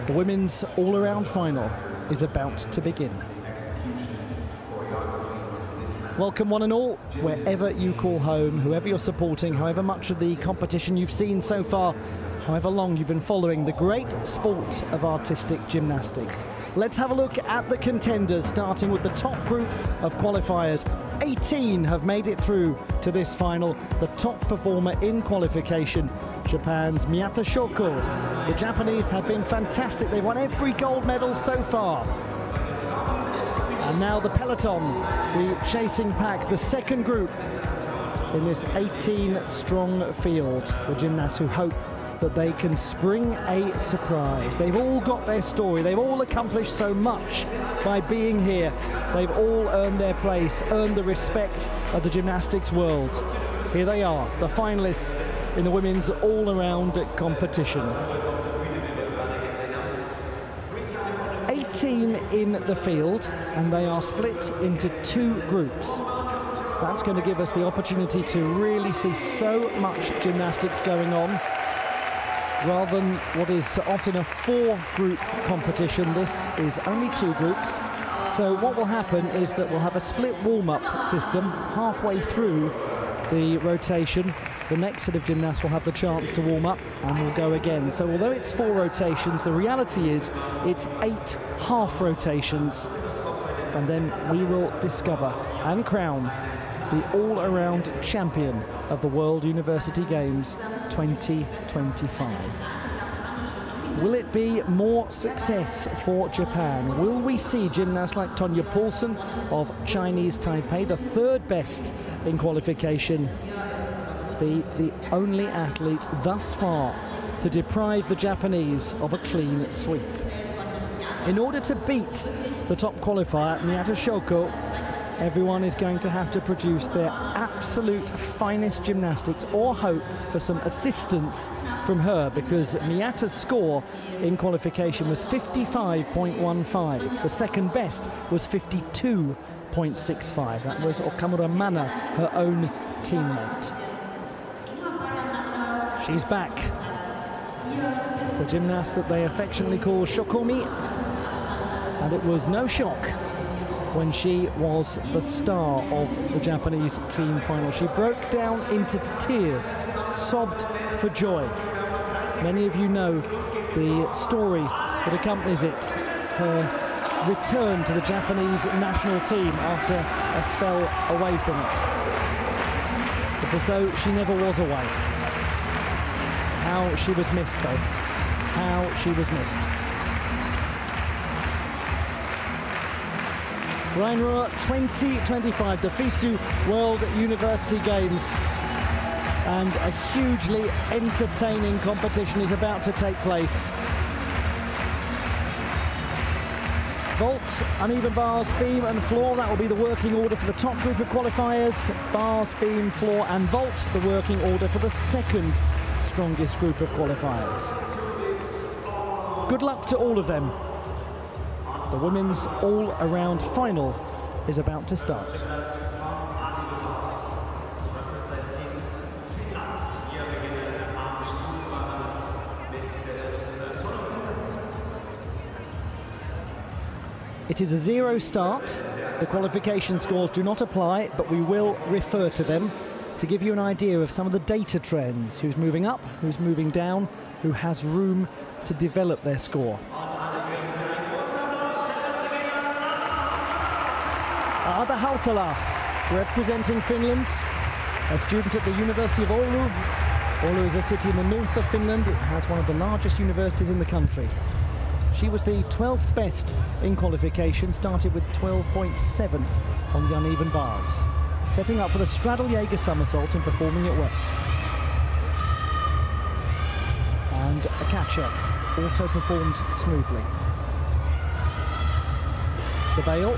The women's all-around final is about to begin. Welcome one and all, wherever you call home, whoever you're supporting, however much of the competition you've seen so far, however long you've been following the great sport of artistic gymnastics. Let's have a look at the contenders, starting with the top group of qualifiers. 18 have made it through to this final. The top performer in qualification, Japan's Miyata Shoko. The Japanese have been fantastic. They've won every gold medal so far. And now the peloton, the chasing pack, the second group in this 18-strong field. The gymnasts who hope that they can spring a surprise. They've all got their story. They've all accomplished so much by being here. They've all earned their place, earned the respect of the gymnastics world. Here they are, the finalists in the women's all-around competition. 18 in the field, and they are split into two groups. That's going to give us the opportunity to really see so much gymnastics going on. Rather than what is often a four-group competition, this is only two groups. So what will happen is that we'll have a split warm-up system halfway through the rotation. The next set of gymnasts will have the chance to warm up and we'll go again. So although it's 4 rotations, the reality is it's 8 half rotations. And then we will discover and crown the all-around champion of the World University Games 2025. Will it be more success for Japan? Will we see gymnasts like Tonya Paulson of Chinese Taipei, the third best in qualification, be the only athlete thus far to deprive the Japanese of a clean sweep? In order to beat the top qualifier, Miyata Shoko, everyone is going to have to produce their absolute finest gymnastics or hope for some assistance from her, because Miyata's score in qualification was 55.15. The second best was 52.65. That was Okamura Mana, her own teammate. She's back. The gymnast that they affectionately call Shokomi. And it was no shock when she was the star of the Japanese team final. She broke down into tears, sobbed for joy. Many of you know the story that accompanies it, her return to the Japanese national team after a spell away from it. It's as though she never was away. How she was missed, though. How she was missed. Rheinruhr 2025, the FISU World University Games. And a hugely entertaining competition is about to take place. Vault, uneven bars, beam and floor, that will be the working order for the top group of qualifiers. Bars, beam, floor and vault, the working order for the second strongest group of qualifiers. Good luck to all of them. The women's all-around final is about to start. It is a 0 start. The qualification scores do not apply, but we will refer to them to give you an idea of some of the data trends. Who's moving up, who's moving down, who has room to develop their score. Ada Hautala, representing Finland, a student at the University of Oulu. Oulu is a city in the north of Finland. It has one of the largest universities in the country. She was the 12th best in qualification, started with 12.7 on the uneven bars. Setting up for the straddle Jaeger somersault and performing it well. And Akachev also performed smoothly. The bail,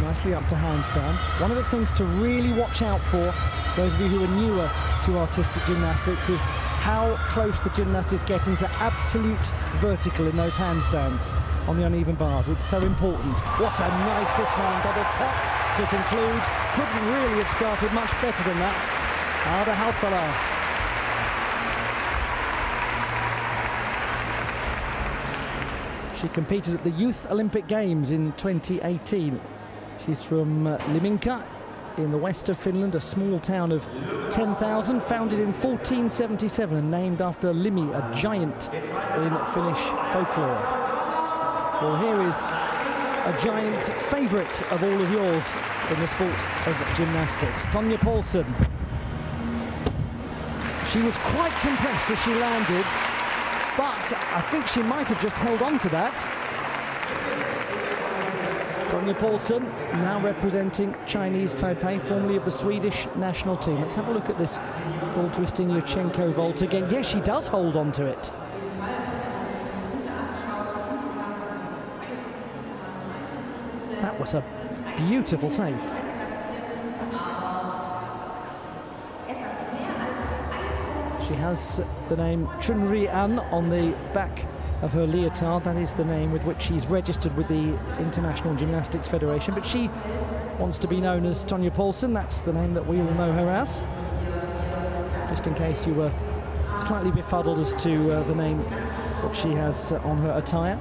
nicely up to handstand. One of the things to really watch out for, those of you who are newer to artistic gymnastics, is how close the gymnast is getting to absolute vertical in those handstands on the uneven bars. It's so important. What a nice dismount, double tuck to conclude. Couldn't really have started much better than that. Ada Hautala. She competed at the Youth Olympic Games in 2018. She's from Liminka in the west of Finland, a small town of 10,000, founded in 1477 and named after Limi, a giant in Finnish folklore. Well, here is a giant favourite of all of yours in the sport of gymnastics, Tonje Paulsen. She was quite compressed as she landed, but I think she might have just held on to that. Tonje Paulsen now representing Chinese Taipei, formerly of the Swedish national team. Let's have a look at this full twisting Yurchenko vault again. Yes, she does hold on to it. That was a beautiful save. She has the name Chunri An on the back of her leotard. That is the name with which she's registered with the International Gymnastics Federation, but she wants to be known as Tonje Paulsen. That's the name that we all know her as. Just in case you were slightly befuddled as to the name that she has on her attire.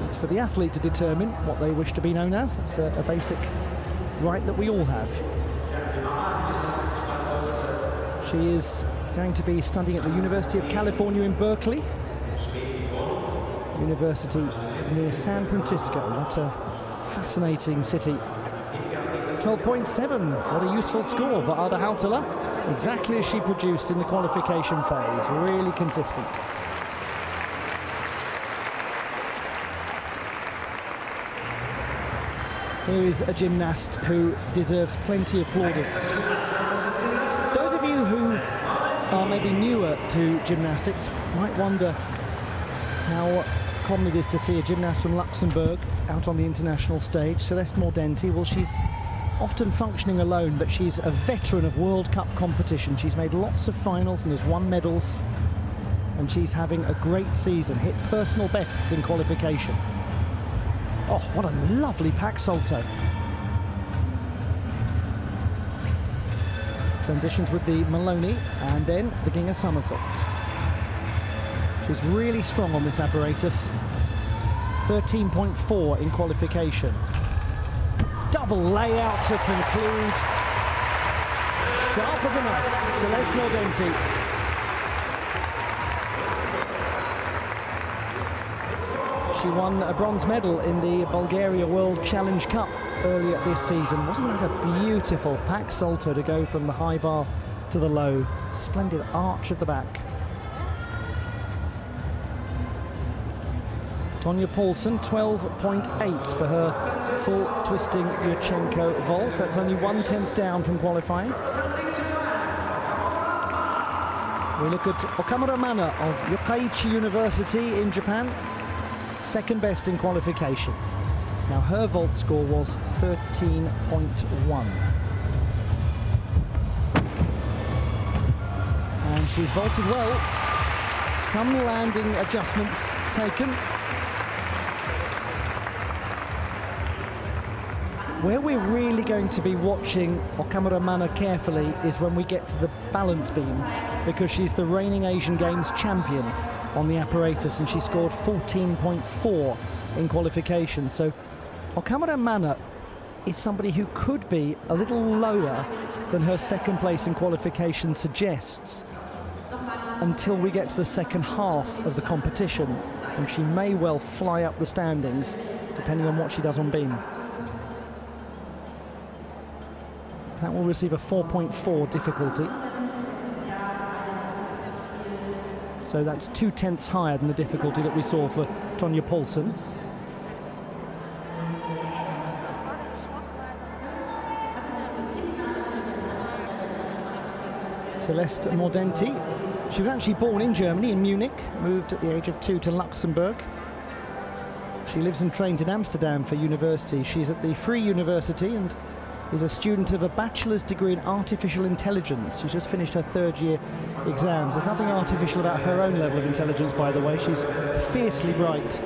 It's for the athlete to determine what they wish to be known as. It's a basic right that we all have. She is going to be studying at the University of California in Berkeley. University near San Francisco. What a fascinating city. 12.7, what a useful score for Ada Hautala. Exactly as she produced in the qualification phase, really consistent. Here is a gymnast who deserves plenty of plaudits. Those of you who are maybe newer to gymnastics might wonder how common it is to see a gymnast from Luxembourg out on the international stage. Celeste Mordenti, well, she's often functioning alone, but she's a veteran of World Cup competition. She's made lots of finals and has won medals, and she's having a great season, hit personal bests in qualification. Oh, what a lovely pack salto. Transitions with the Maloney and then the Ginga somersault. She's really strong on this apparatus. 13.4 in qualification. Double layout to conclude. Sharp as a knife, Celeste Mordenti. She won a bronze medal in the Bulgaria World Challenge Cup earlier this season. Wasn't that a beautiful pack salto to go from the high bar to the low? Splendid arch of the back. Tonje Paulsen, 12.8 for her full twisting Yurchenko vault. That's only 1/10 down from qualifying. We look at Okamura Mana of Yokkaichi University in Japan. Second best in qualification. Now her vault score was 13.1. And she's vaulted well. Some landing adjustments taken. Where we're really going to be watching Okamura Mana carefully is when we get to the balance beam, because she's the reigning Asian Games champion on the apparatus, and she scored 14.4 in qualification. So Okamura Mana is somebody who could be a little lower than her second place in qualification suggests until we get to the second half of the competition, and she may well fly up the standings depending on what she does on beam. That will receive a 4.4 difficulty. So that's 2/10 higher than the difficulty that we saw for Tonje Paulsen. Celeste Mordenti. She was actually born in Germany, in Munich, moved at the age of 2 to Luxembourg. She lives and trains in Amsterdam for university. She's at the Free University and is a student of a bachelor's degree in artificial intelligence. She's just finished her third year exams. There's nothing artificial about her own level of intelligence, by the way. She's fiercely bright.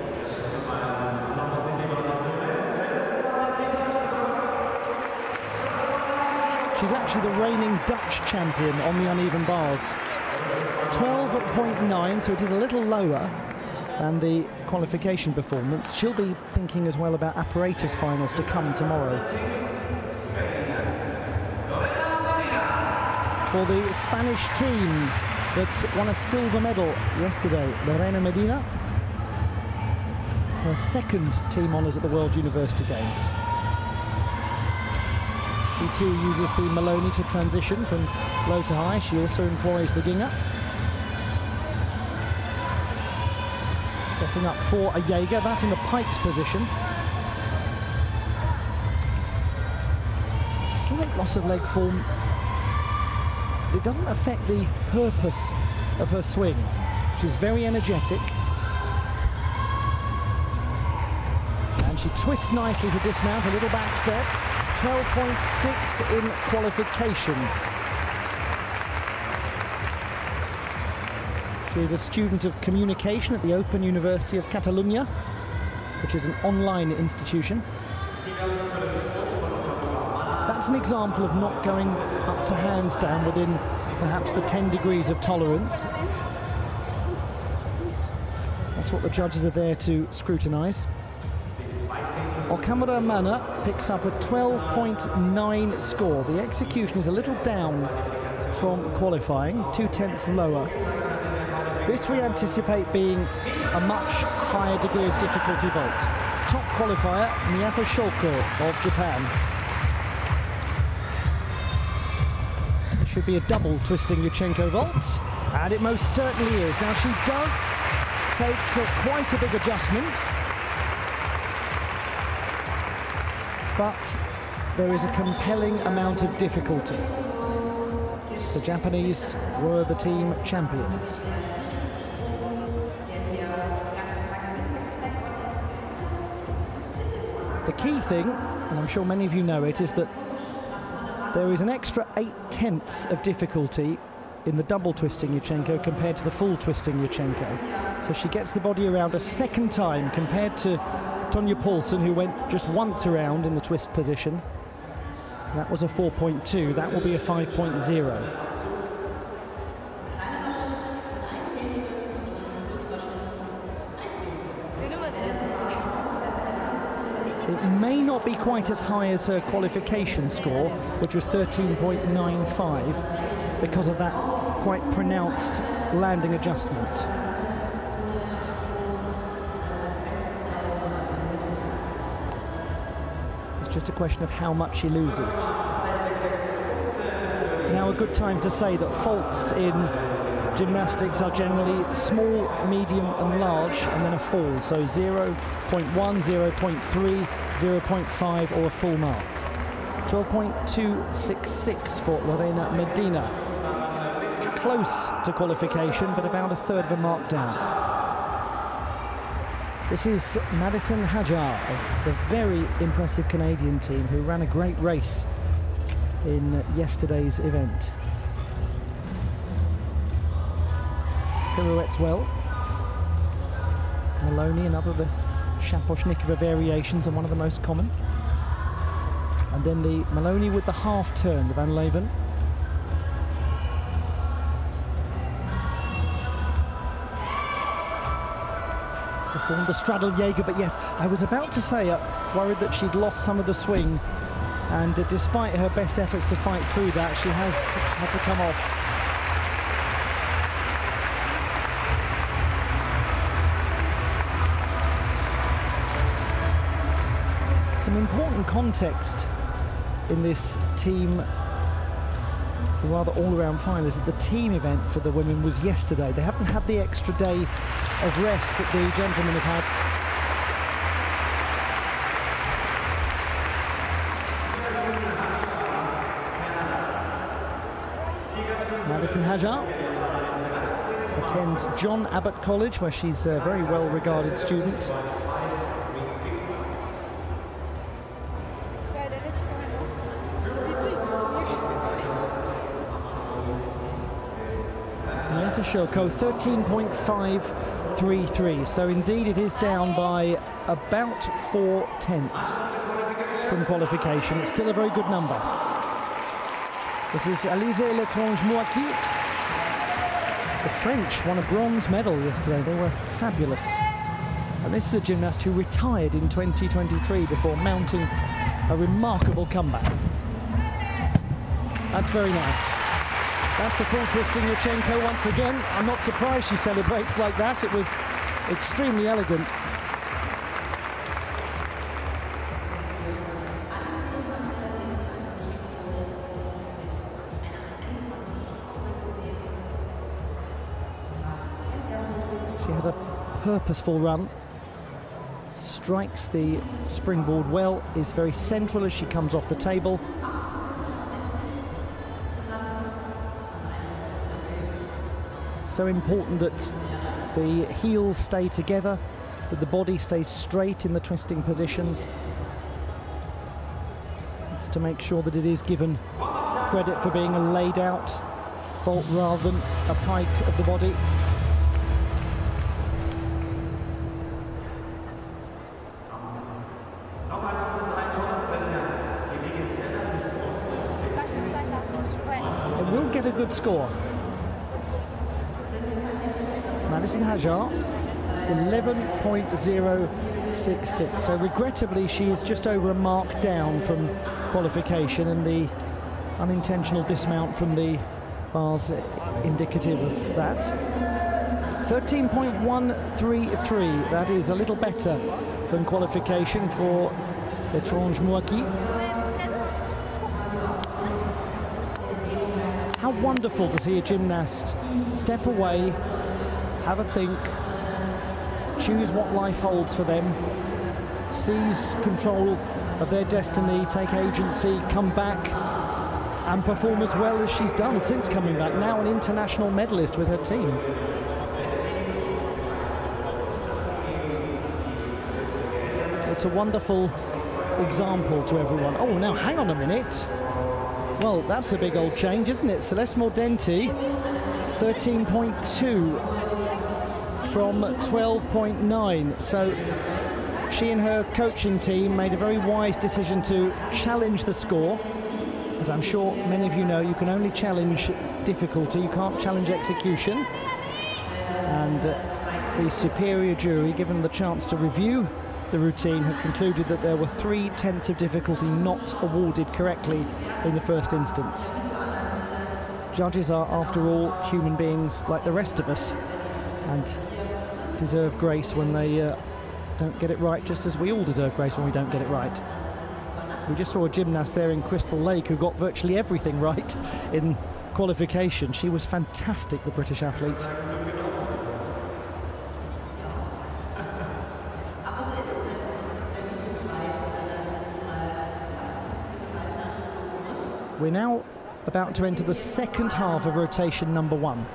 She's actually the reigning Dutch champion on the uneven bars. 12.9, so it is a little lower and the qualification performance, she'll be thinking as well about apparatus finals to come tomorrow. For the Spanish team that won a silver medal yesterday, Lorena Medina, her second team honours at the World University Games. She too uses the Maloney to transition from low to high. She also employs the Ginger. Setting up for a Jaeger, that in the piked position. Slight loss of leg form. It doesn't affect the purpose of her swing. She's very energetic. And she twists nicely to dismount, a little back step. 12.6 in qualification. She is a student of communication at the Open University of Catalonia, which is an online institution. That's an example of not going up to handstand within perhaps the 10 degrees of tolerance. That's what the judges are there to scrutinise. Okamura Mana picks up a 12.9 score. The execution is a little down from qualifying, 2/10 lower. This we anticipate being a much higher degree of difficulty vault. Top qualifier, Miyata Shoko of Japan. It should be a double twisting Yurchenko vault, and it most certainly is. Now she does take quite a big adjustment, but there is a compelling amount of difficulty. The Japanese were the team champions. The key thing, and I'm sure many of you know it, is that there is an extra 8/10 of difficulty in the double twisting Yurchenko compared to the full twisting Yurchenko. So she gets the body around a second time compared to Tonja Paulsen, who went just once around in the twist position. That was a 4.2, that will be a 5.0. It may not be quite as high as her qualification score, which was 13.95, because of that quite pronounced landing adjustment. It's just a question of how much she loses. Now a good time to say that faults in gymnastics are generally small, medium and large, and then a fall. So 0.1, 0.3, 0.5 or a full mark. 12.266 for Lorena Medina. Close to qualification, but about a third of a mark down. This is Madison Hajar of the very impressive Canadian team who ran a great race in yesterday's event. Pirouettes well. Maloney, another of the Shaposhnikova variations and one of the most common. And then the Maloney with the half turn, the Van Leven. Performed the straddle Jaeger, but yes, I was about to say, worried that she'd lost some of the swing, and despite her best efforts to fight through that, she has had to come off. Some important context in this team, the rather all-around final, is that the team event for the women was yesterday. They haven't had the extra day of rest that the gentlemen have had. Madison Hajar attends John Abbott College, where she's a very well-regarded student. Shoko 13.533, so indeed it is down by about 4/10 from qualification. It's still a very good number. This is Alizé Letrange-Mouaki, The French won a bronze medal yesterday. They were fabulous. And this is a gymnast who retired in 2023 before mounting a remarkable comeback. That's very nice. That's the full twisting Yurchenko once again. I'm not surprised she celebrates like that. It was extremely elegant. She has a purposeful run. Strikes the springboard well, is very central as she comes off the table. So important that the heels stay together, that the body stays straight in the twisting position. It's to make sure that it is given credit for being a laid out vault rather than a pike of the body. It will get a good score. Madison Hajar, 11.066. So regrettably, she is just over a mark down from qualification, and the unintentional dismount from the bars indicative of that. 13.133. That is a little better than qualification for L'étrange Mouaki. How wonderful to see a gymnast step away, have a think, choose what life holds for them, seize control of their destiny, take agency, come back and perform as well as she's done since coming back, now an international medalist with her team. It's a wonderful example to everyone. Oh, now hang on a minute. Well, that's a big old change, isn't it? Celeste Mordenti, 13.2 from 12.9. So she and her coaching team made a very wise decision to challenge the score. As I'm sure many of you know, you can only challenge difficulty, you can't challenge execution. And the superior jury, given the chance to review the routine, have concluded that there were 3/10 of difficulty not awarded correctly in the first instance. Judges are, after all, human beings like the rest of us and deserve grace when they don't get it right, just as we all deserve grace when we don't get it right. We just saw a gymnast there in Crystal Lake who got virtually everything right in qualification. She was fantastic, the British athlete. We're now about to enter the second half of rotation number 1.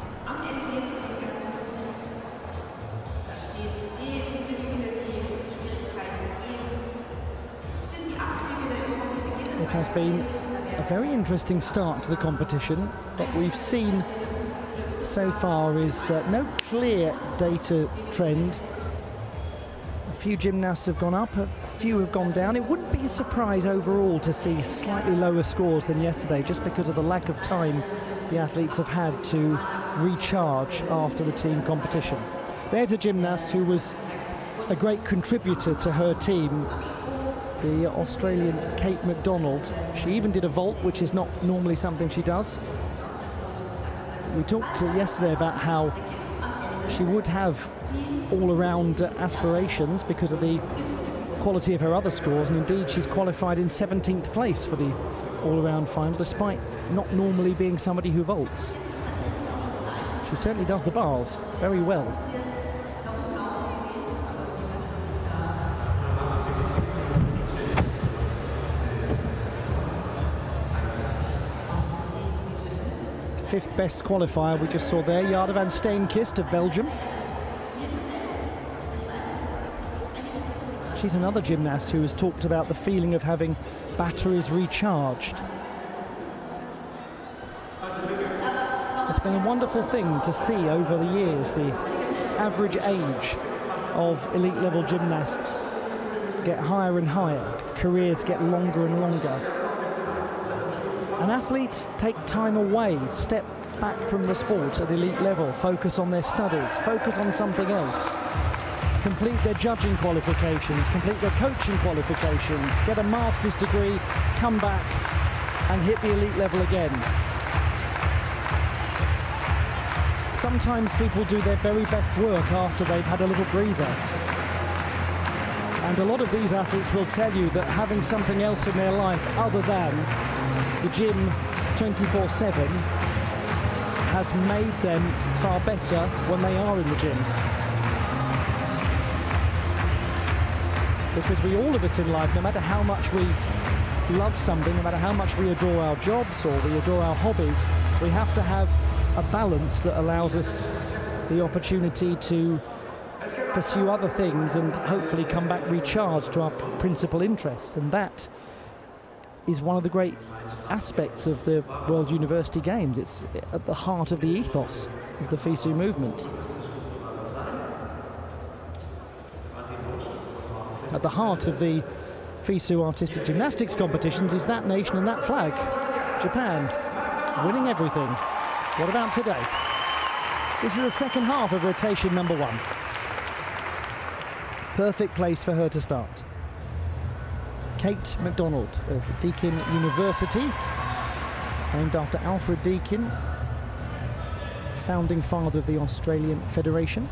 It has been a very interesting start to the competition. What we've seen so far is no clear data trend. A few gymnasts have gone up, a few have gone down. It wouldn't be a surprise overall to see slightly lower scores than yesterday, just because of the lack of time the athletes have had to recharge after the team competition. There's a gymnast who was a great contributor to her team, the Australian Kate McDonald. She even did a vault, which is not normally something she does. We talked yesterday about how she would have all-around aspirations because of the quality of her other scores, and indeed she's qualified in 17th place for the all-around final, despite not normally being somebody who vaults. She certainly does the bars very well. Fifth best qualifier we just saw there, Jade van Steenkist of Belgium. She's another gymnast who has talked about the feeling of having batteries recharged. It's been a wonderful thing to see over the years, the average age of elite level gymnasts get higher and higher, careers get longer and longer. And athletes take time away, step back from the sport at elite level, focus on their studies, focus on something else, complete their judging qualifications, complete their coaching qualifications, get a master's degree, come back and hit the elite level again. Sometimes people do their very best work after they've had a little breather. And a lot of these athletes will tell you that having something else in their life other than the gym 24/7 has made them far better when they are in the gym. Because all of us in life, no matter how much we love something, no matter how much we adore our jobs or we adore our hobbies, we have to have a balance that allows us the opportunity to pursue other things and hopefully come back recharged to our principal interest. And that is one of the great aspects of the World University Games. It's at the heart of the ethos of the FISU movement. At the heart of the FISU artistic gymnastics competitions is that nation and that flag, Japan, winning everything. What about today? This is the second half of rotation number 1. Perfect place for her to start. Kate MacDonald of Deakin University, named after Alfred Deakin, founding father of the Australian Federation.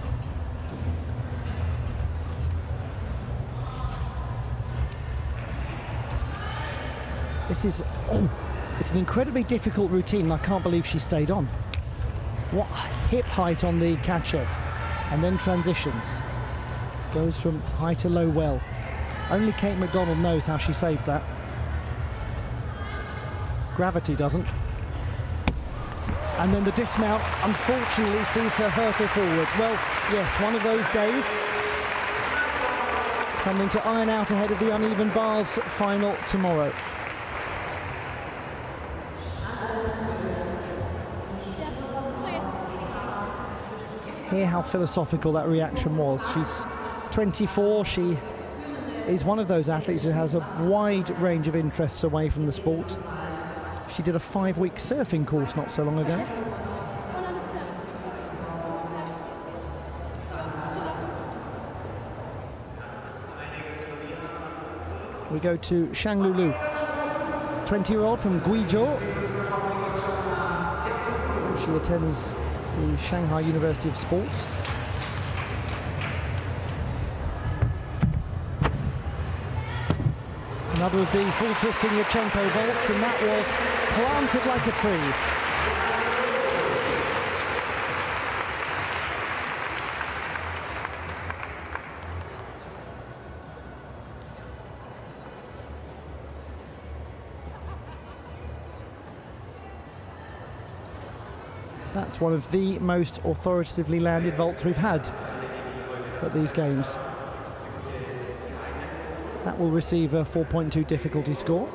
This is, it's an incredibly difficult routine. I can't believe she stayed on. What hip height on the catch-off, and then transitions. Goes from high to low well. Only Kate MacDonald knows how she saved that. Gravity doesn't. And then the dismount, unfortunately, sees her hurtle forwards. Well, yes, one of those days. Something to iron out ahead of the uneven bars final tomorrow. Hear how philosophical that reaction was. She's 24. She is one of those athletes who has a wide range of interests away from the sport. She did a 5-week surfing course not so long ago. We go to Shang Lulu, 20-year-old from Guizhou. She attends the Shanghai University of Sport. Another of the full twisting Yurchenko vaults, and that was planted like a tree. That's one of the most authoritatively landed vaults we've had at these games. That will receive a 4.2 difficulty score.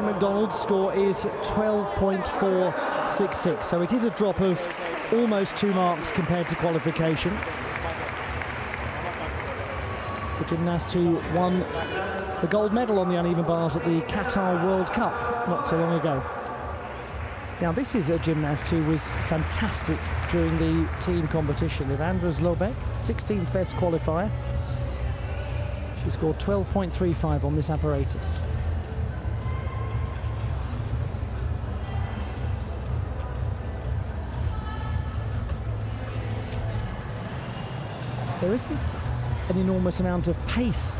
MacDonald's score is 12.466, so it is a drop of almost 2 marks compared to qualification. The gymnast who won the gold medal on the uneven bars at the Qatar World Cup not so long ago. Now this is a gymnast who was fantastic during the team competition. Evandra Zlobek, 16th best qualifier. She scored 12.35 on this apparatus. There isn't an enormous amount of pace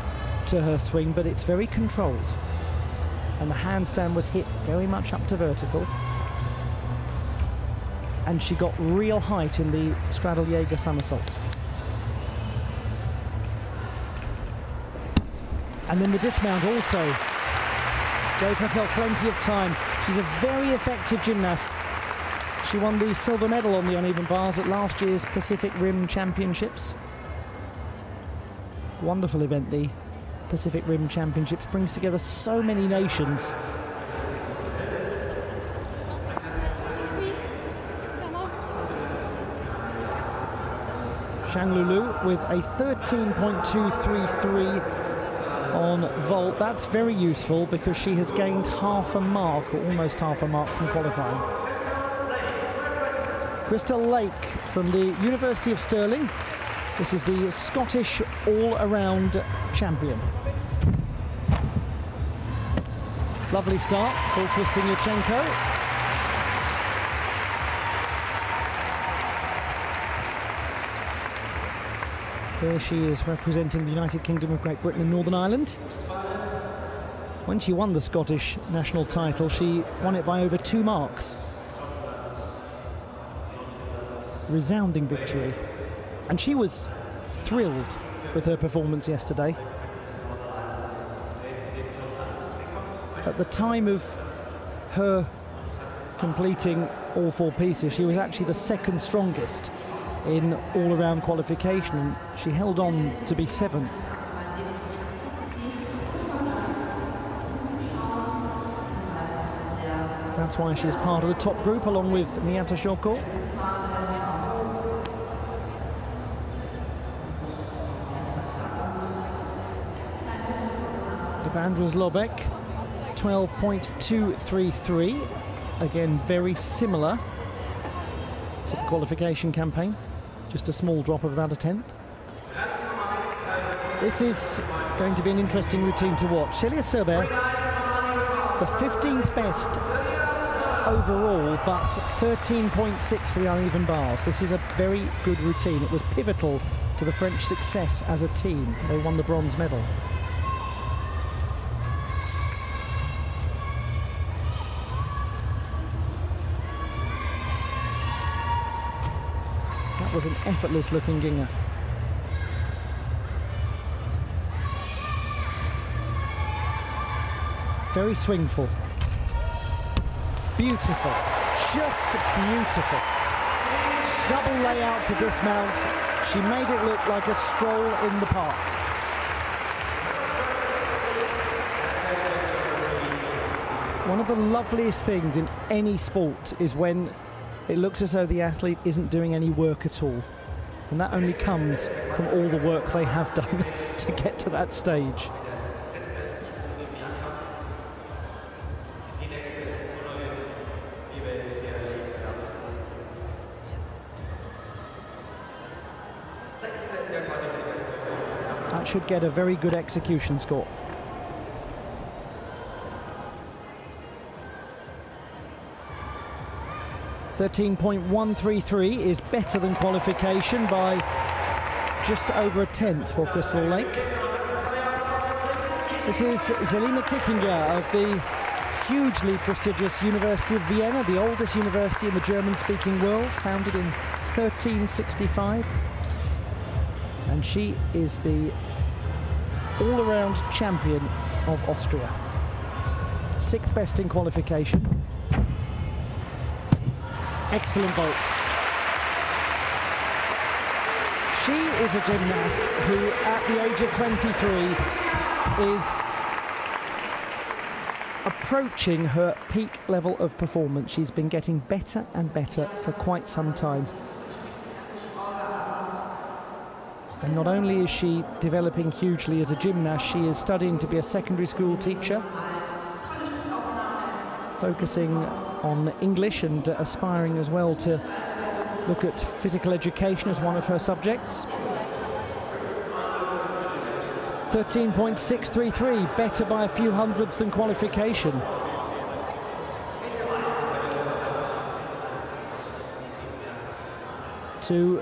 to her swing, but it's very controlled. And the handstand was hit very much up to vertical. And she got real height in the straddle Jaeger somersault. And then the dismount also gave herself plenty of time. She's a very effective gymnast. She won the silver medal on the uneven bars at last year's Pacific Rim Championships. Wonderful event, the Pacific Rim Championships. Brings together so many nations. Zhang Lulu with a 13.233 on vault. That's very useful because she has gained half a mark, or almost half a mark, from qualifying. Crystal Lake from the University of Stirling. This is the Scottish all-around champion. Lovely start, full twisting Yurchenko. Here she is representing the United Kingdom of Great Britain and Northern Ireland. When she won the Scottish national title, she won it by over 2 marks. Resounding victory. And she was thrilled with her performance yesterday. At the time of her completing all 4 pieces, she was actually the second strongest in all-around qualification, and she held on to be 7th. That's why she is part of the top group, along with Miyata Shoko. Evandra Zlobek, 12.233. Again, very similar to the qualification campaign. Just a small drop of about a 10th. This is going to be an interesting routine to watch. Celia Serber, the 15th best overall, but 13.6 for the uneven bars. This is a very good routine. It was pivotal to the French success as a team. They won the bronze medal. Was an effortless looking Ginger. Very swingful. Beautiful. Just beautiful. Double layout to dismount. She made it look like a stroll in the park. One of the loveliest things in any sport is when it looks as though the athlete isn't doing any work at all. And that only comes from all the work they have done to get to that stage. That should get a very good execution score. .133 is better than qualification by just over a 10th for Crystal Lake. This is Zelina Kickinger of the hugely prestigious University of Vienna, the oldest university in the German-speaking world, founded in 1365. And she is the all-around champion of Austria. 6th best in qualification. Excellent vault. She is a gymnast who, at the age of 23, is approaching her peak level of performance. She's been getting better and better for quite some time. And not only is she developing hugely as a gymnast, she is studying to be a secondary school teacher, focusing on English and aspiring as well to look at physical education as one of her subjects. 13.633, better by a few hundredths than qualification. To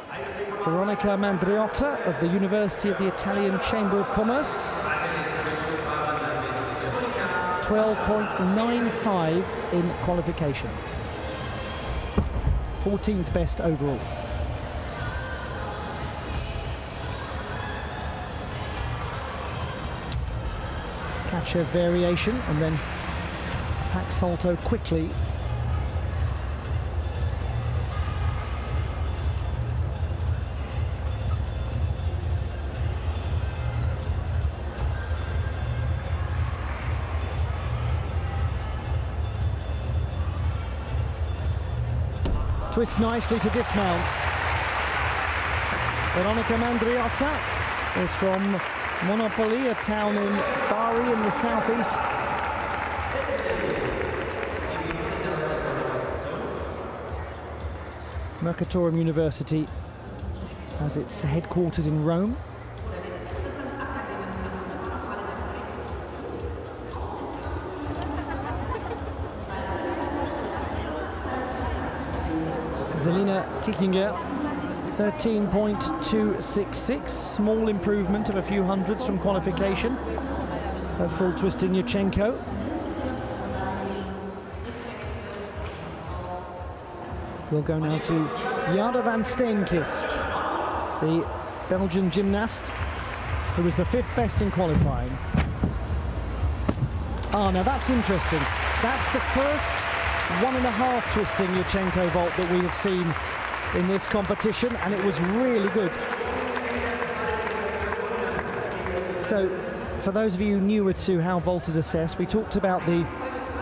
Veronica Mandriotta of the University of the Italian Chamber of Commerce. 12.95 in qualification. 14th best overall. Catch a variation and then back salto quickly. Twists nicely to dismount. Veronica Mandriotta is from Monopoly, a town in Bari in the southeast. Mercatorum University has its headquarters in Rome. Zelina Kickinger, 13.266, small improvement of a few hundredths from qualification. Her full twist in Yurchenko. We'll go now to Jada van Steenkist, the Belgian gymnast, who was the 5th best in qualifying. Ah, now that's interesting. That's the first 1.5 twisting Yurchenko vault that we have seen in this competition, and it was really good. So, for those of you newer to how vault is assessed, we talked about the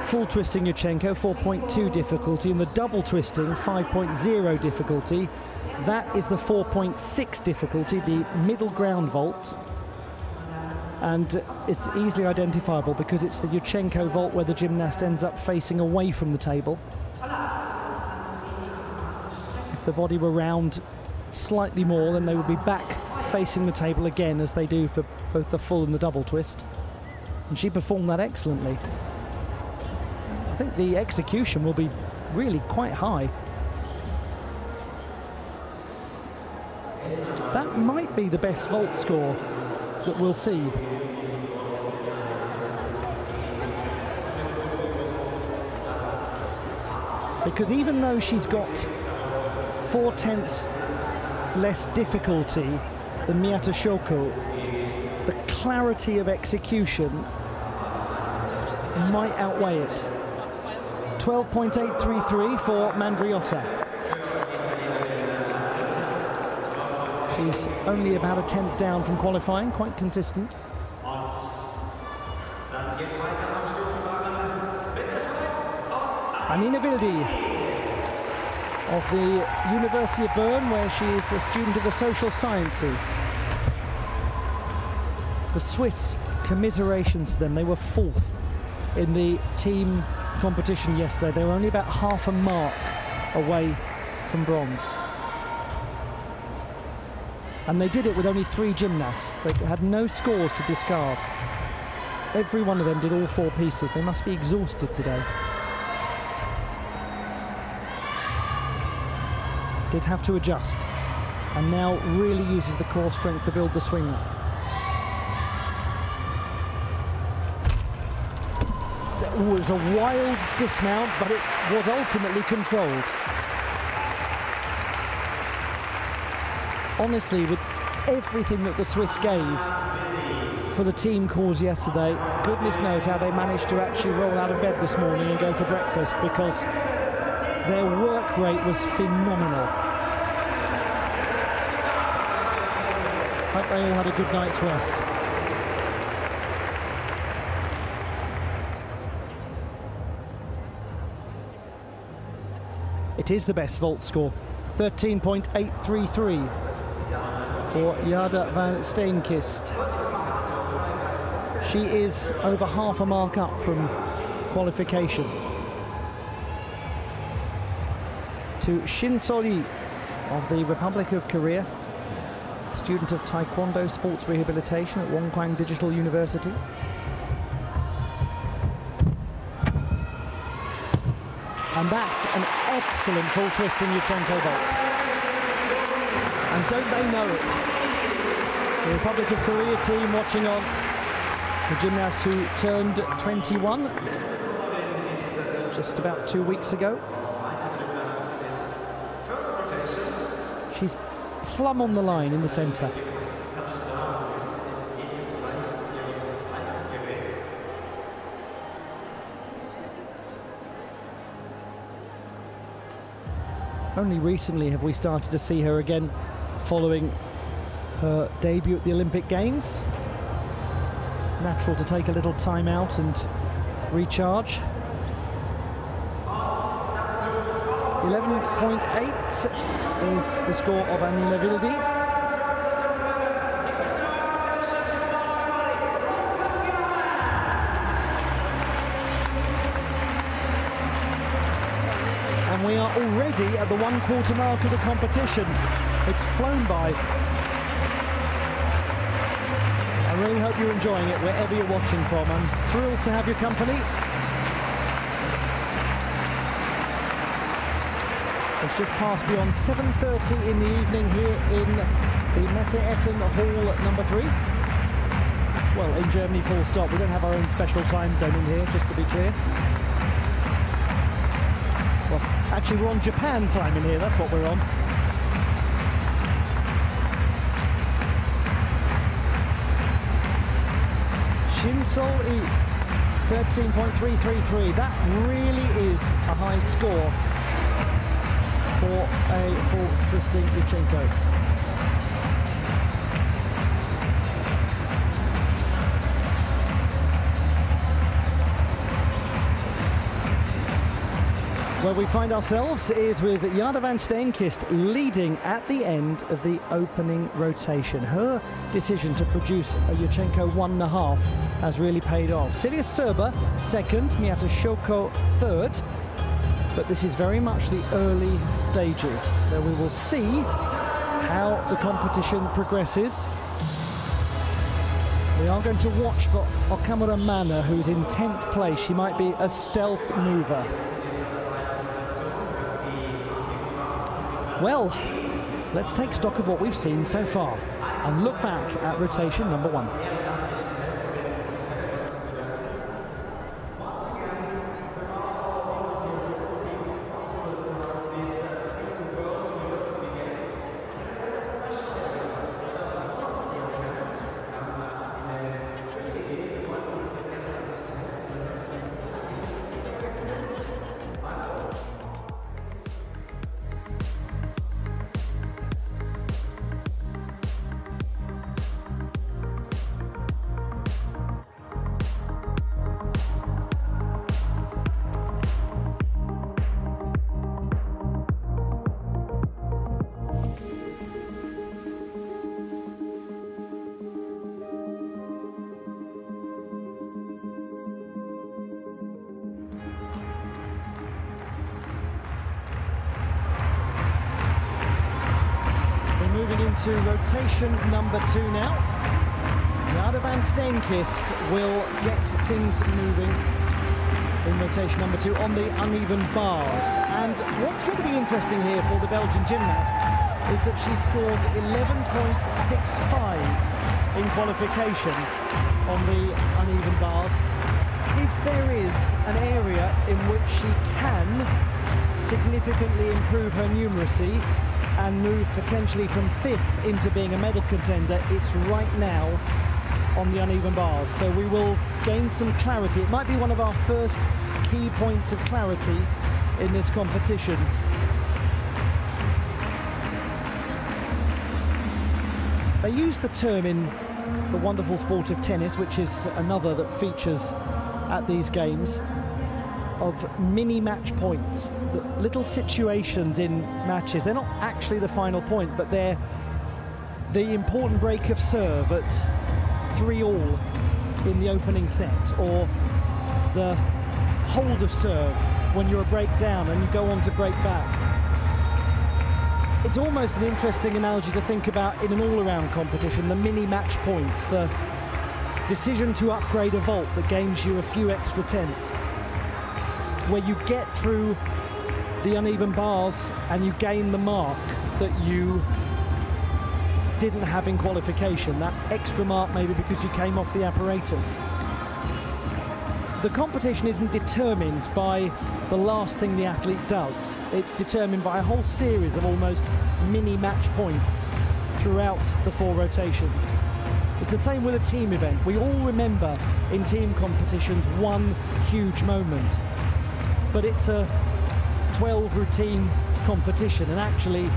full twisting Yurchenko, 4.2 difficulty, and the double twisting, 5.0 difficulty. That is the 4.6 difficulty, the middle ground vault. And it's easily identifiable because it's the Yurchenko vault where the gymnast ends up facing away from the table. If the body were round slightly more, then they would be back facing the table again, as they do for both the full and the double twist. And she performed that excellently. I think the execution will be really quite high. That might be the best vault score that we'll see. Because even though she's got 4/10 less difficulty than Miyata Shoko, the clarity of execution might outweigh it. 12.833 for Mandriotta. She's only about a 10th down from qualifying, quite consistent. Anina Wildi of the University of Bern, where she is a student of the social sciences. The Swiss, commiserations to them, they were 4th in the team competition yesterday. They were only about half a mark away from bronze. And they did it with only 3 gymnasts. They had no scores to discard. Every one of them did all 4 pieces. They must be exhausted today. Did have to adjust, and now really uses the core strength to build the swing up. Ooh, it was a wild dismount, but it was ultimately controlled. Honestly, with everything that the Swiss gave for the team cause yesterday, goodness knows how they managed to actually roll out of bed this morning and go for breakfast, because their work rate was phenomenal. Hope they all had a good night's rest. It is the best vault score, 13.833 for Jada van Steenkist. She is over half a mark up from qualification. To Shin Sol-yi of the Republic of Korea, student of Taekwondo sports rehabilitation at Wonkwang Digital University. And that's an excellent full twist in Yurchenko vault. And don't they know it? The Republic of Korea team watching on. The gymnast who turned 21 just about 2 weeks ago. She's plumb on the line in the centre. Only recently have we started to see her again following her debut at the Olympic Games. Natural to take a little time out and recharge. 11.8 is the score of Annina Wildi. And we are already at the 1/4 mark of the competition. It's flown by. I really hope you're enjoying it wherever you're watching from. I'm thrilled to have your company. It's just passed beyond 7:30 in the evening here in the Messe Essen Hall number 3. Well, in Germany, full stop. We don't have our own special time zone in here, just to be clear. Well, actually, we're on Japan time in here. That's what we're on. Shinsol 13.333. That really is a high score for Tristan Yurchenko. Where we find ourselves is with Jade van Steenkist leading at the end of the opening rotation. Her decision to produce a Yurchenko 1.5 has really paid off. Celia Serber second, Miata Shoko third. But this is very much the early stages, so we will see how the competition progresses. We are going to watch for Okamura Mana, who's in 10th place. She might be a stealth mover. Well, let's take stock of what we've seen so far and look back at rotation number 1. Into rotation number 2 now. Jade van Steenkist will get things moving in rotation number 2 on the uneven bars. And what's going to be interesting here for the Belgian gymnast is that she scored 11.65 in qualification on the uneven bars. If there is an area in which she can significantly improve her numeracy and move potentially from 5th into being a medal contender, it's right now on the uneven bars. So we will gain some clarity. It might be one of our first key points of clarity in this competition. They use the term in the wonderful sport of tennis, which is another that features at these games, of mini match points, little situations in matches. They're not actually the final point, but they're the important break of serve at 3-all in the opening set, or the hold of serve when you're a break down and you go on to break back. It's almost an interesting analogy to think about in an all-around competition, the mini match points, the decision to upgrade a vault that gains you a few extra tenths, where you get through the uneven bars and you gain the mark that you didn't have in qualification, that extra mark maybe because you came off the apparatus. The competition isn't determined by the last thing the athlete does. It's determined by a whole series of almost mini match points throughout the 4 rotations. It's the same with a team event. We all remember in team competitions one huge moment, but it's a 12 routine competition, and actually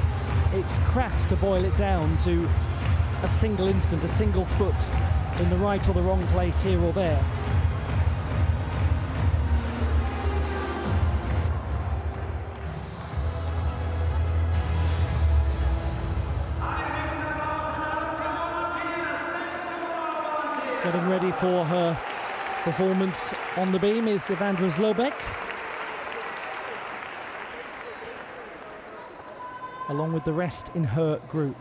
it's crass to boil it down to a single instant, a single foot in the right or the wrong place here or there. Getting ready for her performance on the beam is Evandra Zlobek, along with the rest in her group.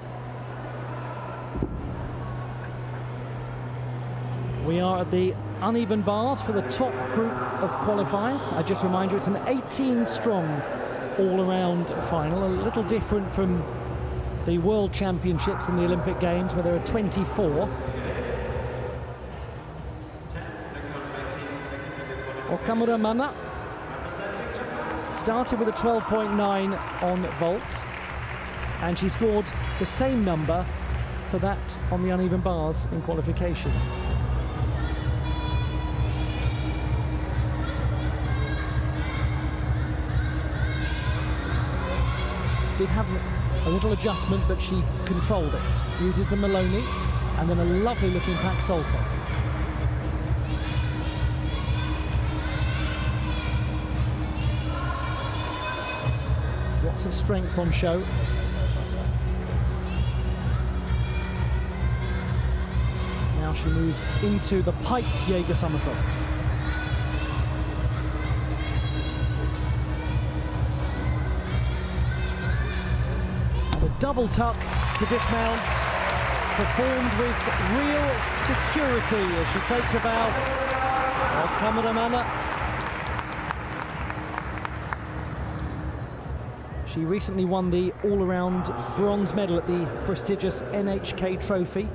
We are at the uneven bars for the top group of qualifiers. I just remind you, it's an 18-strong all-around final, a little different from the World Championships and the Olympic Games, where there are 24. Okamura Mana started with a 12.9 on vault, and she scored the same number for that on the uneven bars in qualification. Did have a little adjustment, but she controlled it. Uses the Maloney and then a lovely looking pack salto. Lots of strength on show. Now she moves into the piked Jaeger somersault. The double tuck to dismount, performed with real security as she takes a bow. Okamura Mana. She recently won the all-around bronze medal at the prestigious NHK Trophy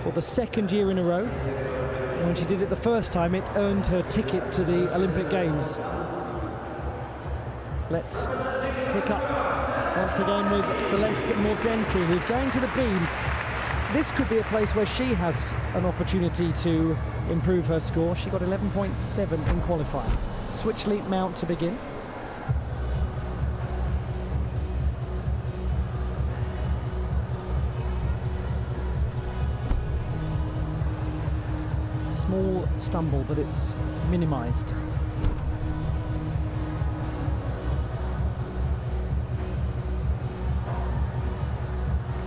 for the second year in a row. When she did it the first time, it earned her ticket to the Olympic Games. Let's pick up once again with Celeste Mordenti, who's going to the beam. This could be a place where she has an opportunity to improve her score. She got 11.7 in qualifying. Switch leap mount to begin. Small stumble, but it's minimized.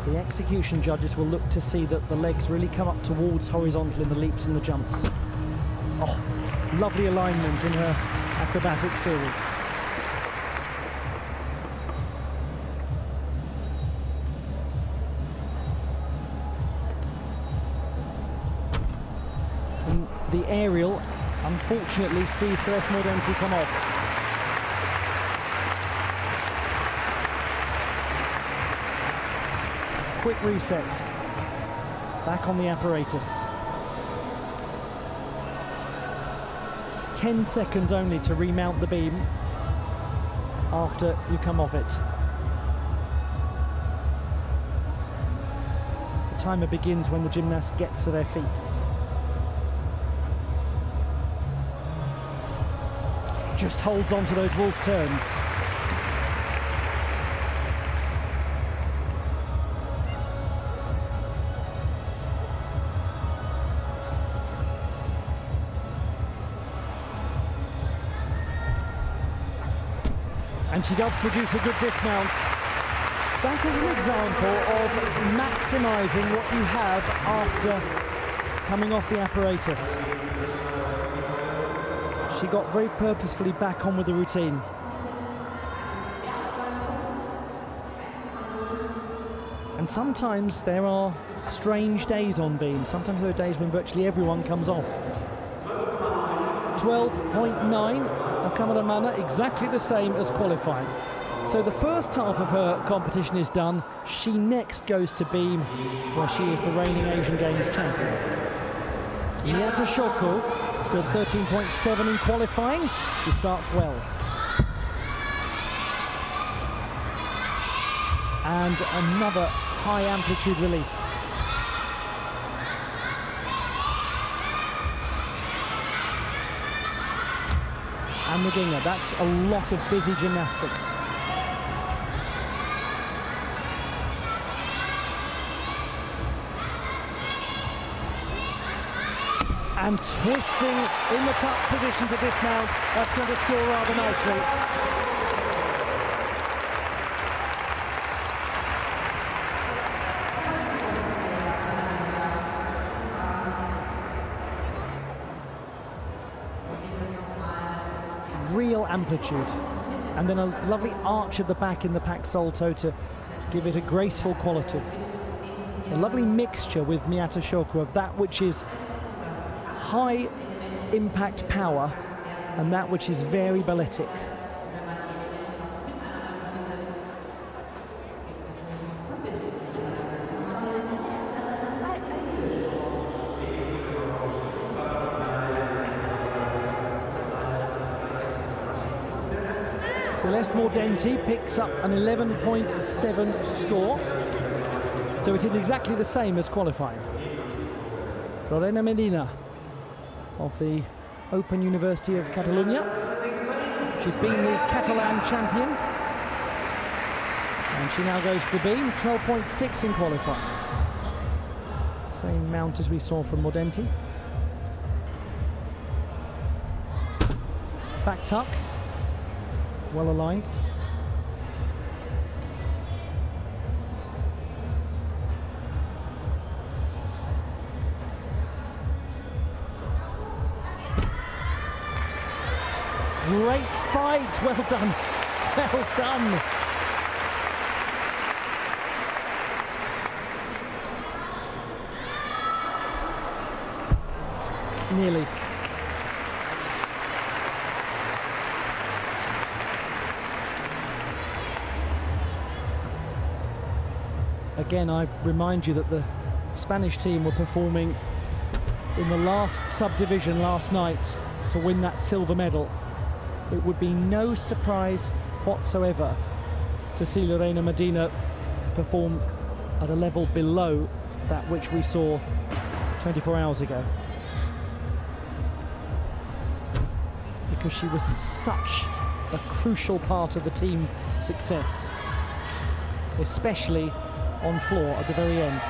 The execution judges will look to see that the legs really come up towards horizontal in the leaps and the jumps. Oh, lovely alignment in her acrobatic series. And the aerial, unfortunately, sees Celeste Mordenti come off. Quick reset, back on the apparatus. 10 seconds only to remount the beam after you come off it. The timer begins when the gymnast gets to their feet. Just holds on to those wolf turns. And she does produce a good dismount. That is an example of maximising what you have after coming off the apparatus. She got very purposefully back on with the routine. And sometimes there are strange days on beam. Sometimes there are days when virtually everyone comes off. 12.9. Okamura Mana, exactly the same as qualifying. So the first half of her competition is done. She next goes to beam, where she is the reigning Asian Games champion. Miyata Shoko scored 13.7 in qualifying. She starts well. And another high amplitude release. And the Ginger, that's a lot of busy gymnastics. and twisting in the tuck position to dismount. That's going to score rather nicely. Real amplitude, and then a lovely arch of the back in the pack salto to give it a graceful quality. A lovely mixture with Miyata Shoko of that which is high impact power and that which is very balletic. Celeste Mordenti picks up an 11.7 score. So it is exactly the same as qualifying. Lorena Medina of the Open University of Catalonia. She's been the Catalan champion. And she now goes to the beam, 12.6 in qualifying. Same mount as we saw from Mordenti. Back tuck. Well aligned. Great fight, well done, well done. Nearly. Again, I remind you that the Spanish team were performing in the last subdivision last night to win that silver medal. It would be no surprise whatsoever to see Lorena Medina perform at a level below that which we saw 24 hours ago. Because she was such a crucial part of the team success, especially on floor at the very end.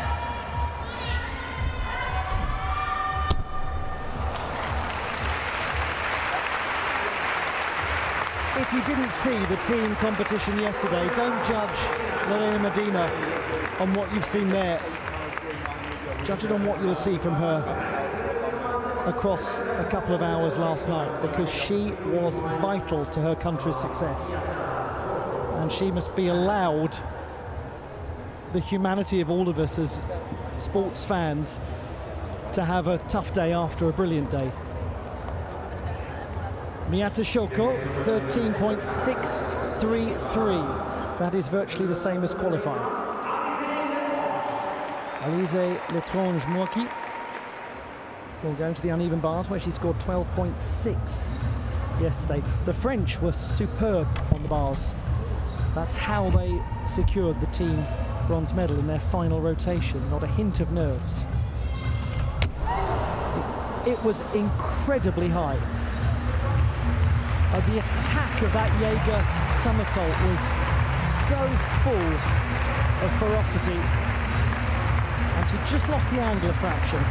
If you didn't see the team competition yesterday, don't judge Lorena Medina on what you've seen there. Judge it on what you'll see from her across a couple of hours last night, because she was vital to her country's success. And she must be allowed the humanity of all of us as sports fans to have a tough day after a brilliant day. Miyata Shoko, 13.633. That is virtually the same as qualifying. Alizé Letrange-Moaki will go to the uneven bars, where she scored 12.6 yesterday. The French were superb on the bars. That's how they secured the team bronze medal in their final rotation. Not a hint of nerves. It was incredibly high. The attack of that Jaeger somersault was so full of ferocity, and she just lost the angle a fraction.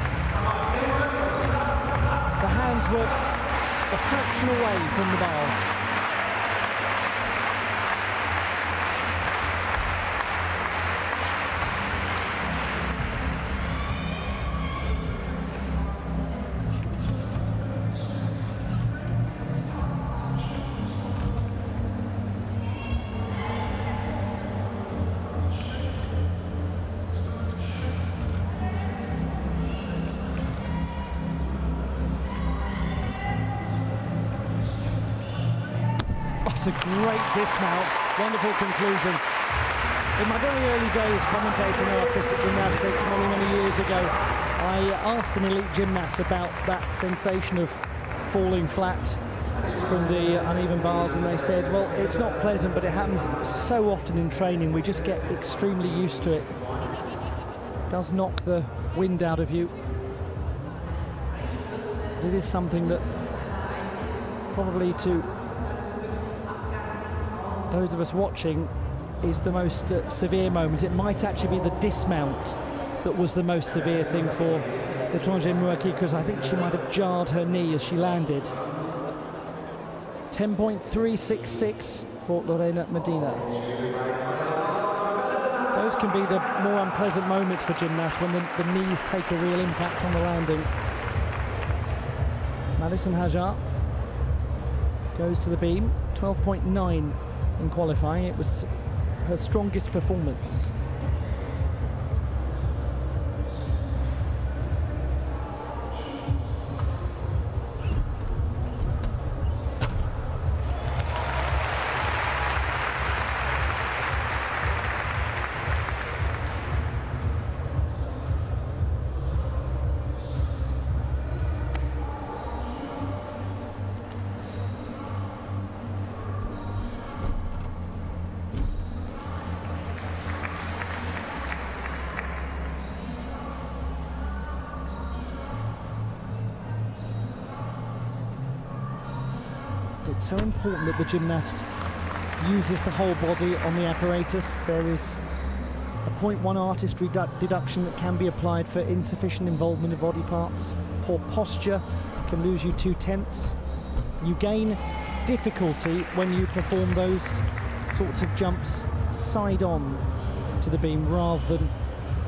The hands were a fraction away from the bars. It's a great dismount, wonderful conclusion. In my very early days commentating artistic gymnastics many, many years ago, I asked an elite gymnast about that sensation of falling flat from the uneven bars, and they said, well, it's not pleasant, but it happens so often in training, we just get extremely used to it. It does knock the wind out of you. It is something that probably to those of us watching is the most severe moment. It might actually be the dismount that was the most severe thing for l'étranger Mouaki, because I think she might have jarred her knee as she landed. 10.366 for Lorena Medina. Those can be the more unpleasant moments for gymnasts, when the knees take a real impact on the landing. Madison Hajar goes to the beam, 12.9 in qualifying. It was her strongest performance. It's so important that the gymnast uses the whole body on the apparatus. There is a 0.1 artistry deduction that can be applied for insufficient involvement of body parts. Poor posture can lose you 2/10. You gain difficulty when you perform those sorts of jumps side on to the beam rather than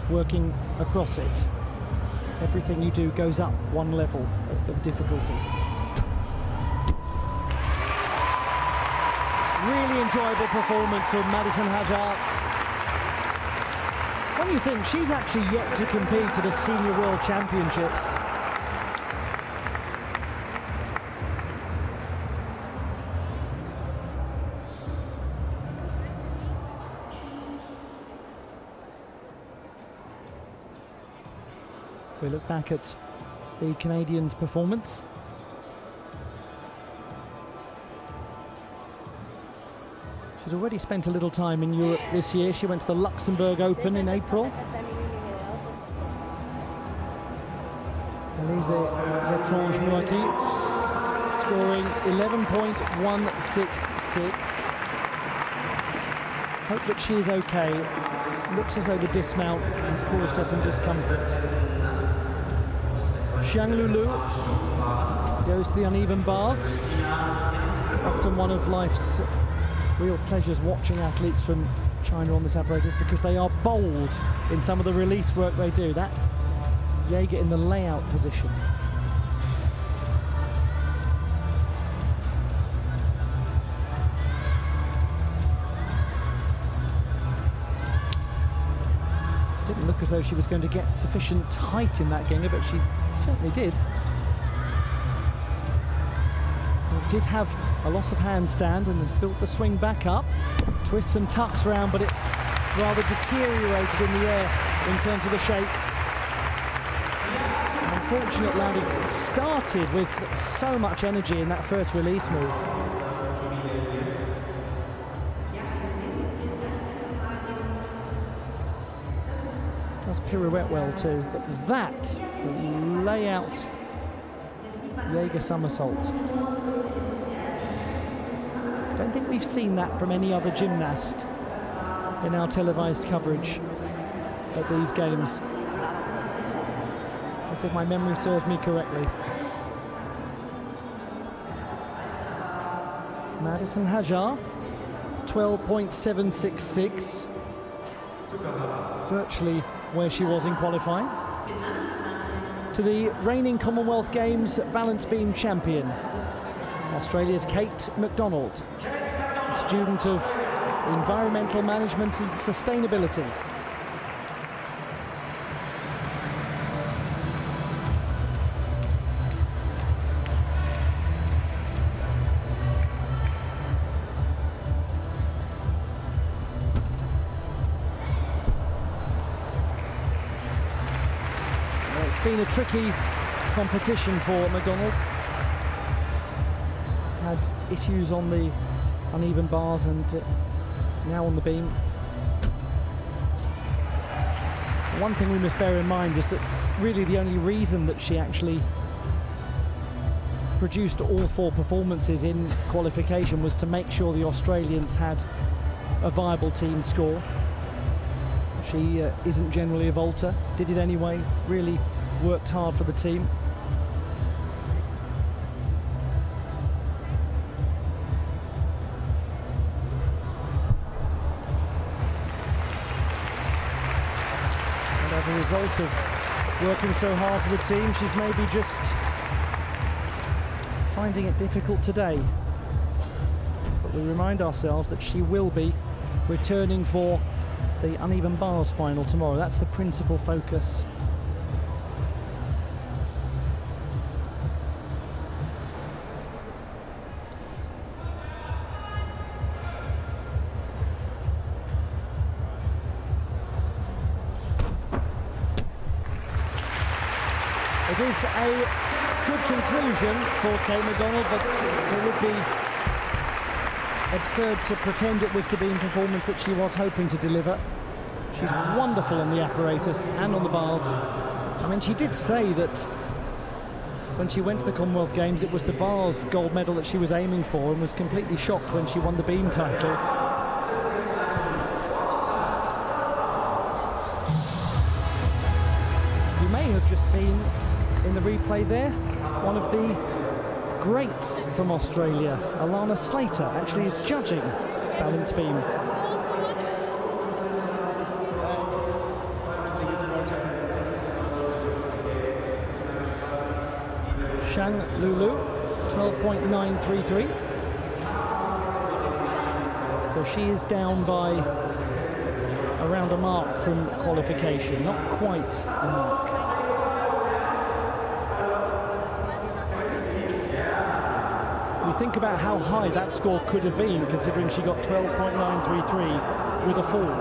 working across it. Everything you do goes up one level of difficulty. Really enjoyable performance from Madison Hajar. When you think she's actually yet to compete at the Senior World Championships. We look back at the Canadian's performance. She's already spent a little time in Europe this year. She went to the Luxembourg Open in April. Elise Letrange Mouaki scoring 11.166. Hope that she is okay. Looks as though the dismount has caused her some discomfort. Xiang Lulu goes to the uneven bars. Often one of life's real pleasures watching athletes from China on this apparatus, because they are bold in some of the release work they do. That Jaeger in the layout position. Didn't look as though she was going to get sufficient height in that Ginger, but she certainly did. Did have a loss of handstand and has built the swing back up. Twists and tucks round, but it rather deteriorated in the air in terms of the shape. Unfortunate landing. It started with so much energy in that first release move. Does pirouette well too, but that layout Jaeger somersault. Don't think we've seen that from any other gymnast in our televised coverage at these games. That's if my memory serves me correctly. Madison Hajar, 12.766. Virtually where she was in qualifying. To the reigning Commonwealth Games balance beam champion, Australia's Kate McDonald, a student of environmental management and sustainability. It's been a tricky competition for McDonald. Had issues on the uneven bars and now on the beam. One thing we must bear in mind is that really the only reason that she actually produced all four performances in qualification was to make sure the Australians had a viable team score. She isn't generally a vaulter, did it anyway, really worked hard for the team. And as a result of working so hard for the team, she's maybe just finding it difficult today. But we remind ourselves that she will be returning for the uneven bars final tomorrow. That's the principal focus. It is a good conclusion for Kate MacDonald, but it would be absurd to pretend it was the beam performance that she was hoping to deliver. She's wonderful on the apparatus and on the bars. I mean, she did say that when she went to the Commonwealth Games, it was the bars gold medal that she was aiming for, and was completely shocked when she won the beam title. You may have just seen in the replay there one of the greats from Australia, Alana Slater, actually is judging balance beam. Shang Lulu, 12.933. So she is down by around a mark from qualification, not quite a mark. You think about how high that score could have been, considering she got 12.933 with a fall.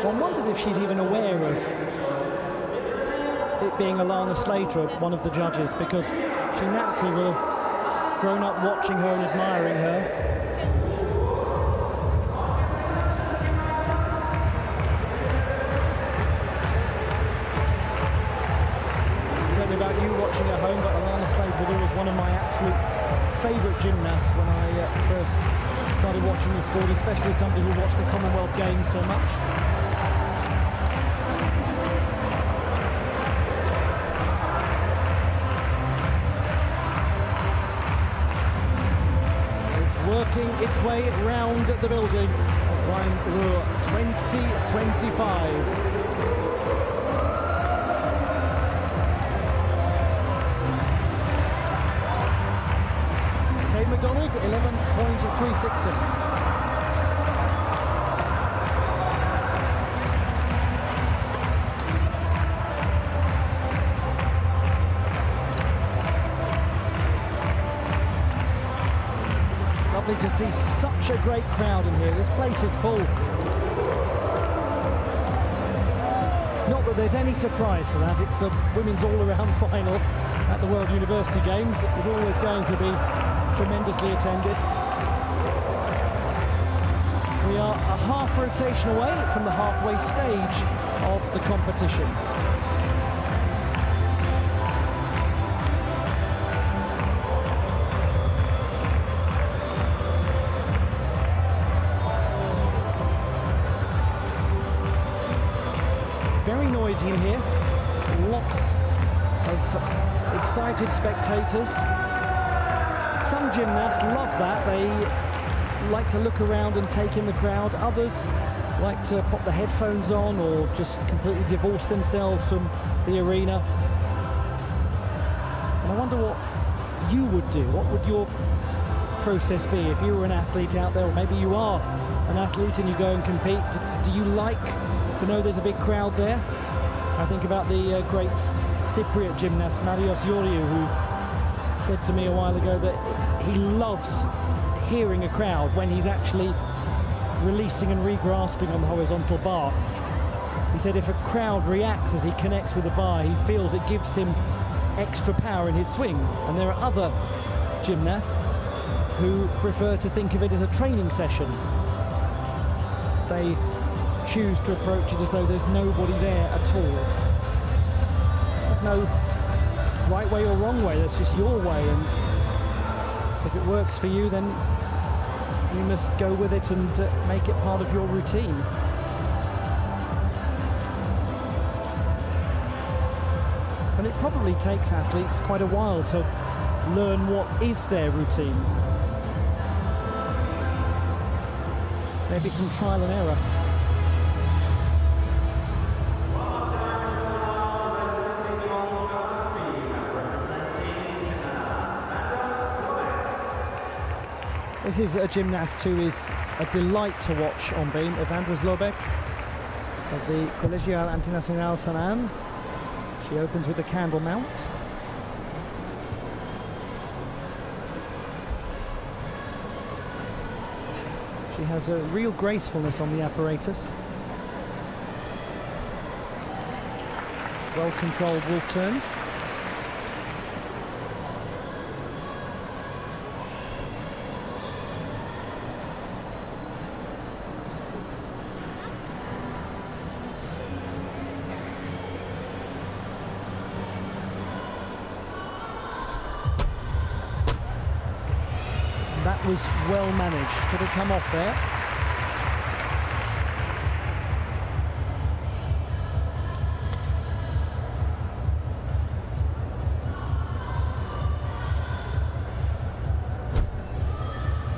One wonders if she's even aware of it being Alana Slater, one of the judges, because she naturally will have grown up watching her and admiring her. At home, but Alana Slater was one of my absolute favourite gymnasts when I first started watching the sport, especially somebody who watched the Commonwealth Games so much. It's working its way round the building of Rhein 2025. MacDonald, 11.366. Lovely to see such a great crowd in here. This place is full. Not that there's any surprise to that. It's the women's all-around final at the World University Games. It was always going to be tremendously attended. We are a half rotation away from the halfway stage of the competition. It's very noisy in here. Lots of excited spectators. Some gymnasts love that. They like to look around and take in the crowd. Others like to pop the headphones on or just completely divorce themselves from the arena. And I wonder what you would do. What would your process be if you were an athlete out there, or maybe you are an athlete and you go and compete? Do you like to know there's a big crowd there? I think about the great Cypriot gymnast Marios Ioriou, who said to me a while ago that he loves hearing a crowd when he's actually releasing and re-grasping on the horizontal bar. He said if a crowd reacts as he connects with the bar, he feels it gives him extra power in his swing. And there are other gymnasts who prefer to think of it as a training session. They choose to approach it as though there's nobody there at all. There's no right way or wrong way, that's just your way, and if it works for you, then you must go with it and make it part of your routine. And it probably takes athletes quite a while to learn what is their routine. Maybe some trial and error. This is a gymnast who is a delight to watch on beam, Evandra Zlobek of the Colegial Internacional Sanan. She opens with the candle mount. She has a real gracefulness on the apparatus. Well-controlled wolf turns. That was well managed. Could have come off there.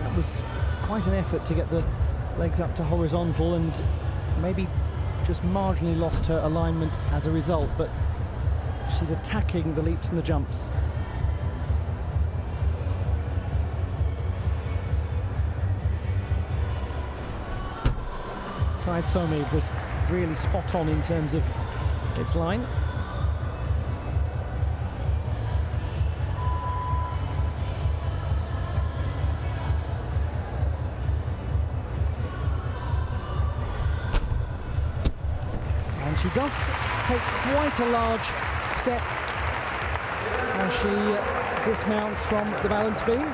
That was quite an effort to get the legs up to horizontal, and maybe just marginally lost her alignment as a result, but she's attacking the leaps and the jumps. Side Somi was really spot on in terms of its line. And she does take quite a large step as she dismounts from the balance beam.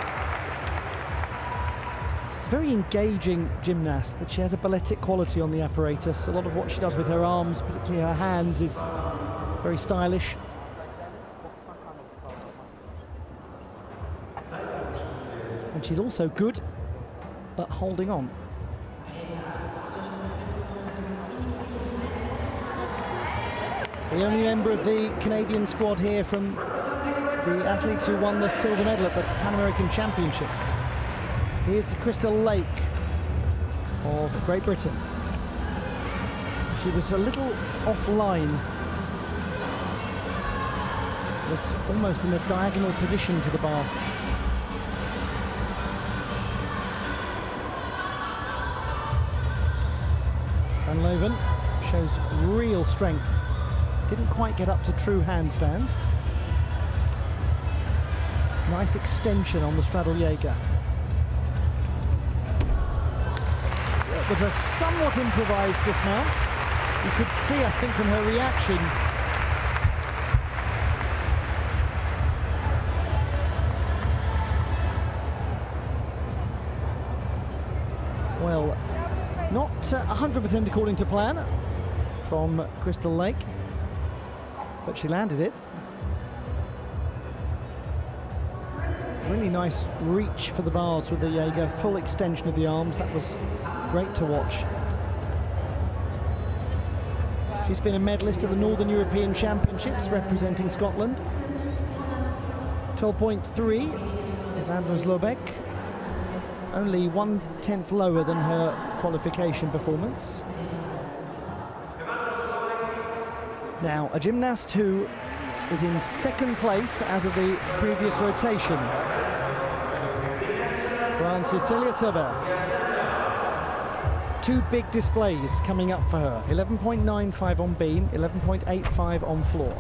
Very engaging gymnast, that she has a balletic quality on the apparatus. A lot of what she does with her arms, particularly her hands, is very stylish. And she's also good at holding on. The only member of the Canadian squad here from the athletes who won the silver medal at the Pan American Championships. Here's Crystal Lake of Great Britain. She was a little offline. Was almost in a diagonal position to the bar. Van Leuven shows real strength. Didn't quite get up to true handstand. Nice extension on the straddle Jaeger. It was a somewhat improvised dismount. You could see, I think, from her reaction, well, not 100% according to plan from Crystal Lake, but she landed it. Really nice reach for the bars with the Jaeger, full extension of the arms. That was great to watch. She's been a medalist at the Northern European Championships representing Scotland. 12.3, Evandra Zlobek. Only 1/10 lower than her qualification performance. Now, a gymnast who is in second place as of the previous rotation. France's Cecilia Seber. Two big displays coming up for her. 11.95 on beam, 11.85 on floor.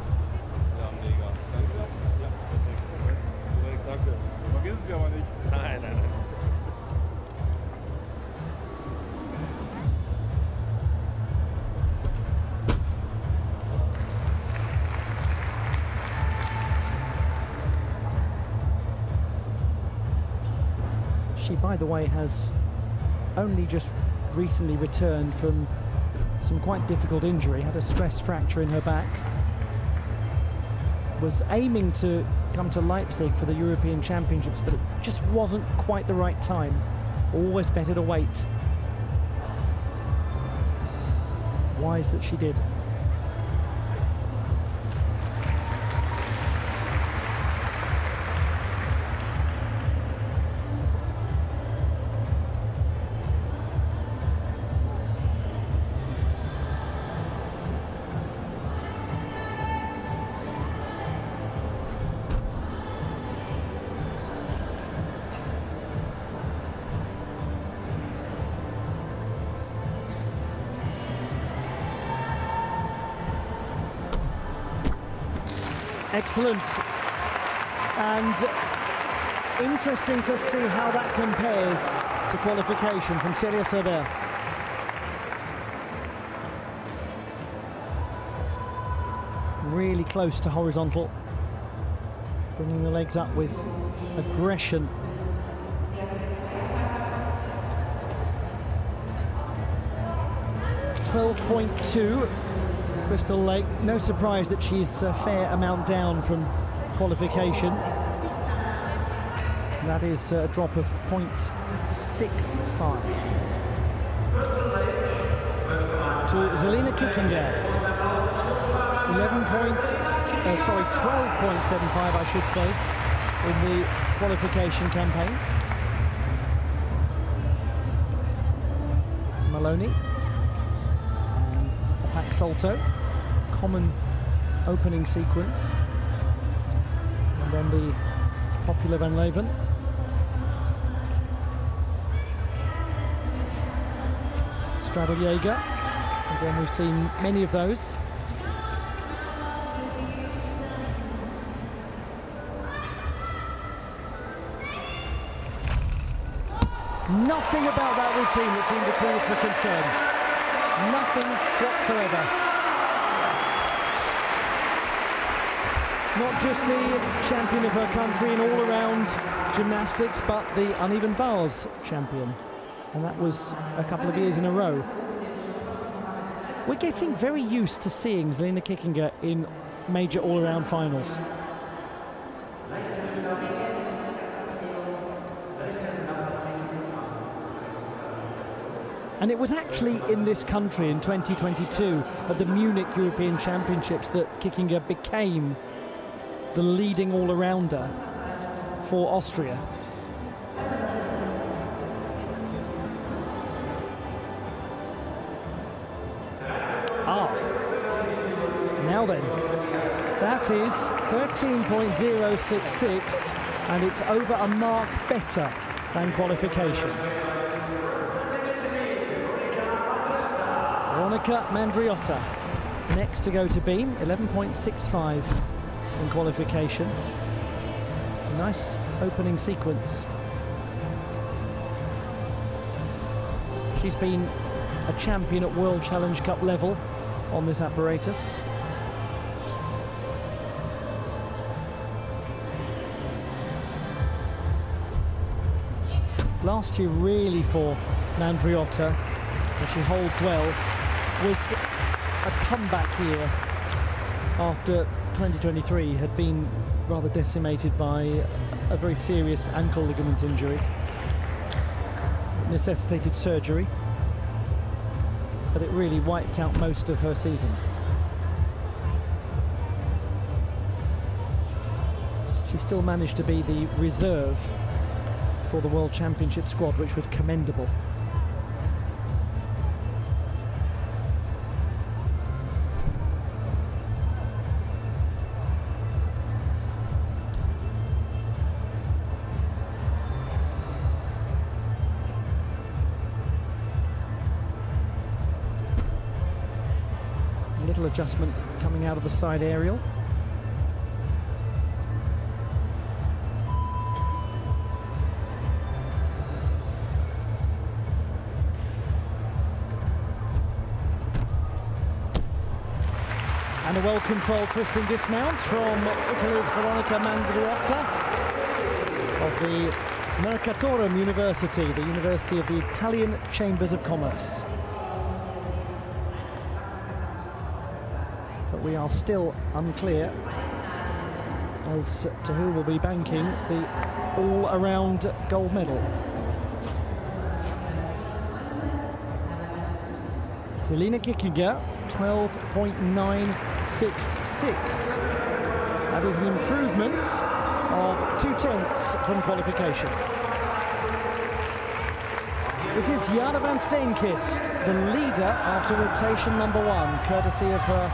She, by the way, has only just recently returned from some quite difficult injury, had a stress fracture in her back. was aiming to come to Leipzig for the European Championships, but it just wasn't quite the right time. Always better to wait. Wise that she did. Excellent, and interesting to see how that compares to qualification from Celia Cerber. Really close to horizontal, bringing the legs up with aggression. .12.2. Crystal Lake, no surprise that she's a fair amount down from qualification. That is a drop of .65. To Zelina Kickinger, 12.75, I should say, in the qualification campaign. Maloney and Pack Salto. Common opening sequence, and then the popular Van Leeuwen. Stradeljäger, again we've seen many of those. Nothing about that routine that seemed to cause for concern. Nothing whatsoever. Not just the champion of her country in all-around gymnastics, but the uneven bars champion. And that was a couple of years in a row. We're getting very used to seeing Zelina Kickinger in major all-around finals. And it was actually in this country in 2022 at the Munich European Championships that Kickinger became the leading all-arounder for Austria. Now then, that is 13.066, and it's over a mark better than qualification. Veronika Mandriotta next to go to beam, 11.65 in qualification. Nice opening sequence. She's been a champion at World Challenge Cup level on this apparatus. Last year really for Mandriotta, as she holds well, was a comeback year after 2023 had been rather decimated by a very serious ankle ligament injury. It necessitated surgery, but it really wiped out most of her season. She still managed to be the reserve for the World Championship squad, which was commendable. A little adjustment coming out of the side aerial. And a well-controlled twisting dismount from Italy's Veronika Mandriotta of the Mercatorum University, the University of the Italian Chambers of Commerce. But we are still unclear as to who will be banking the all-around gold medal. Selina Kickinger, 12.966. That is an improvement of 0.2 from qualification. This is Jana van Steenkist, the leader after rotation number 1, courtesy of her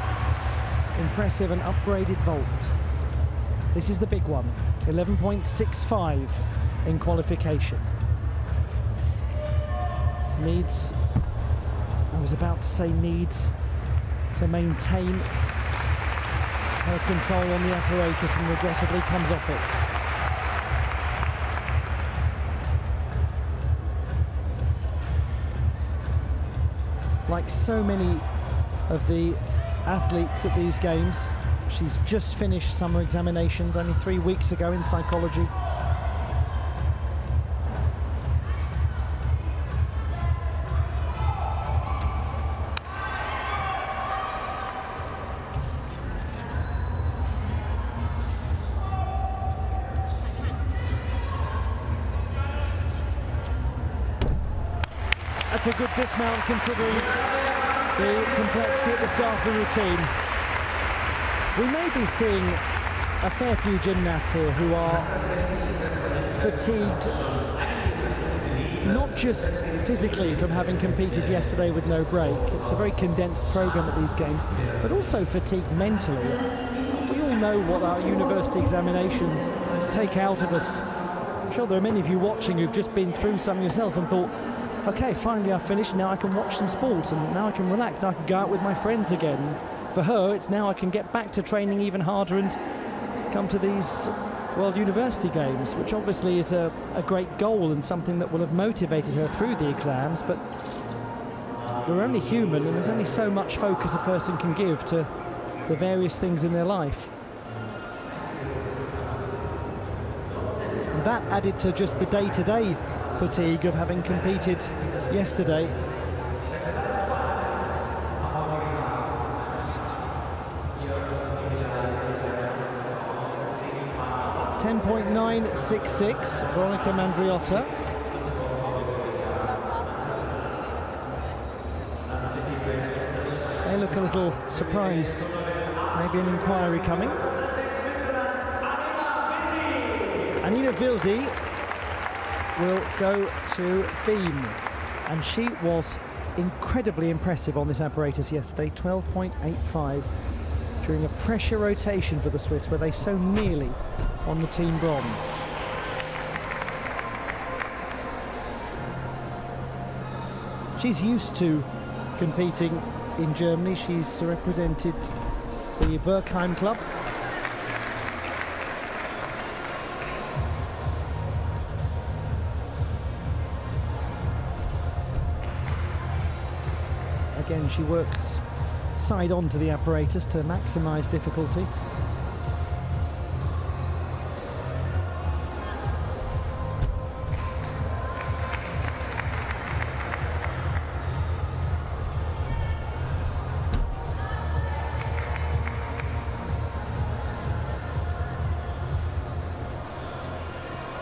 impressive and upgraded vault. This is the big one, 11.65 in qualification. Needs, I was about to say needs to maintain her control on the apparatus and regrettably comes off it. Like so many of the athletes at these games, she's just finished summer examinations only 3 weeks ago in psychology. That's a good dismount considering the complexity at the start of the routine. We may be seeing a fair few gymnasts here who are fatigued, not just physically from having competed yesterday with no break. It's a very condensed program at these games, but also fatigued mentally. We all know what our university examinations take out of us. I'm sure there are many of you watching who've just been through some yourself and thought, okay, finally I've finished, now I can watch some sport and now I can relax, now I can go out with my friends again. For her, it's now I can get back to training even harder and come to these World University Games, which obviously is a great goal and something that will have motivated her through the exams, but we're only human and there's only so much focus a person can give to the various things in their life. And that added to just the day-to-day fatigue of having competed yesterday. .966, Veronica Mandriotta. They look a little surprised. Maybe an inquiry coming. Anina Wildi will go to beam, and she was incredibly impressive on this apparatus yesterday, 12.85 during a pressure rotation for the Swiss where they so nearly on the team bronze. She's used to competing in Germany. She's represented the Bergheim club. Again, she works side on to the apparatus to maximize difficulty.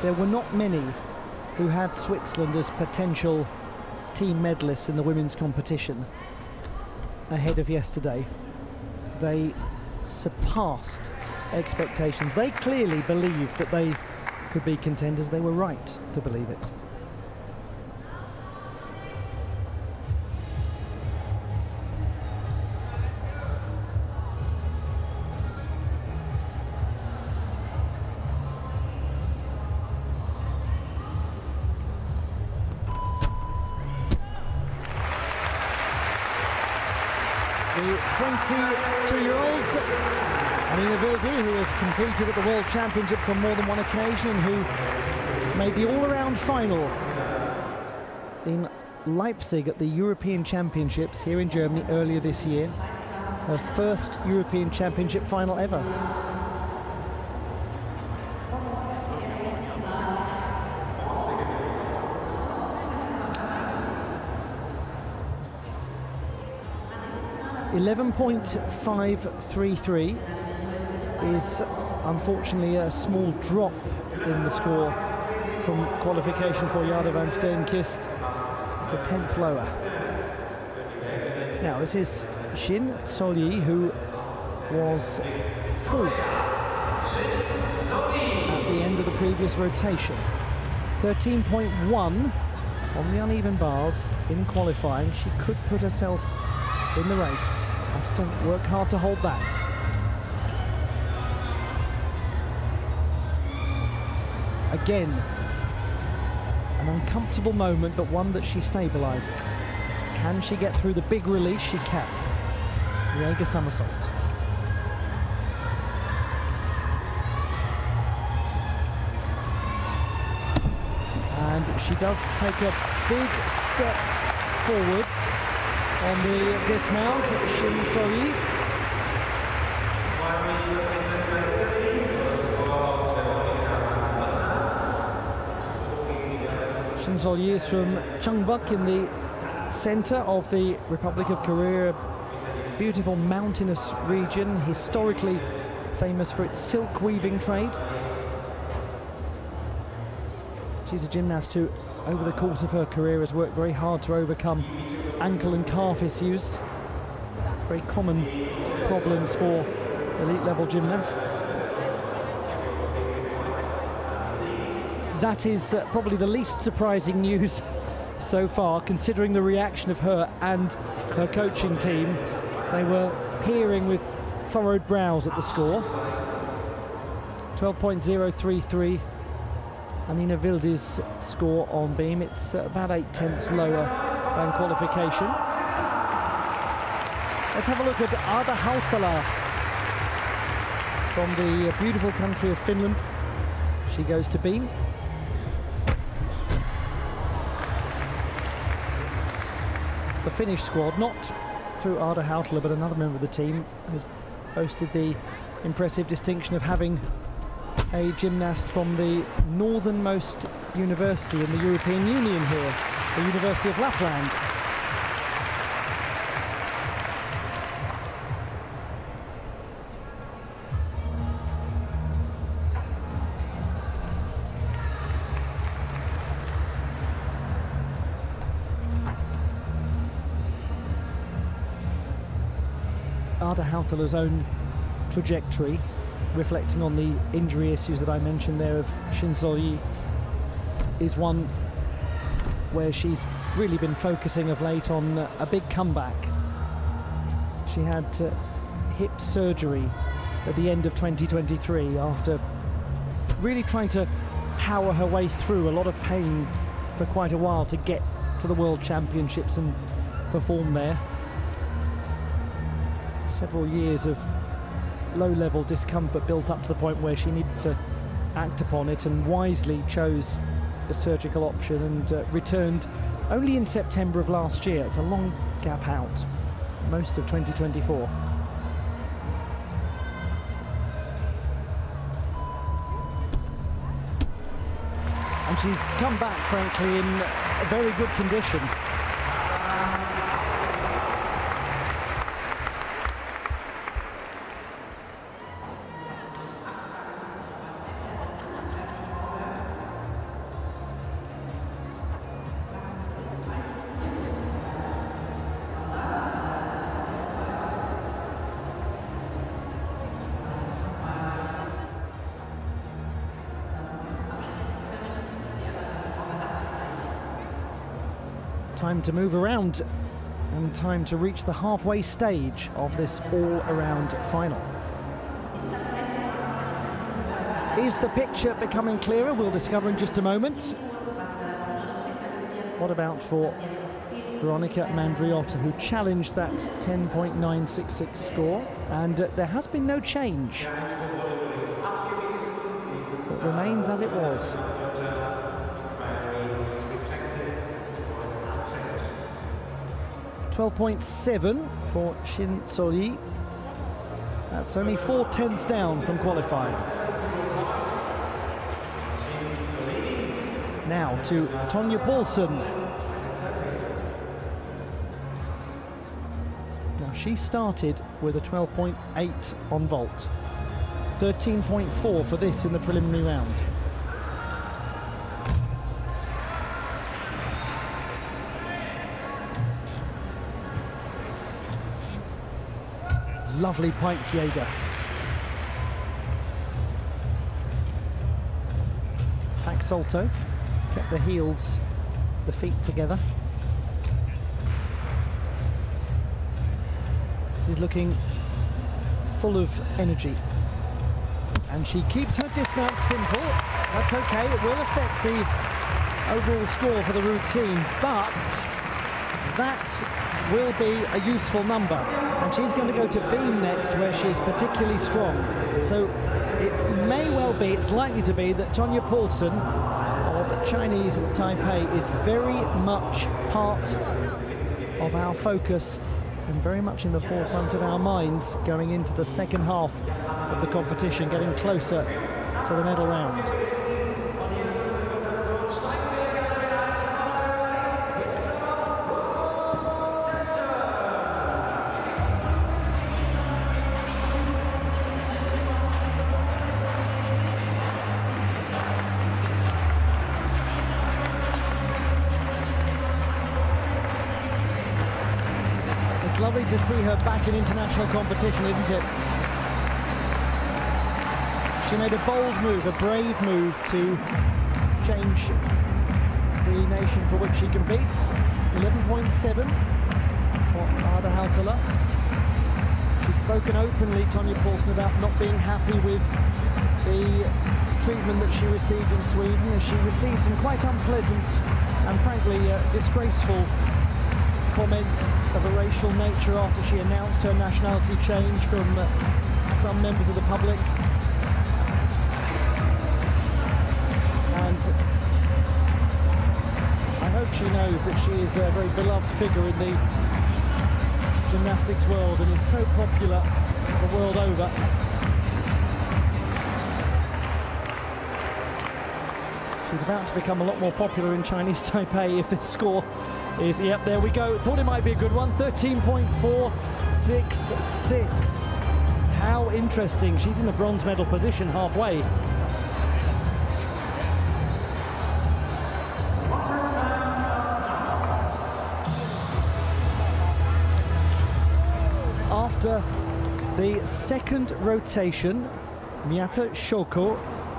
There were not many who had Switzerland as potential team medalists in the women's competition ahead of yesterday. They surpassed expectations. They clearly believed that they could be contenders. They were right to believe it. The 22-year-old Anina Wildi, who has competed at the World Championships on more than one occasion and who made the all-around final in Leipzig at the European Championships here in Germany earlier this year. Her first European Championship final ever. .533 is unfortunately a small drop in the score from qualification for Jade van Steenkist. It's a 10th lower. Now this is Shin Sol-yi, who was 4th at the end of the previous rotation. 13.1 on the uneven bars in qualifying. She could put herself in the race. Has to work hard to hold that. Again, an uncomfortable moment, but one that she stabilizes. Can she get through the big release? She can. Jaeger somersault. And she does take a big step forwards on the dismount. Shin Sol-yi. Shin Sol-yi is from Cheongbuk in the center of the Republic of Korea. Beautiful mountainous region, historically famous for its silk weaving trade. She's a gymnast who, over the course of her career, has worked very hard to overcome ankle and calf issues. Very common problems for elite level gymnasts. That is probably the least surprising news so far, considering the reaction of her and her coaching team. They were peering with furrowed brows at the score. 12.033. Anina Wilde's score on beam. It's about 8/10 lower than qualification. Let's have a look at Ada Hautala from the beautiful country of Finland. She goes to beam. The Finnish squad, not through Ada Hautala, but another member of the team, has boasted the impressive distinction of having a gymnast from the northernmost university in the European Union here, the University of Lapland. Ada Hautala's own trajectory, reflecting on the injury issues that I mentioned there of Shin Sol-yi, is one where she's really been focusing of late on a big comeback. She had hip surgery at the end of 2023 after really trying to power her way through a lot of pain for quite a while to get to the World Championships and perform there. Several years of low-level discomfort built up to the point where she needed to act upon it, and wisely chose a surgical option and returned only in September of last year. It's a long gap out, most of 2024. And she's come back, frankly, in a very good condition. Time to move around and time to reach the halfway stage of this all-around final. Is the picture becoming clearer? We'll discover in just a moment. What about for Veronica Mandriotta, who challenged that 10.966 score, and there has been no change. It remains as it was. 12.7 for Shin Sol-yi. That's only 4/10 down from qualifying. Now to Tonje Paulsen. Now she started with a 12.8 on vault. 13.4 for this in the preliminary round. Lovely piked Jaeger. Back salto, kept the heels, the feet together. This is looking full of energy. And she keeps her dismount simple. That's okay, it will affect the overall score for the routine, but that will be a useful number. And she's going to go to beam next, where she's particularly strong. So it may well be, it's likely to be, that Tonya Paulsen of Chinese Taipei is very much part of our focus and very much in the forefront of our minds going into the second half of the competition, getting closer to the medal round. It's lovely to see her back in international competition, isn't it? She made a bold move, a brave move to change the nation for which she competes. 11.7 for Ada Hautala. She's spoken openly, Tonya Paulsen, about not being happy with the treatment that she received in Sweden. She received some quite unpleasant and frankly disgraceful comments of a racial nature after she announced her nationality change from some members of the public. And I hope she knows that she is a very beloved figure in the gymnastics world and is so popular the world over. She's about to become a lot more popular in Chinese Taipei if this score is, yep, there we go. Thought it might be a good one. 13.466. How interesting. She's in the bronze medal position halfway. After the second rotation, Miyata Shoko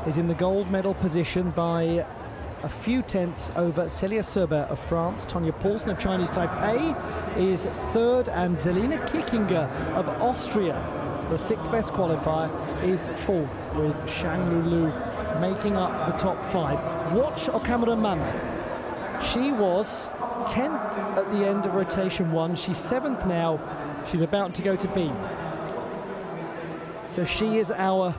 is in the gold medal position by a few tenths over Celia Serber of France. Tonya Paulsen of Chinese Taipei is third, and Zelina Kickinger of Austria, the sixth best qualifier, is fourth, with Shang Lulu making up the top five. Watch Okamura Mana. She was 10th at the end of rotation one. She's 7th now. She's about to go to beam. So she is our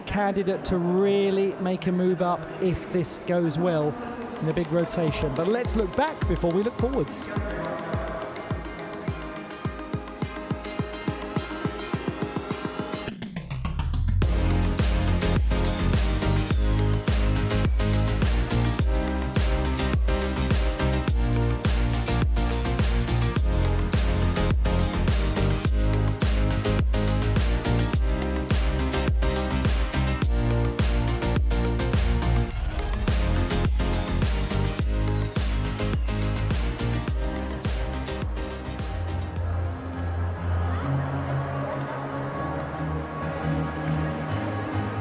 candidate to really make a move up if this goes well in the big rotation. But let's look back before we look forwards.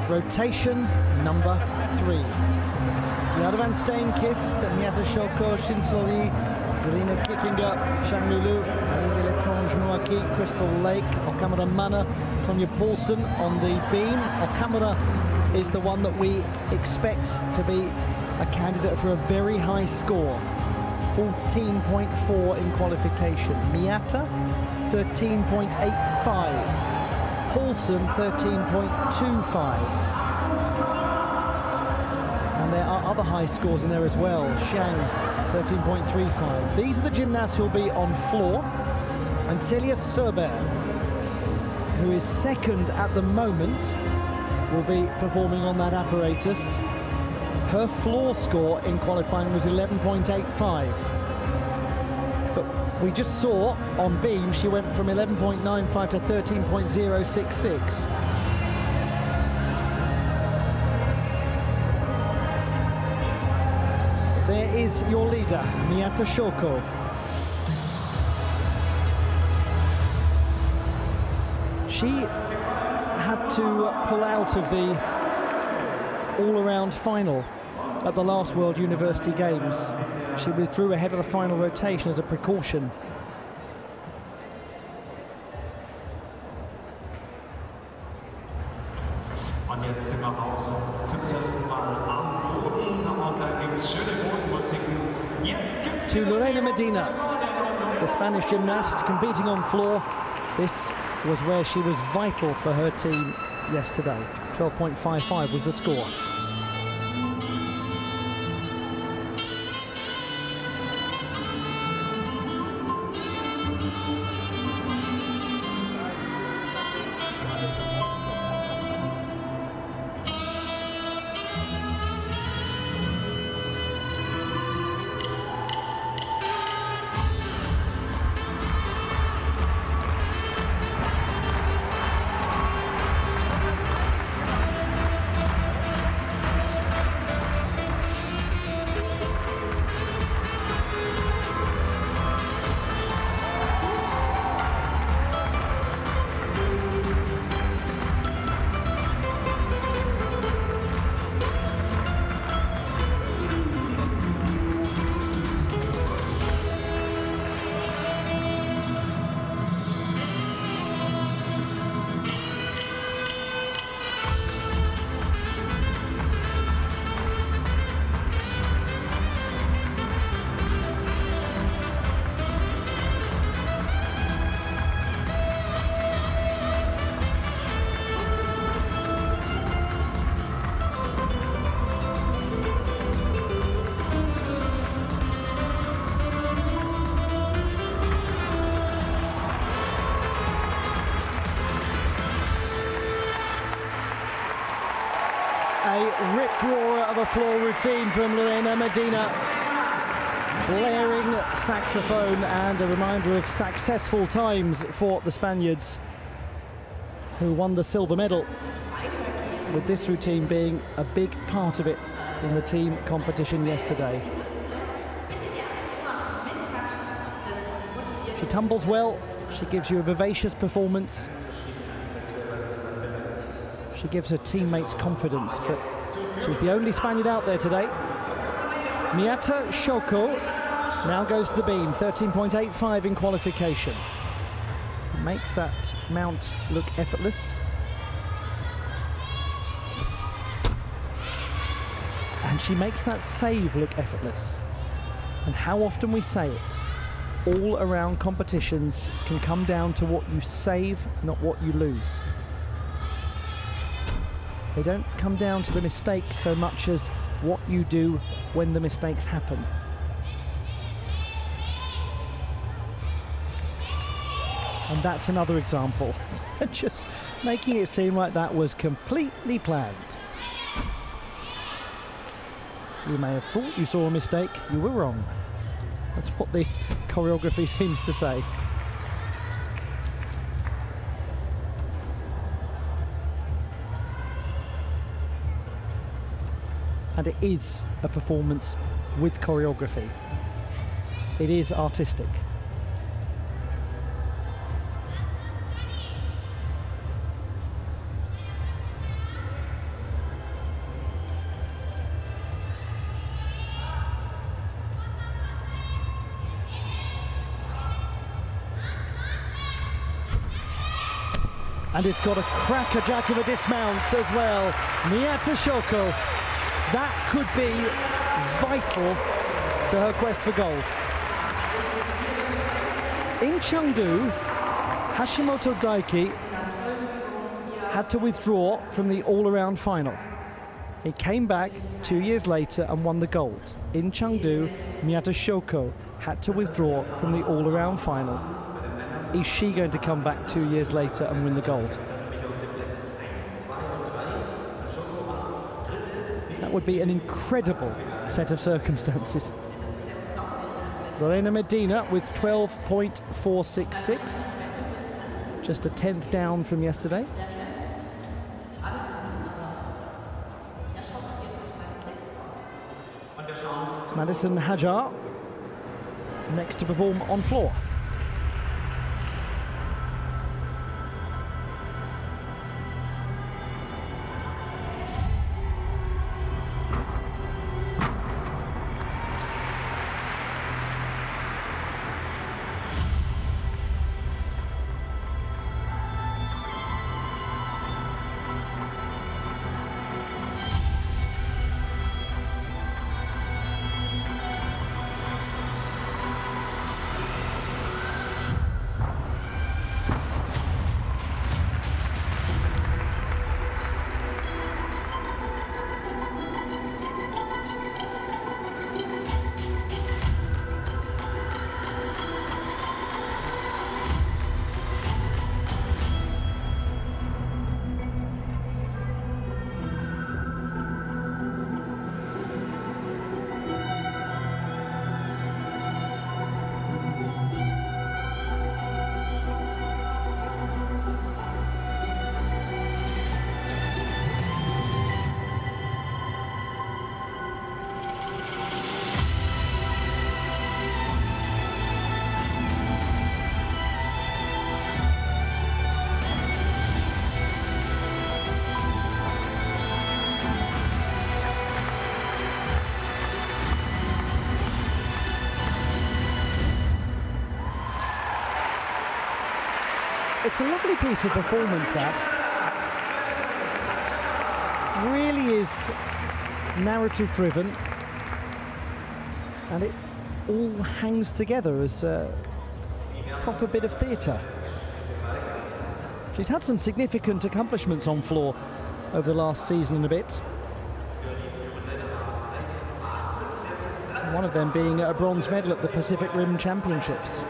Rotation number 3. Jade van Steenkist, Miyata Shoko, Shinsoli, Zelina Kickinger, Shang Lulu, Elise Letrange Mouaki, Crystal Lake, Okamura Mana, Tonya Paulsen on the beam. Okamura is the one that we expect to be a candidate for a very high score. 14.4 in qualification. Miyata, 13.85. Paulsen 13.25, and there are other high scores in there as well. Shang 13.35. These are the gymnasts who'll be on floor, and Celia Serber, who is second at the moment, will be performing on that apparatus. Her floor score in qualifying was 11.85. We just saw on beam she went from 11.95 to 13.066. There is your leader, Miyata Shoko. She had to pull out of the all-around final at the last World University Games. She withdrew ahead of the final rotation as a precaution. To Lorena Medina, the Spanish gymnast competing on floor. This was where she was vital for her team yesterday. 12.55 was the score. A rip-roarer of a floor routine from Lorena Medina. Blaring saxophone and a reminder of successful times for the Spaniards who won the silver medal, with this routine being a big part of it in the team competition yesterday. She tumbles well, she gives you a vivacious performance. She gives her teammates confidence, but she's the only Spaniard out there today. Miyata Shoko now goes to the beam, 13.85 in qualification. Makes that mount look effortless. And she makes that save look effortless. And how often we say it, all around competitions can come down to what you save, not what you lose. They don't come down to the mistakes so much as what you do when the mistakes happen. And that's another example. Just making it seem like that was completely planned. You may have thought you saw a mistake, you were wrong. That's what the choreography seems to say. And it is a performance with choreography. It is artistic. And it's got a crackerjack of a dismount as well. Miyata Shoko. That could be vital to her quest for gold. In Chengdu, Hashimoto Daiki had to withdraw from the all-around final. He came back 2 years later and won the gold. In Chengdu, Miyata Shoko had to withdraw from the all-around final. Is she going to come back 2 years later and win the gold? That would be an incredible set of circumstances. Lorena Medina with 12.466, just a 10th down from yesterday. Madison Hajar next to perform on floor. It's a lovely piece of performance, that. Really is narrative driven, and it all hangs together as a proper bit of theatre. She's had some significant accomplishments on floor over the last season and a bit. One of them being a bronze medal at the Pacific Rim Championships.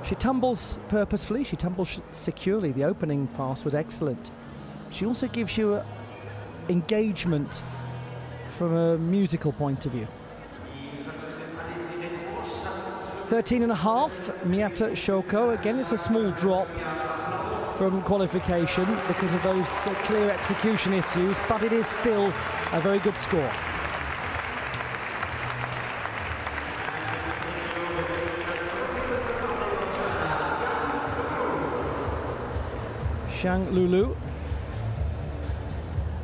She tumbles purposefully, she tumbles securely. The opening pass was excellent. She also gives you engagement from a musical point of view. 13.5, Miyata Shoko. Again, it's a small drop from qualification because of those clear execution issues, but it is still a very good score. Shang Lulu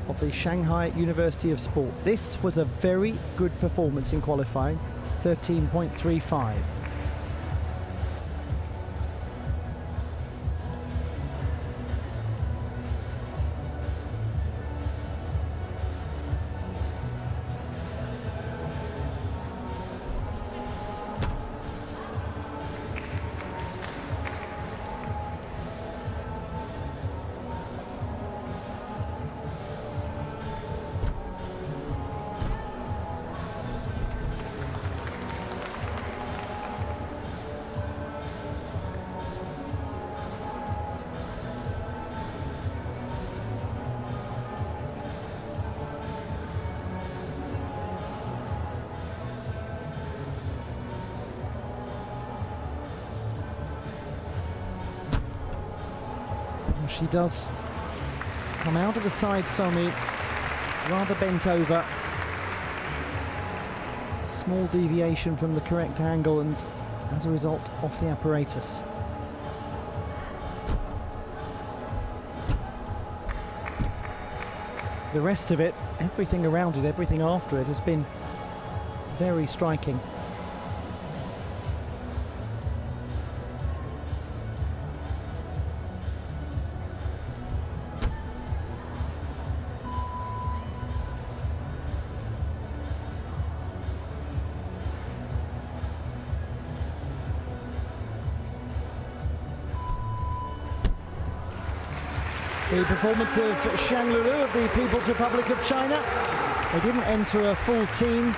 of the Shanghai University of Sport. This was a very good performance in qualifying, 13.35. She does come out of the side semi, rather bent over. Small deviation from the correct angle and, as a result, off the apparatus. The rest of it, everything around it, everything after it, has been very striking. The performance of Shang Lulu of the People's Republic of China. They didn't enter a full team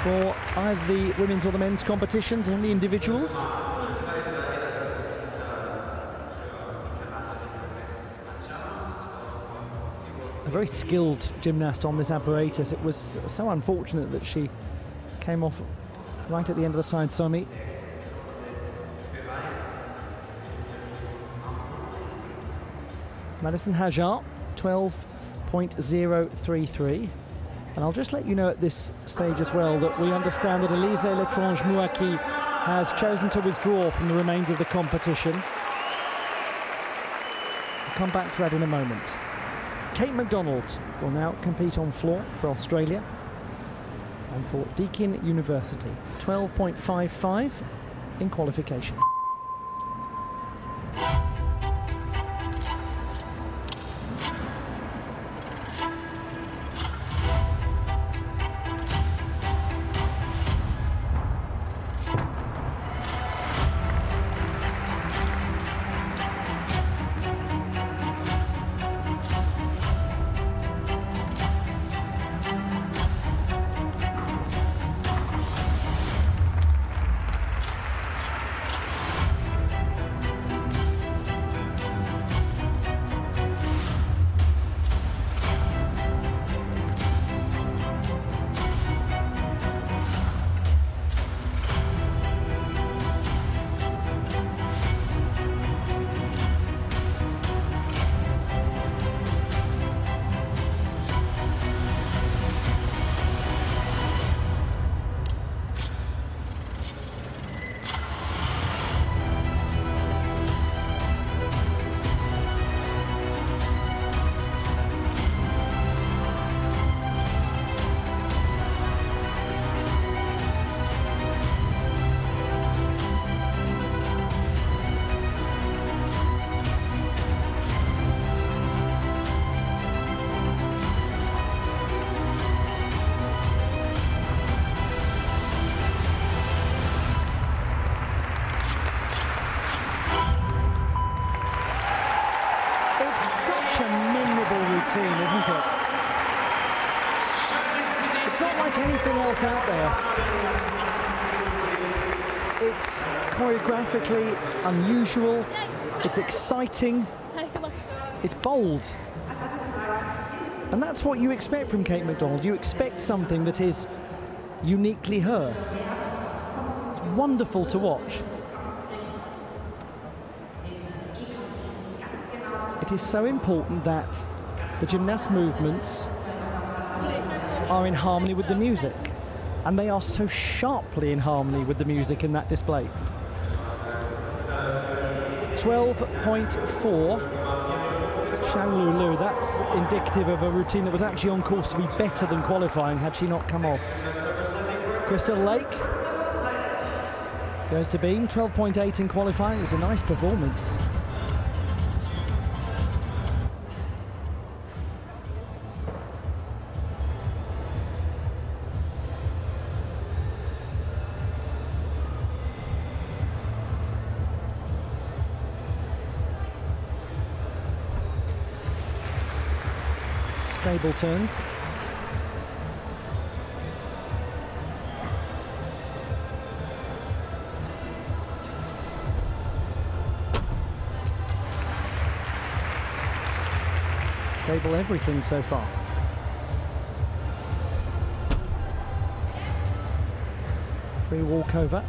for either the women's or the men's competitions, only individuals. A very skilled gymnast on this apparatus. It was so unfortunate that she came off right at the end of the side semi. Madison Hajar, 12.033. And I'll just let you know at this stage as well that we understand that Elise Letrange-Mouaki has chosen to withdraw from the remainder of the competition. We'll come back to that in a moment. Kate MacDonald will now compete on floor for Australia and for Deakin University. 12.55 in qualification. Isn't it? It's not like anything else out there. It's choreographically unusual, it's exciting, it's bold. And that's what you expect from Kate MacDonald. You expect something that is uniquely her. It's wonderful to watch. It is so important that the gymnast movements are in harmony with the music, and they are so sharply in harmony with the music in that display. 12.4 Shang Lulu, that's indicative of a routine that was actually on course to be better than qualifying had she not come off. Crystal Lake goes to beam, 12.8 in qualifying. It was a nice performance. Stable turns. Stable everything so far. Free walkover.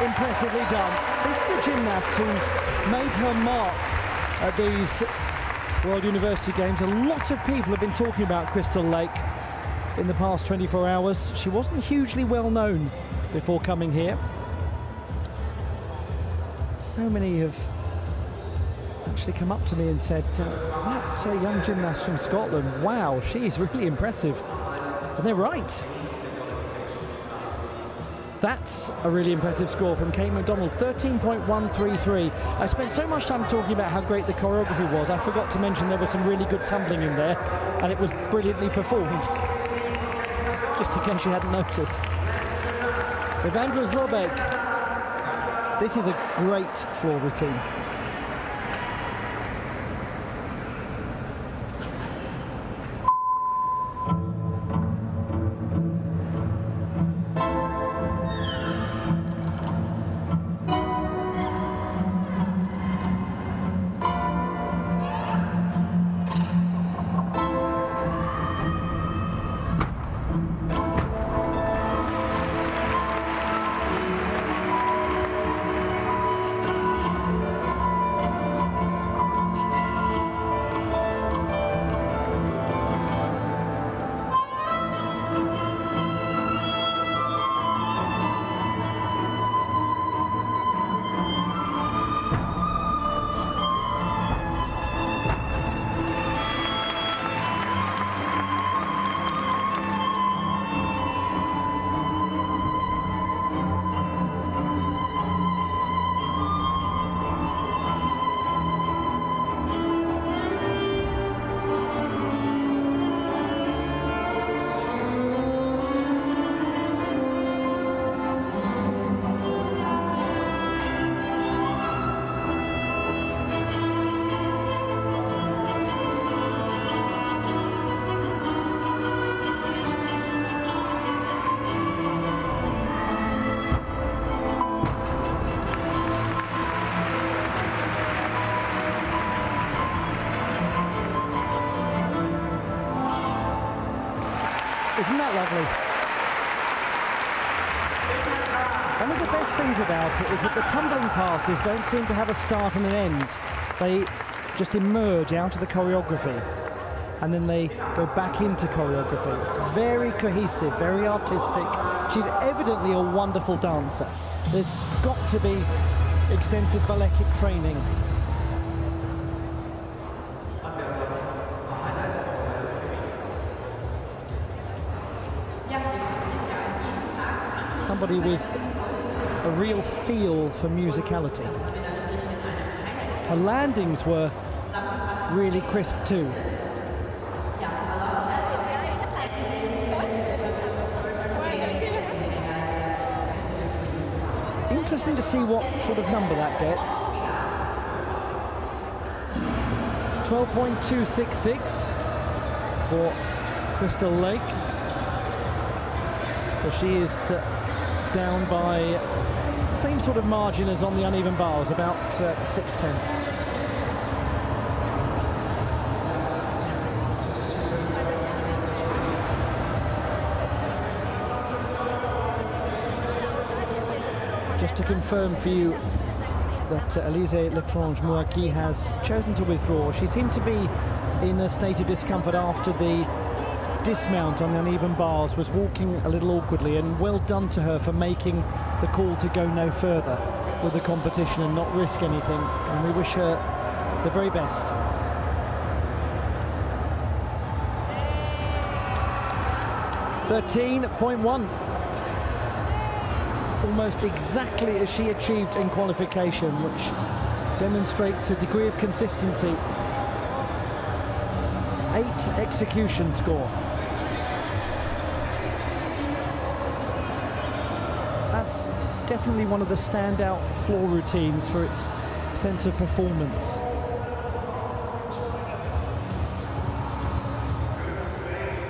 Impressively done. This is a gymnast who's made her mark at these World University Games. A lot of people have been talking about Crystal Lake in the past 24 hours. She wasn't hugely well known before coming here. So many have actually come up to me and said, that young gymnast from Scotland, wow, she is really impressive. And they're right. That's a really impressive score from Kate MacDonald, 13.133. I spent so much time talking about how great the choreography was, I forgot to mention there was some really good tumbling in there, and it was brilliantly performed. just in case you hadn't noticed. Evandra Zlobek. This is a great floor routine. Isn't that lovely? One of the best things about it is that the tumbling passes don't seem to have a start and an end. They just emerge out of the choreography and then they go back into choreography. It's very cohesive, very artistic. She's evidently a wonderful dancer. There's got to be extensive balletic training. Somebody with a real feel for musicality. Her landings were really crisp too. Interesting to see what sort of number that gets. 12.266 for Crystal Lake. So she is down by the same sort of margin as on the uneven bars, about 6/10. Just to confirm for you that Elise Letrange-Moaki has chosen to withdraw. She seemed to be in a state of discomfort after the dismount on the uneven bars, was walking a little awkwardly, and well done to her for making the call to go no further with the competition and not risk anything, and we wish her the very best. .13.1, almost exactly as she achieved in qualification, which demonstrates a degree of consistency. 8 execution score. That's definitely one of the standout floor routines for its sense of performance.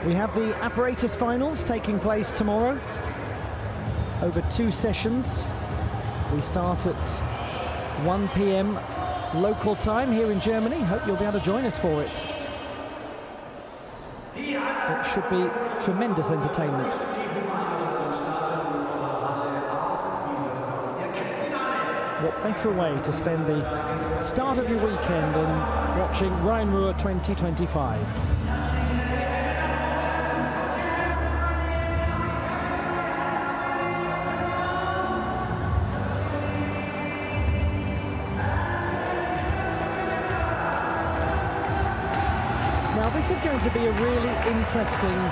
We have the apparatus finals taking place tomorrow over 2 sessions. We start at 1 p.m. local time here in Germany. Hope you'll be able to join us for it. It should be tremendous entertainment. What better way to spend the start of your weekend than watching Rhine-Ruhr 2025? Now this is going to be a really interesting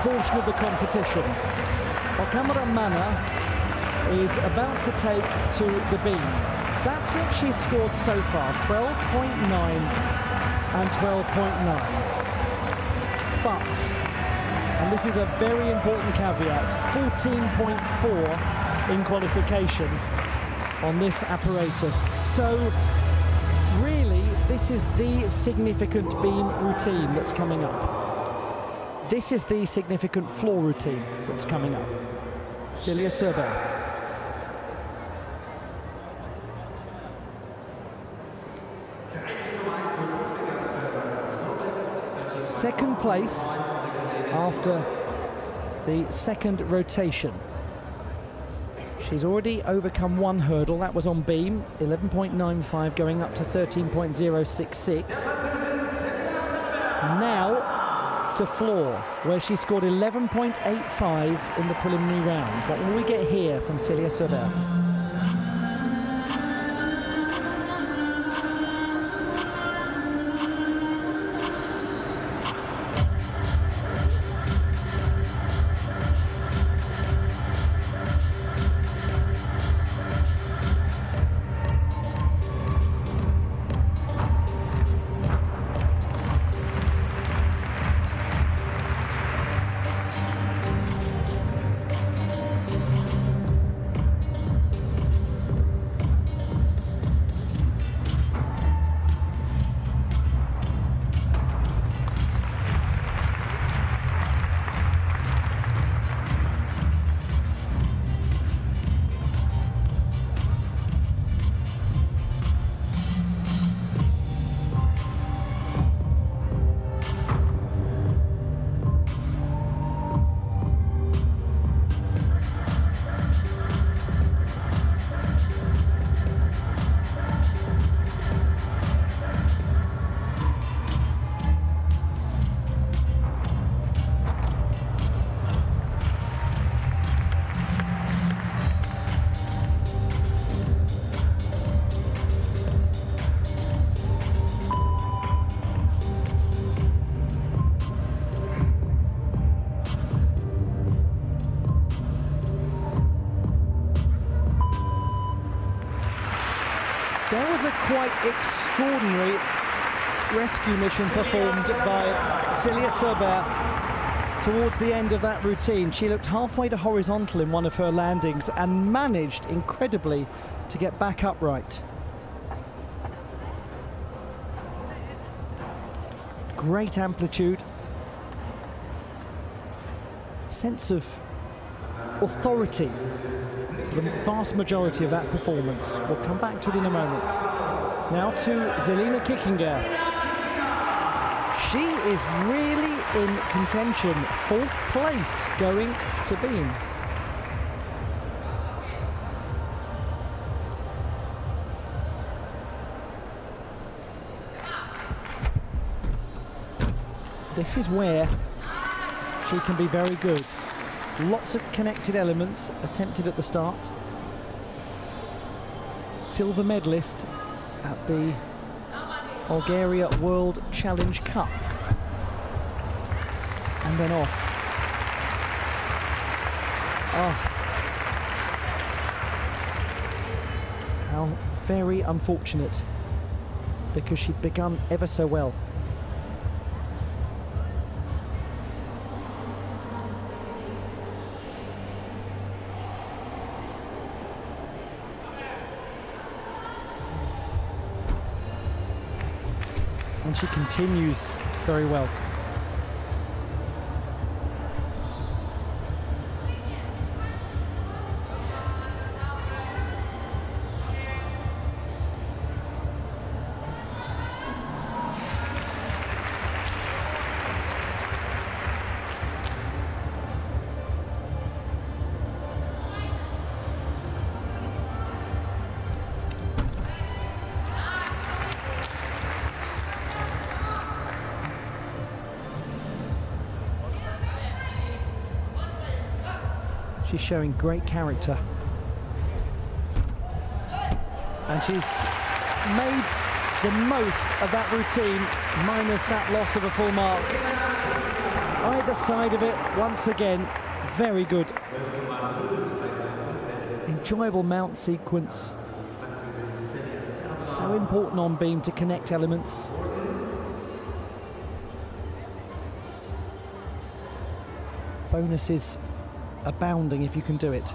portion of the competition. Okamura Mana is about to take to the beam. That's what she's scored so far, 12.9 and 12.9. But And this is a very important caveat. 14.4 in qualification on this apparatus. So really, this is the significant beam routine that's coming up. This is the significant floor routine that's coming up. Celia Surber. Second place after the second rotation. She's already overcome one hurdle, that was on beam, 11.95 going up to 13.066. Now to floor, where she scored 11.85 in the preliminary round. What will we get here from Celia Surber? There was a quite extraordinary rescue mission performed by Celia Surber towards the end of that routine. She looked halfway to horizontal in one of her landings and managed incredibly to get back upright. Great amplitude. Sense of authority to the vast majority of that performance. We'll come back to it in a moment. Now to Zelina Kickinger. She is really in contention. 4th place going to beam. This is where she can be very good. Lots of connected elements attempted at the start. Silver medalist at the Bulgaria World Challenge Cup. And then off. Oh. How very unfortunate, because she'd begun ever so well. And she continues very well. She's showing great character. And she's made the most of that routine, minus that loss of a full mark. Either side of it, once again, very good. Enjoyable mount sequence. So important on beam to connect elements. bonuses abounding if you can do it.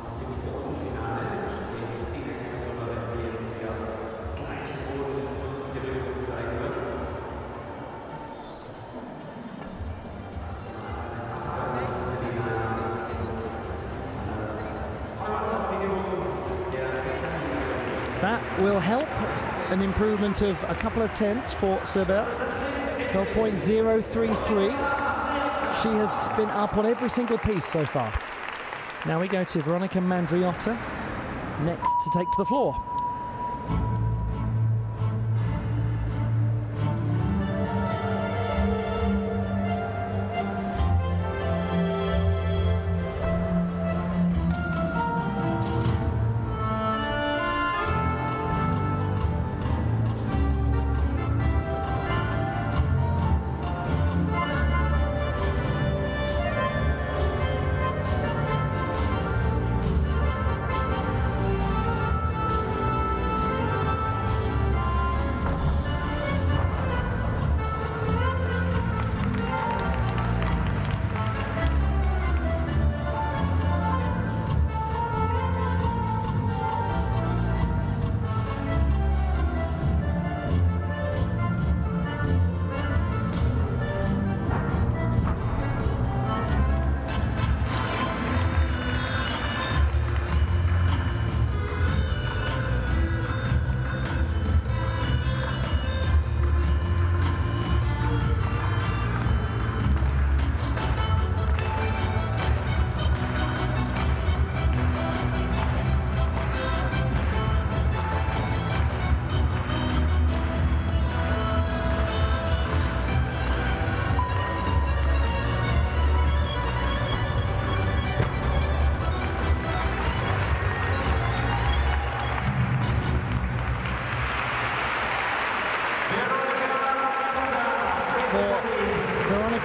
That will help an improvement of a couple of tenths for Serber. 12.033. She has been up on every single piece so far. Now we go to Veronica Mandriotta next to take to the floor.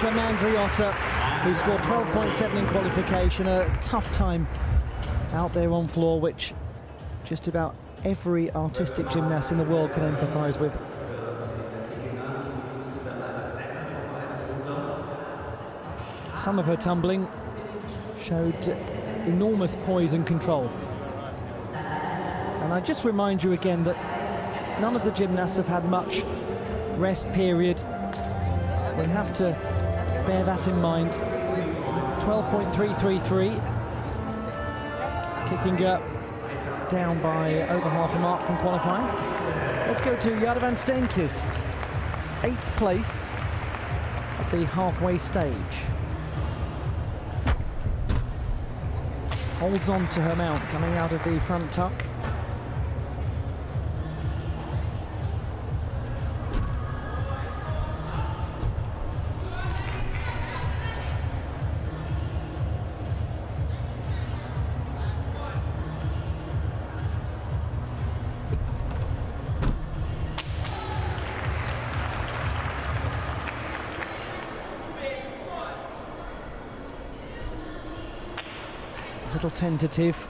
Mandriotta, who scored 12.7 in qualification, a tough time out there on floor, which just about every artistic gymnast in the world can empathise with. Some of her tumbling showed enormous poise and control. And I just remind you again that none of the gymnasts have had much rest period. We have to bear that in mind. 12.333. Kicking down by over half a mark from qualifying. Let's go to Jade van Steenkist. 8th place at the halfway stage. Holds on to her mount, coming out of the front tuck. Little tentative.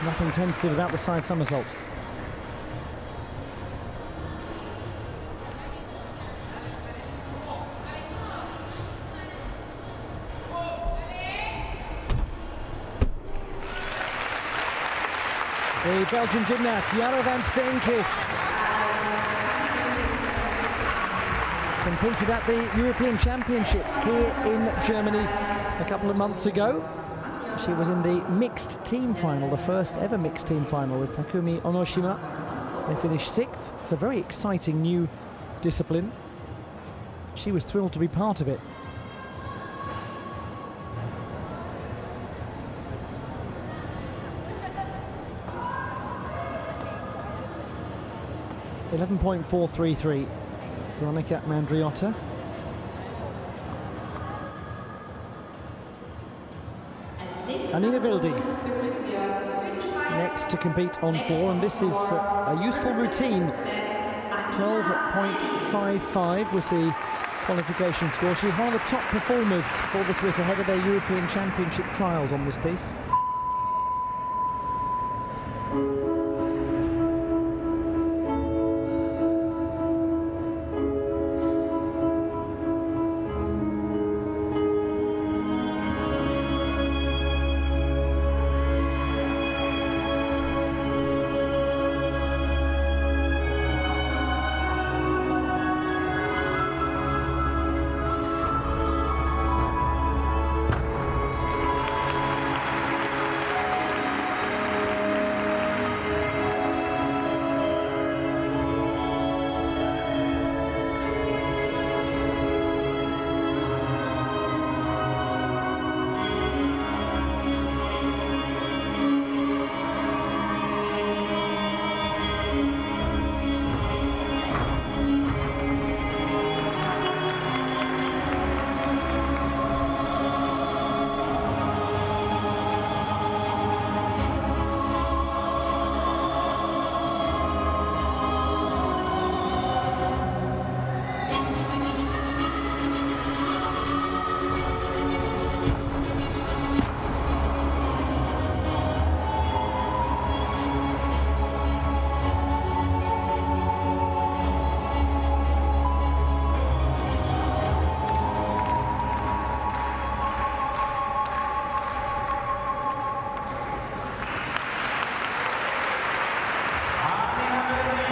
Nothing tentative about the side somersault. The Belgian gymnast Jade van Steenkist competed at the European Championships here in Germany a couple of months ago. She was in the mixed team final, the first ever mixed team final with Takumi Onoshima. They finished 6th. It's a very exciting new discipline. She was thrilled to be part of it. .433, Veronica Mandriotta. Anina Wildi next to compete on floor, and this is a useful routine. 12.55 was the qualification score. She was one of the top performers for the Swiss ahead of their European Championship trials on this piece.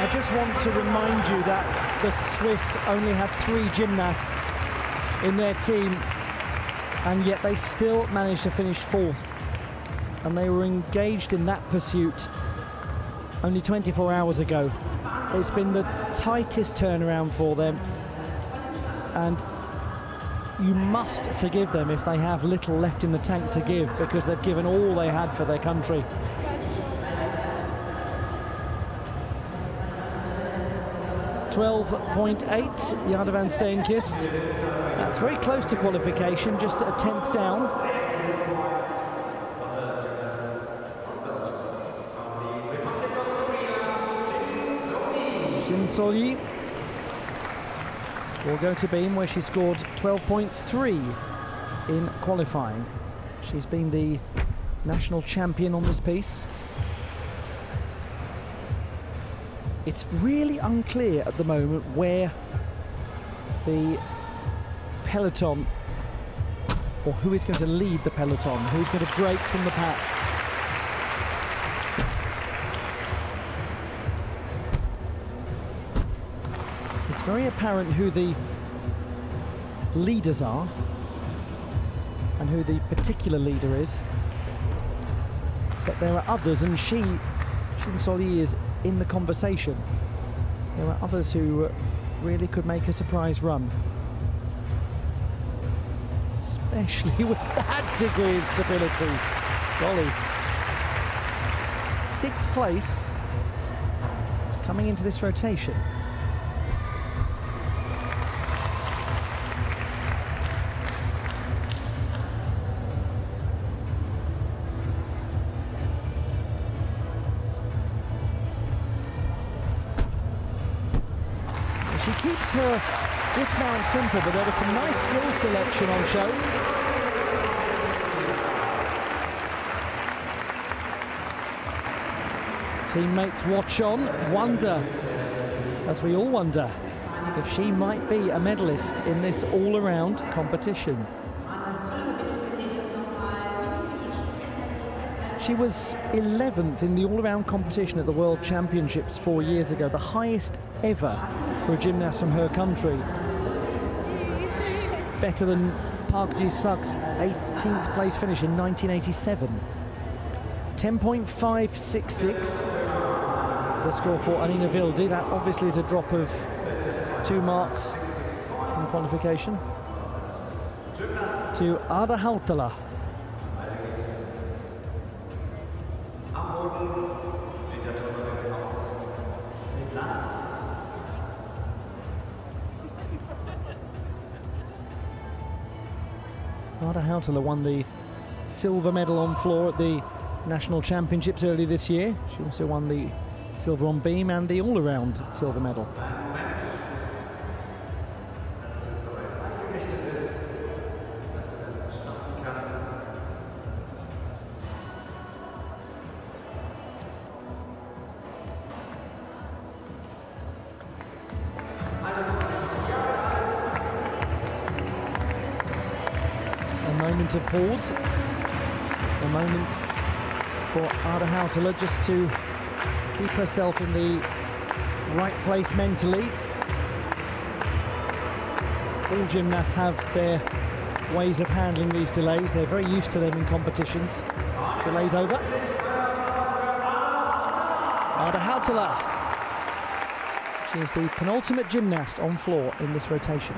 I just want to remind you that the Swiss only had 3 gymnasts in their team, and yet they still managed to finish 4th. And they were engaged in that pursuit only 24 hours ago. It's been the tightest turnaround for them, and you must forgive them if they have little left in the tank to give, because they've given all they had for their country. .8, Jade van Steenkist. That's very close to qualification, just a 10th down. Olly will go to beam, where she scored 12.3 in qualifying. She's been the national champion on this piece. It's really unclear at the moment where the peloton, or who is going to lead the peloton, who's going to break from the pack. It's very apparent who the leaders are and who the particular leader is, but there are others, and Olly is in the conversation. There are others who really could make a surprise run, especially with that degree of stability. Olly, 6th place coming into this rotation. She keeps her dismount simple, but there was some nice skill selection on show. Teammates watch on, wonder, as we all wonder, if she might be a medalist in this all-around competition. She was 11th in the all-around competition at the World Championships 4 years ago, the highest ever for a gymnast from her country. Better than Park Ji-suk's 18th place finish in 1987. 10.566, the score for Anina Wilde. That obviously is a drop of 2 marks from qualification. To Ada Hautala. Ada Hautala won the silver medal on floor at the national championships earlier this year. She also won the silver on beam and the all-around silver medal. A moment of pause, a moment for Ada Hautala just to keep herself in the right place mentally. All gymnasts have their ways of handling these delays. They're very used to them in competitions. Delays over. Ada Hautala. She is the penultimate gymnast on floor in this rotation.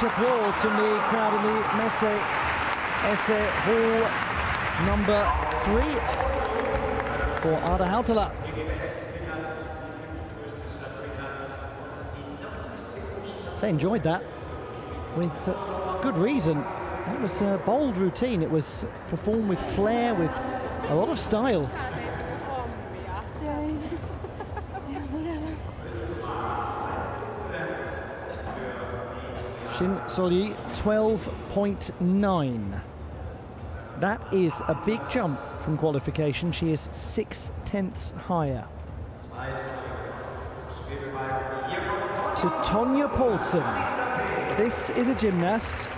Applause from the crowd in the Messe Hall number 3 for Ada Hautala. They enjoyed that with good reason. It was a bold routine. It was performed with flair, with a lot of style. Olly 12.9. That is a big jump from qualification. She is 6/10 higher. To Tonja Paulsen. This is a gymnast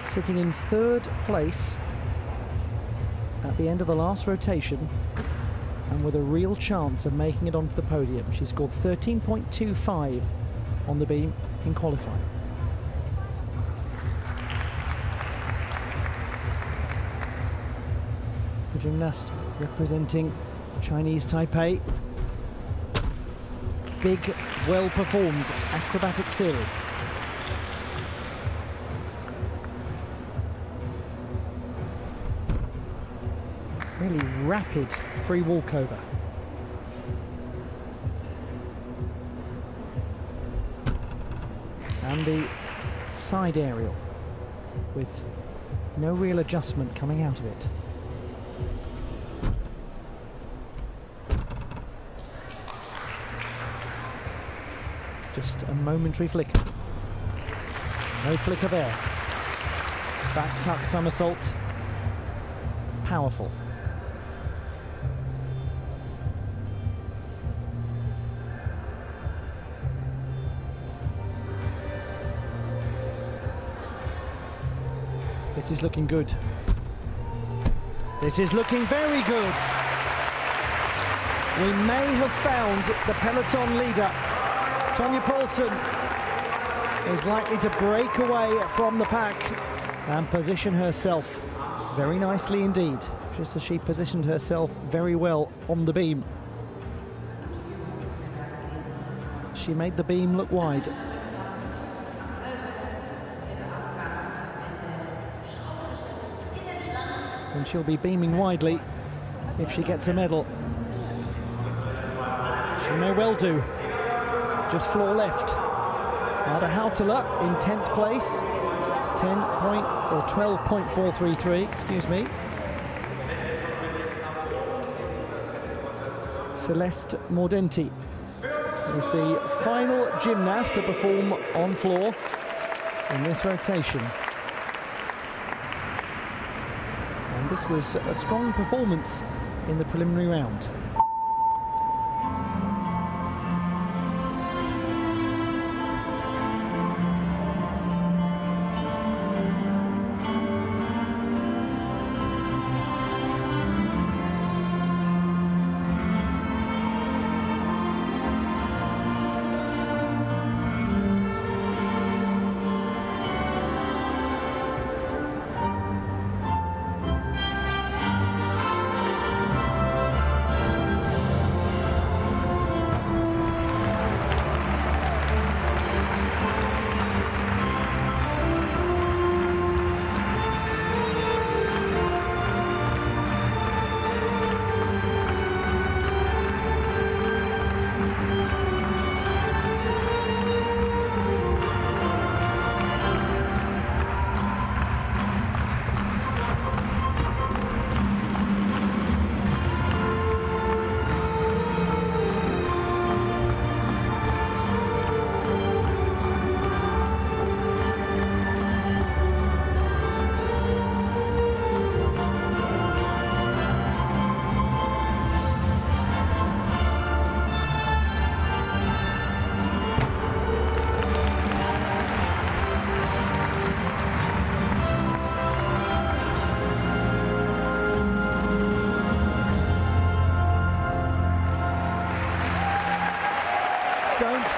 sitting in 3rd place at the end of the last rotation and with a real chance of making it onto the podium. She scored 13.25 on the beam in qualifying. The gymnast representing Chinese Taipei. Big, well-performed acrobatic series. Really rapid free walkover. And the side aerial with no real adjustment coming out of it. Just a momentary flicker. No flicker there. Back tuck somersault. Powerful. This is looking good. This is looking very good. We may have found the peloton leader. Tonja Paulsen is likely to break away from the pack and position herself very nicely indeed, just as she positioned herself very well on the beam. She made the beam look wide. and she'll be beaming widely if she gets a medal. She may well do. Just floor left. Ada Hautala in 10th place. 12.433, excuse me. Celeste Mordenti is the final gymnast to perform on floor in this rotation. And this was a strong performance in the preliminary round.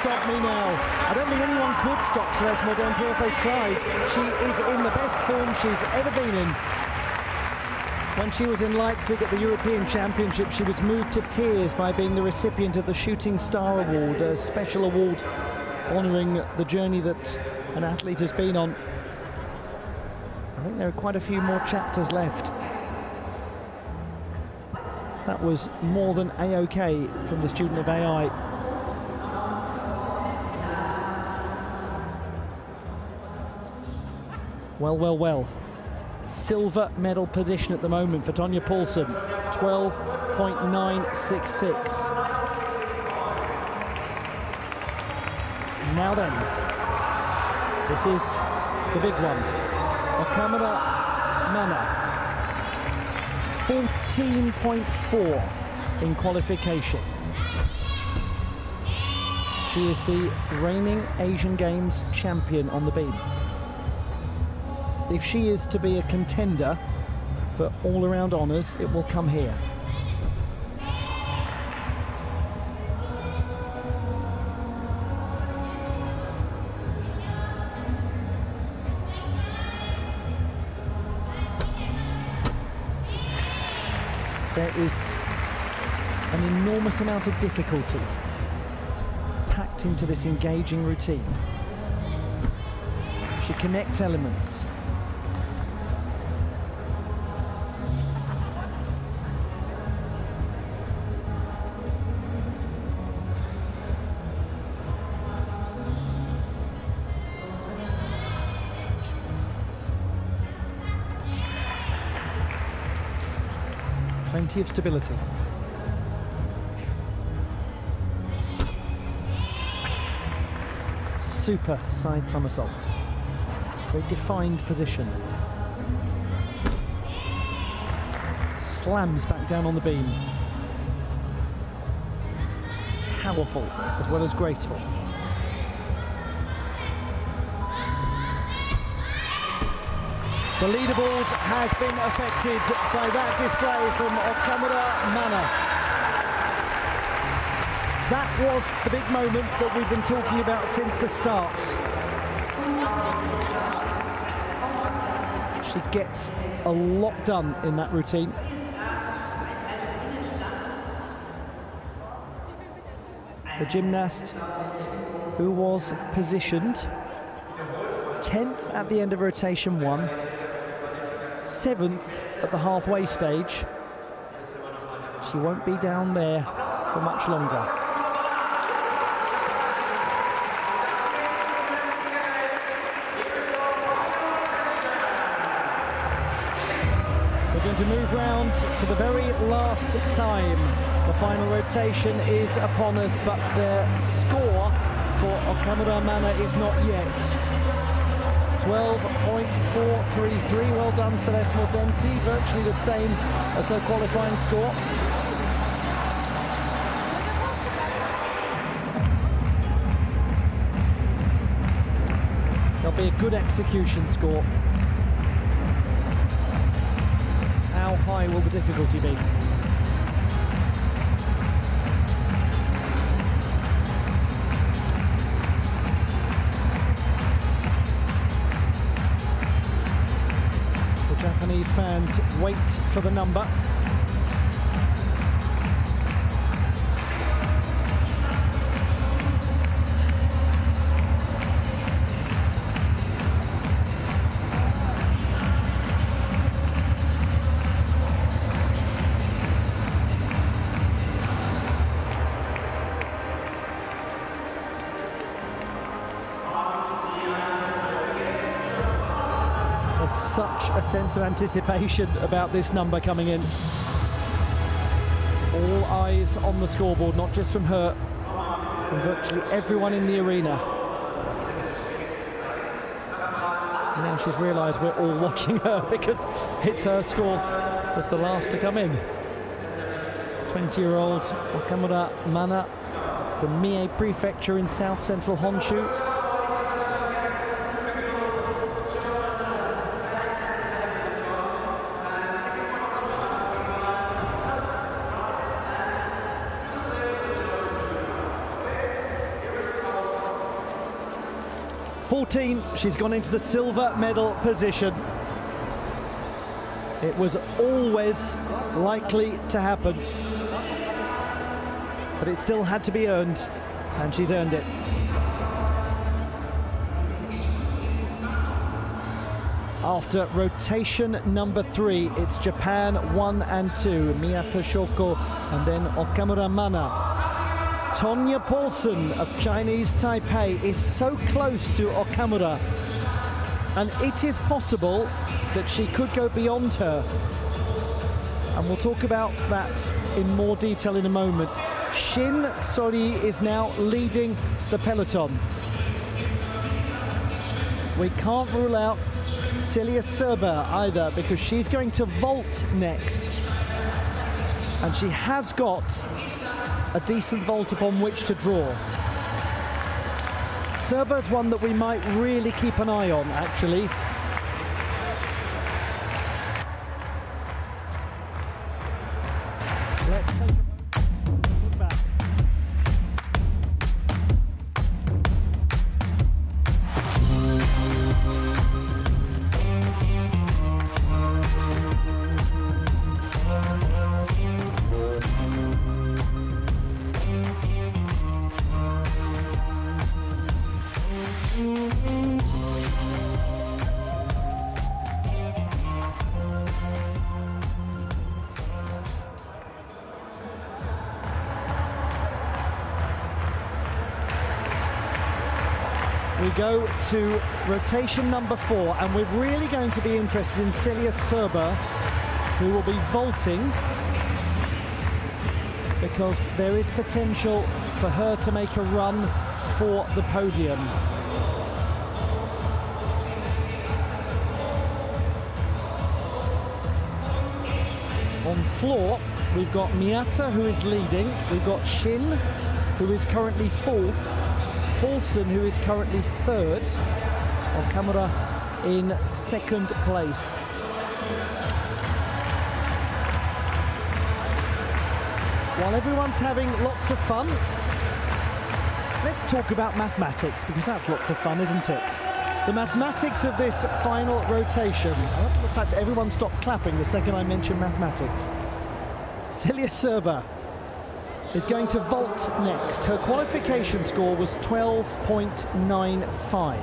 Stop me now. I don't think anyone could stop Celeste Mordenti if they tried. She is in the best form she's ever been in. When she was in Leipzig at the European Championship, she was moved to tears by being the recipient of the Shooting Star Award, a special award honouring the journey that an athlete has been on. I think there are quite a few more chapters left. That was more than A-OK from the student of AI. Well, well, well. Silver medal position at the moment for Tonja Paulsen, 12.966. Now then, this is the big one. Okamura Mana, 14.4 in qualification. She is the reigning Asian Games champion on the beam. If she is to be a contender for all-around honours, it will come here. There is an enormous amount of difficulty packed into this engaging routine. She connects elements. Plenty of stability. Super side somersault. Very defined position. Slams back down on the beam. Powerful as well as graceful. The leaderboard has been affected by that display from Okamura Mana. That was the big moment that we've been talking about since the start. She gets a lot done in that routine. The gymnast who was positioned 10th at the end of rotation 1, 7th at the halfway stage. She won't be down there for much longer. We're going to move round for the very last time. The final rotation is upon us, but the score for Okamura Mana is not yet. 12.433. Well done, Celeste Mordenti. Virtually the same as her qualifying score. There'll be a good execution score. How high will the difficulty be? Japanese fans wait for the number. Such a sense of anticipation about this number coming in. All eyes on the scoreboard, not just from her, from virtually everyone in the arena. Now she's realised we're all watching her because it's her score that's the last to come in. 20-year-old Okamura Mana from Mie Prefecture in south-central Honshu. 14, she's gone into the silver medal position. It was always likely to happen, but it still had to be earned, and she's earned it. After rotation number 3, it's Japan 1 and 2, Miyata Shoko and then Okamura Mana. Tonya Paulson of Chinese Taipei is so close to Okamura, and it is possible that she could go beyond her. And we'll talk about that in more detail in a moment. Shin Sori is now leading the peloton. We can't rule out Celia Serber either, because she's going to vault next. And she has got a decent vault upon which to draw. Serber's one that we might really keep an eye on, actually. Let's take a look back. We go to rotation number 4, and we're really going to be interested in Celia Serber, who will be vaulting, because there is potential for her to make a run for the podium. On floor, we've got Miyata, who is leading. We've got Shin, who is currently 4th. Paulson, who is currently 3rd. Okamura in 2nd place. While everyone's having lots of fun, let's talk about mathematics, because that's lots of fun, isn't it? The mathematics of this final rotation. I love the fact that everyone stopped clapping the second I mentioned mathematics. Celia Serber is going to vault next. Her qualification score was 12.95.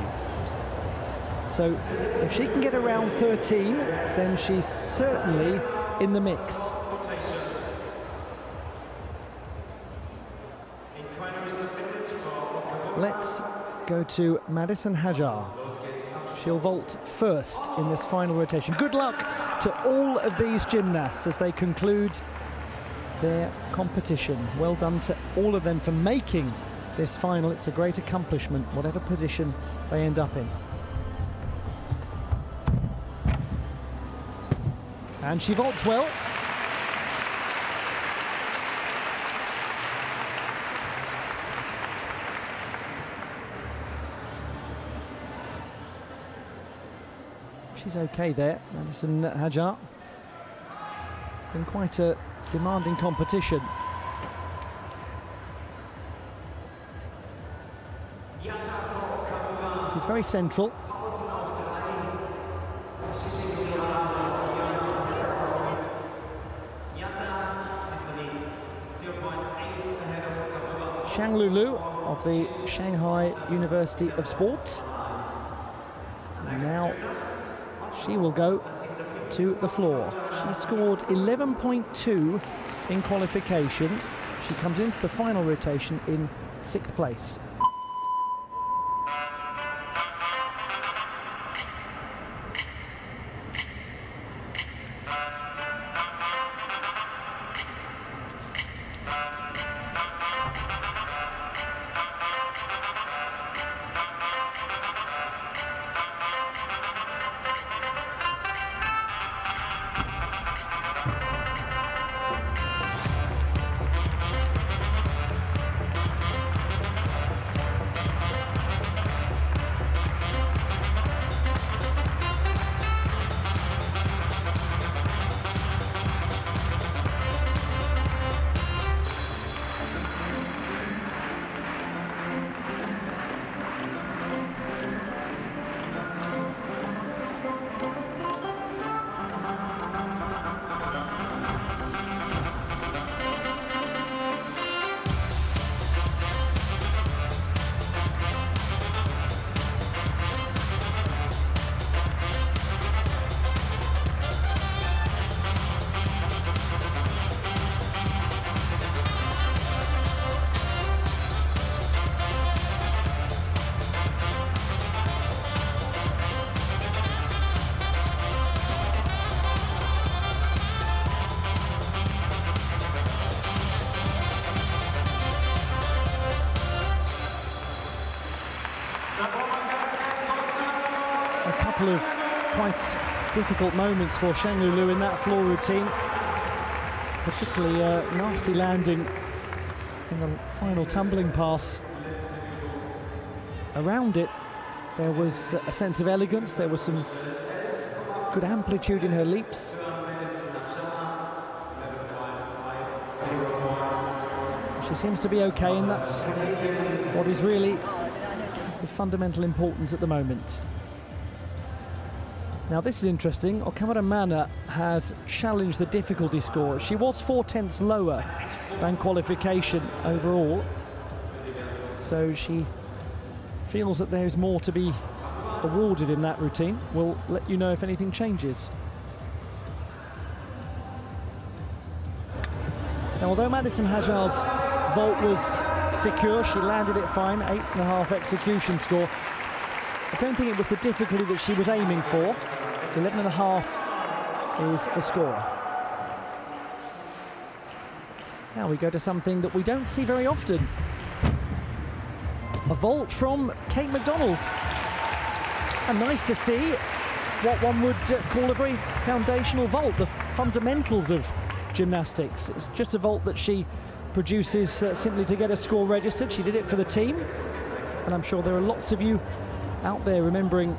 So if she can get around 13, then she's certainly in the mix. Let's go to Madison Hajar. She'll vault first in this final rotation. Good luck to all of these gymnasts as they conclude their competition. Well done to all of them for making this final. It's a great accomplishment, whatever position they end up in. And she vaults well. She's okay there, Madison Hajar. Been quite a demanding competition. She's very central. Shang Lulu of the Shanghai University of Sport. Now she will go to the floor. She scored 11.2 in qualification. She comes into the final rotation in 6th place. Couple of quite difficult moments for Shang Lulu in that floor routine, particularly a nasty landing in the final tumbling pass. Around it there was a sense of elegance, there was some good amplitude in her leaps. She seems to be okay, and that's what is really of fundamental importance at the moment. Now this is interesting. Okamura Mana has challenged the difficulty score. She was 4/10 lower than qualification overall, so she feels that there's more to be awarded in that routine. We'll let you know if anything changes. Now, although Madison Hajar's vault was secure, she landed it fine, 8.5 execution score. I don't think it was the difficulty that she was aiming for. 11.5 is the score. Now we go to something that we don't see very often. A vault from Kate McDonald. And nice to see what one would call a very foundational vault, the fundamentals of gymnastics. It's just a vault that she produces simply to get a score registered. She did it for the team, and I'm sure there are lots of you out there remembering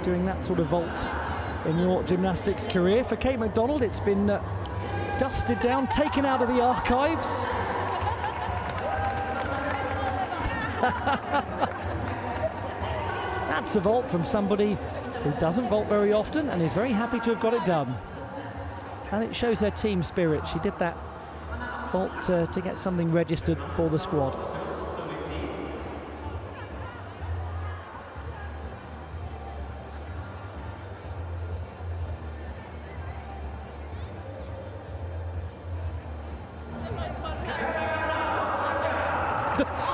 doing that sort of vault in your gymnastics career. For Kate McDonald, it's been dusted down, taken out of the archives. That's a vault from somebody who doesn't vault very often and is very happy to have got it done. And it shows her team spirit. She did that vault to get something registered for the squad.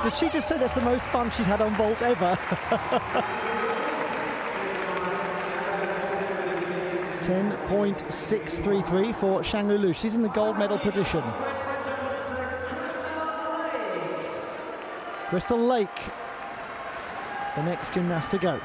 Did she just say that's the most fun she's had on vault ever? 10.633 for Shangulu. She's in the gold medal position. Crystal Lake, the next gymnast to go.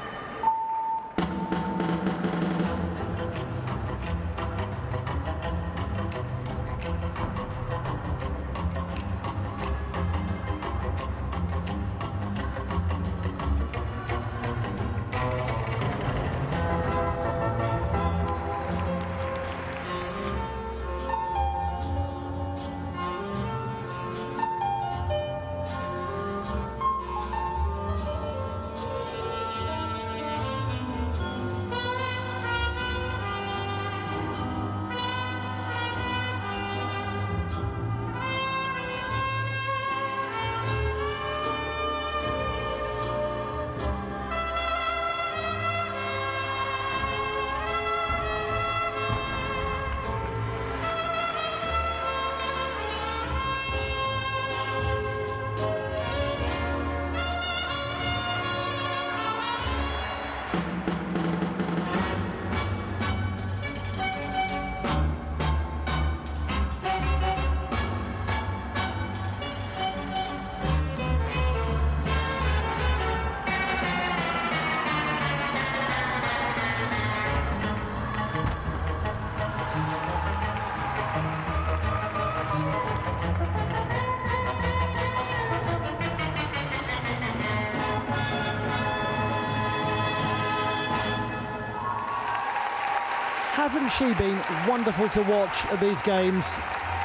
Hasn't she been wonderful to watch at these games?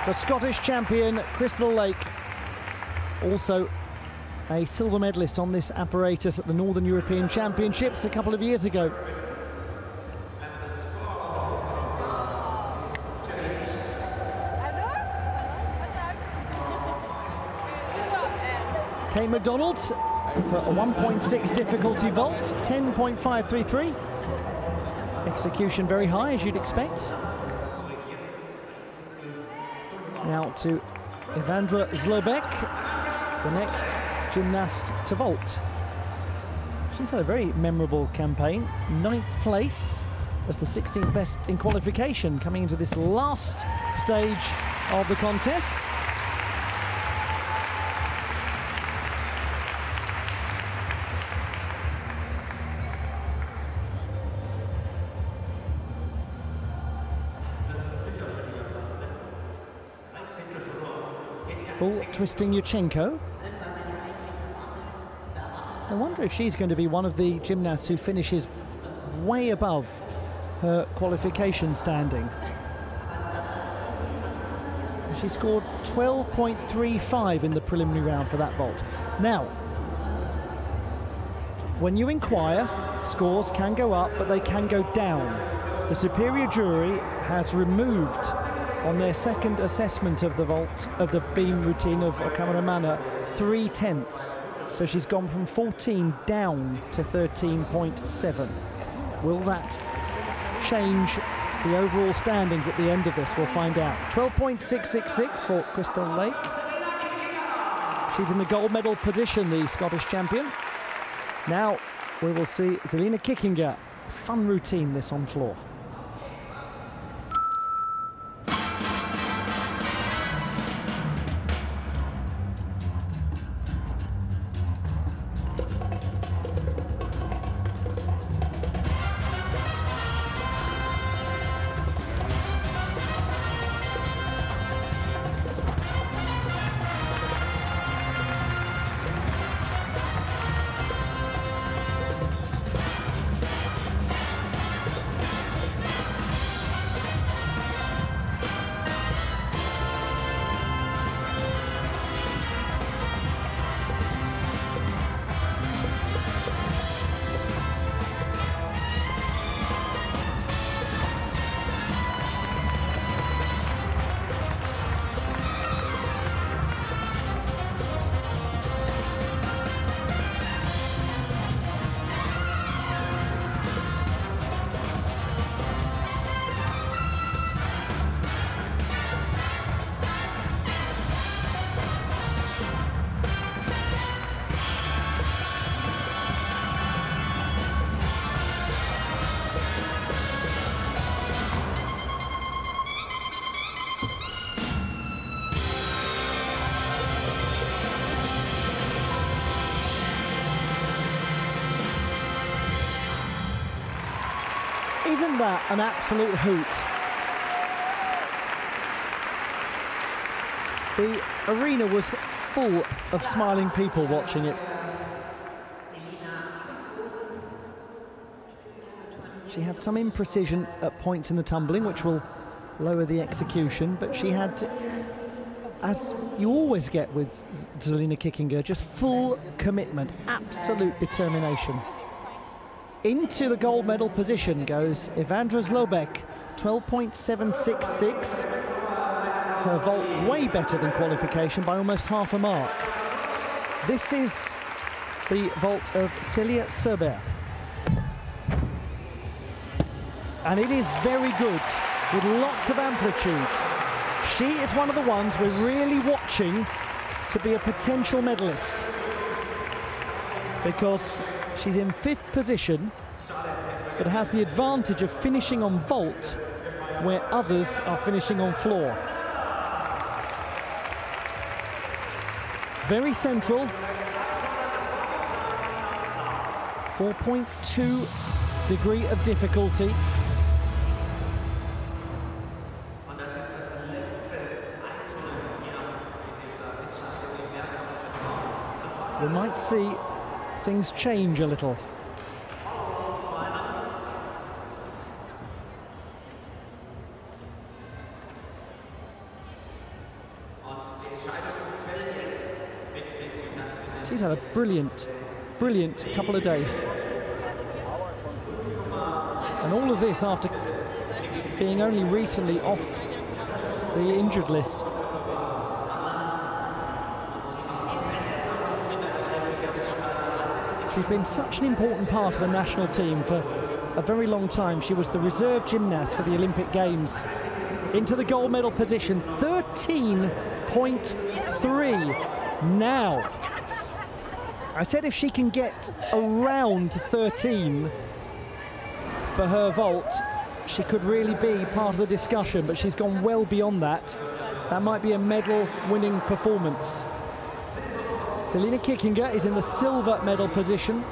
The Scottish champion, Crystal Lake, also a silver medalist on this apparatus at the Northern European Championships a couple of years ago. Kate MacDonald for a 1.6 difficulty vault, 10.533. Execution very high, as you'd expect. Now to Ivandra Zlobek, the next gymnast to vault. She's had a very memorable campaign. 9th place as the 16th best in qualification, coming into this last stage of the contest. Full twisting Yurchenko. I wonder if she's going to be one of the gymnasts who finishes way above her qualification standing. She scored 12.35 in the preliminary round for that vault. Now, when you inquire, scores can go up, but they can go down. The superior jury has removed on their second assessment of the vault, of the beam routine of Okamura 3/10. So she's gone from 14 down to 13.7. Will that change the overall standings at the end of this? We'll find out. 12.666 for Crystal Lake. She's in the gold medal position, the Scottish champion. Now we will see Zelina Kickinger. Fun routine, this on floor. Wasn't that an absolute hoot? The arena was full of smiling people watching it. She had some imprecision at points in the tumbling, which will lower the execution, but she had, as you always get with Zelina Kickinger, just full commitment, absolute determination. Into the gold medal position goes Evandra Zlobek, 12.766. Her vault way better than qualification by almost half a mark. This is the vault of Celia Serber. And it is very good, with lots of amplitude. She is one of the ones we're really watching to be a potential medalist, because she's in 5th position, but has the advantage of finishing on vault where others are finishing on floor. Very central. 4.2 degree of difficulty. We might see things change a little. She's had a brilliant couple of days. And all of this after being only recently off the injured list. She's been such an important part of the national team for a very long time. She was the reserve gymnast for the Olympic Games. Into the gold medal position, 13.3 now. I said if she can get around 13 for her vault, she could really be part of the discussion, but she's gone well beyond that. That might be a medal-winning performance. Zelina Kickinger is in the silver medal position,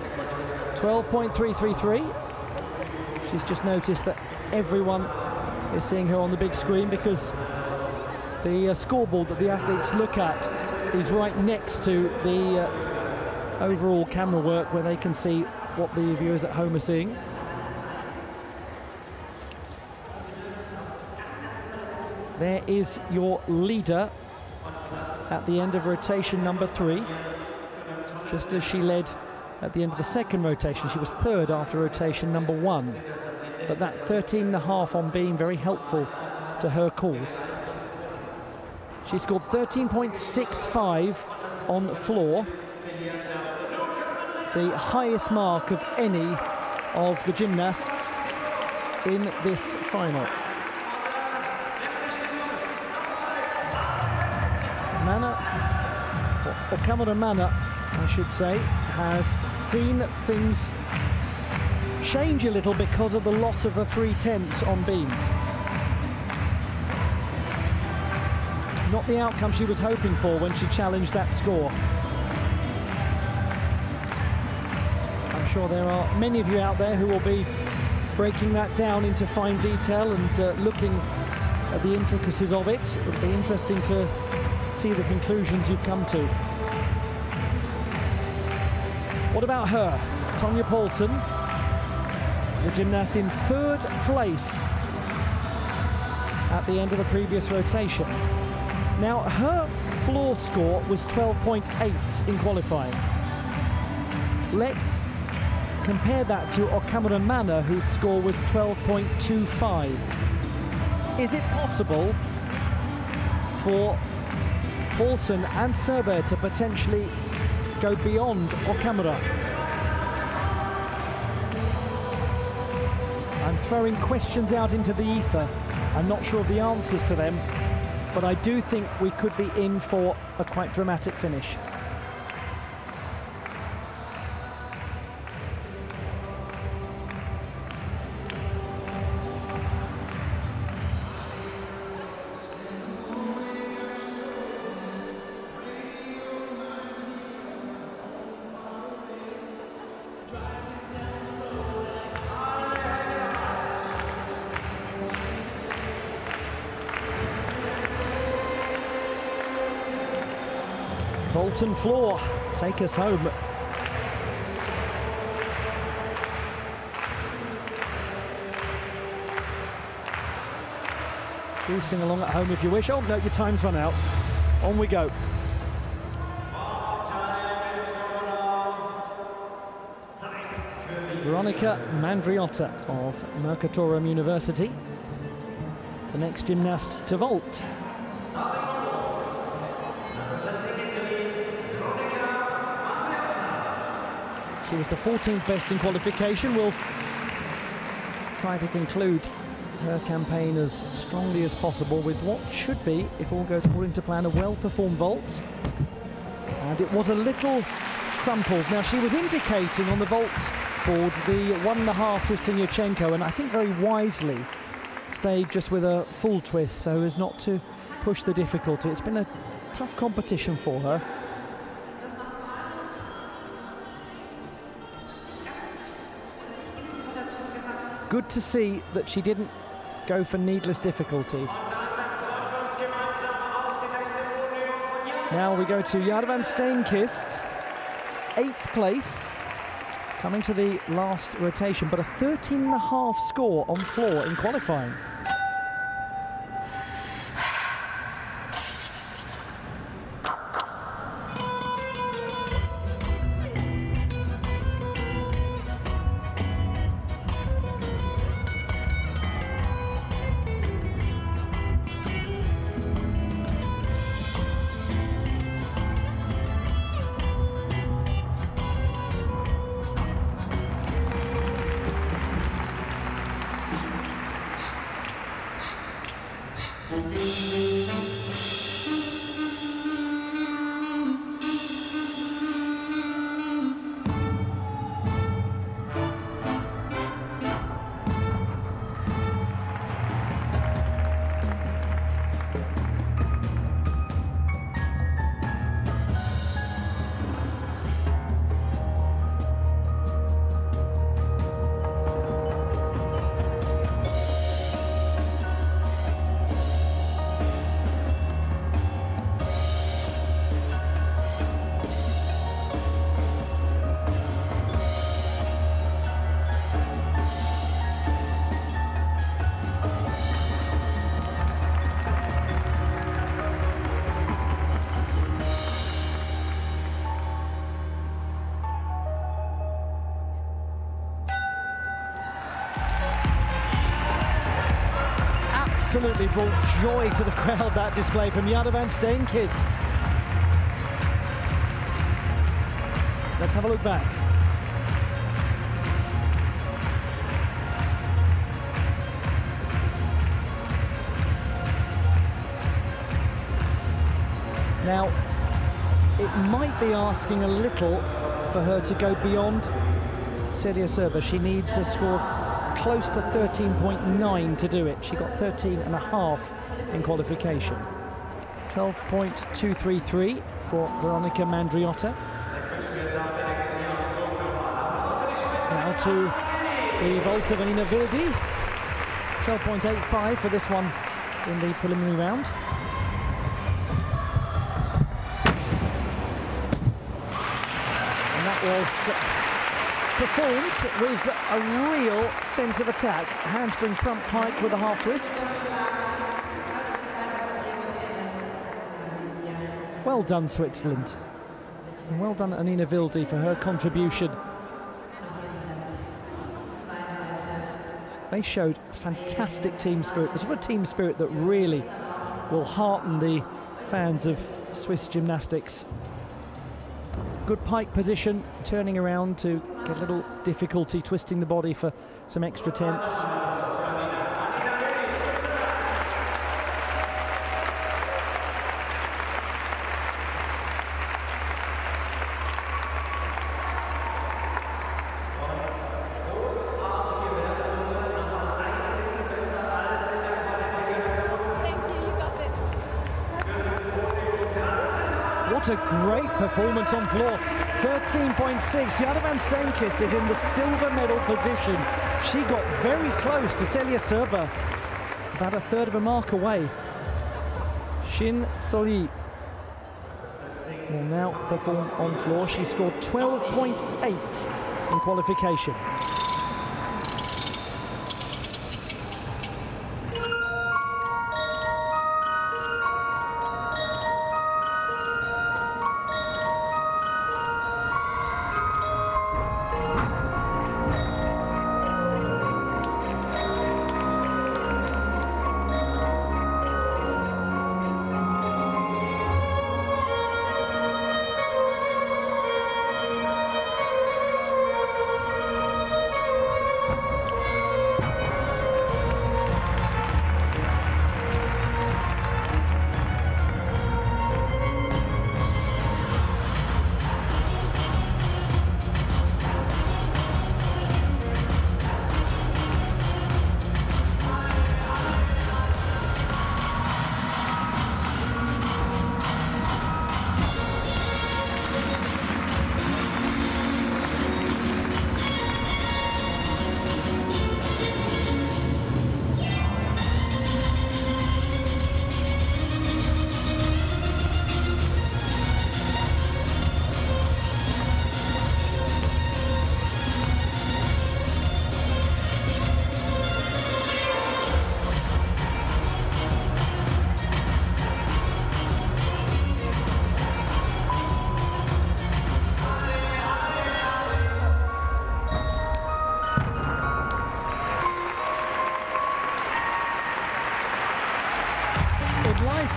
12.333. She's just noticed that everyone is seeing her on the big screen, because the scoreboard that the athletes look at is right next to the overall camera work, where they can see what the viewers at home are seeing. There is your leader at the end of rotation number 3. Just as she led at the end of the second rotation, she was 3rd after rotation number 1. But that 13.5 on being very helpful to her cause. She scored 13.65 on floor, the highest mark of any of the gymnasts in this final. Cameron Manna, I should say, has seen things change a little because of the loss of the 3/10 on beam. Not the outcome she was hoping for when she challenged that score. I'm sure there are many of you out there who will be breaking that down into fine detail and looking at the intricacies of it. It'll be interesting to see the conclusions you've come to. What about her? Tonja Paulsen, the gymnast in 3rd place at the end of the previous rotation. Now, her floor score was 12.8 in qualifying. Let's compare that to Cameron Manna, whose score was 12.25. Is it possible for Paulsen and Serber to potentially go beyond Okamura? I'm throwing questions out into the ether. I'm not sure of the answers to them, but I do think we could be in for a quite dramatic finish. Vault and floor, take us home. Do sing along at home if you wish. Oh, no, your time's run out. On we go. Veronica Mandriotta of Mercatorum University, the next gymnast to vault. She was the 14th best in qualification. We'll try to conclude her campaign as strongly as possible with what should be, if all goes according to plan, a well-performed vault. And it was a little crumpled. Now, she was indicating on the vault board the 1.5 twisting Yurchenko, and I think very wisely stayed just with a full twist so as not to push the difficulty. It's been a tough competition for her. Good to see that she didn't go for needless difficulty. Now we go to Jarvan Steenkist, 8th place, coming to the last rotation, but a 13.5 score on floor in qualifying. Absolutely brought joy to the crowd, that display from Jarvan Steenkist. Let's have a look back. Now, it might be asking a little for her to go beyond Celia Serba. She needs a score of close to 13.9 to do it. She got 13.5 in qualification. 12.233 for Veronica Mandriotta. Now to the vault of Anina Vildi. 12.85 for this one in the preliminary round. And that was performed with a real sense of attack. Handspring front pike with a half twist. Well done, Switzerland. And well done, Anina Vildi, for her contribution. They showed fantastic team spirit, the sort of team spirit that really will hearten the fans of Swiss gymnastics. Good pike position, turning around to get a little difficulty, twisting the body for some extra tenths. What a great performance on floor. 13.6. Jarvan Steenkist is in the silver medal position. She got very close to Celia Serba, about a third of a mark away. Shin Soli will now perform on floor. She scored 12.8 in qualification.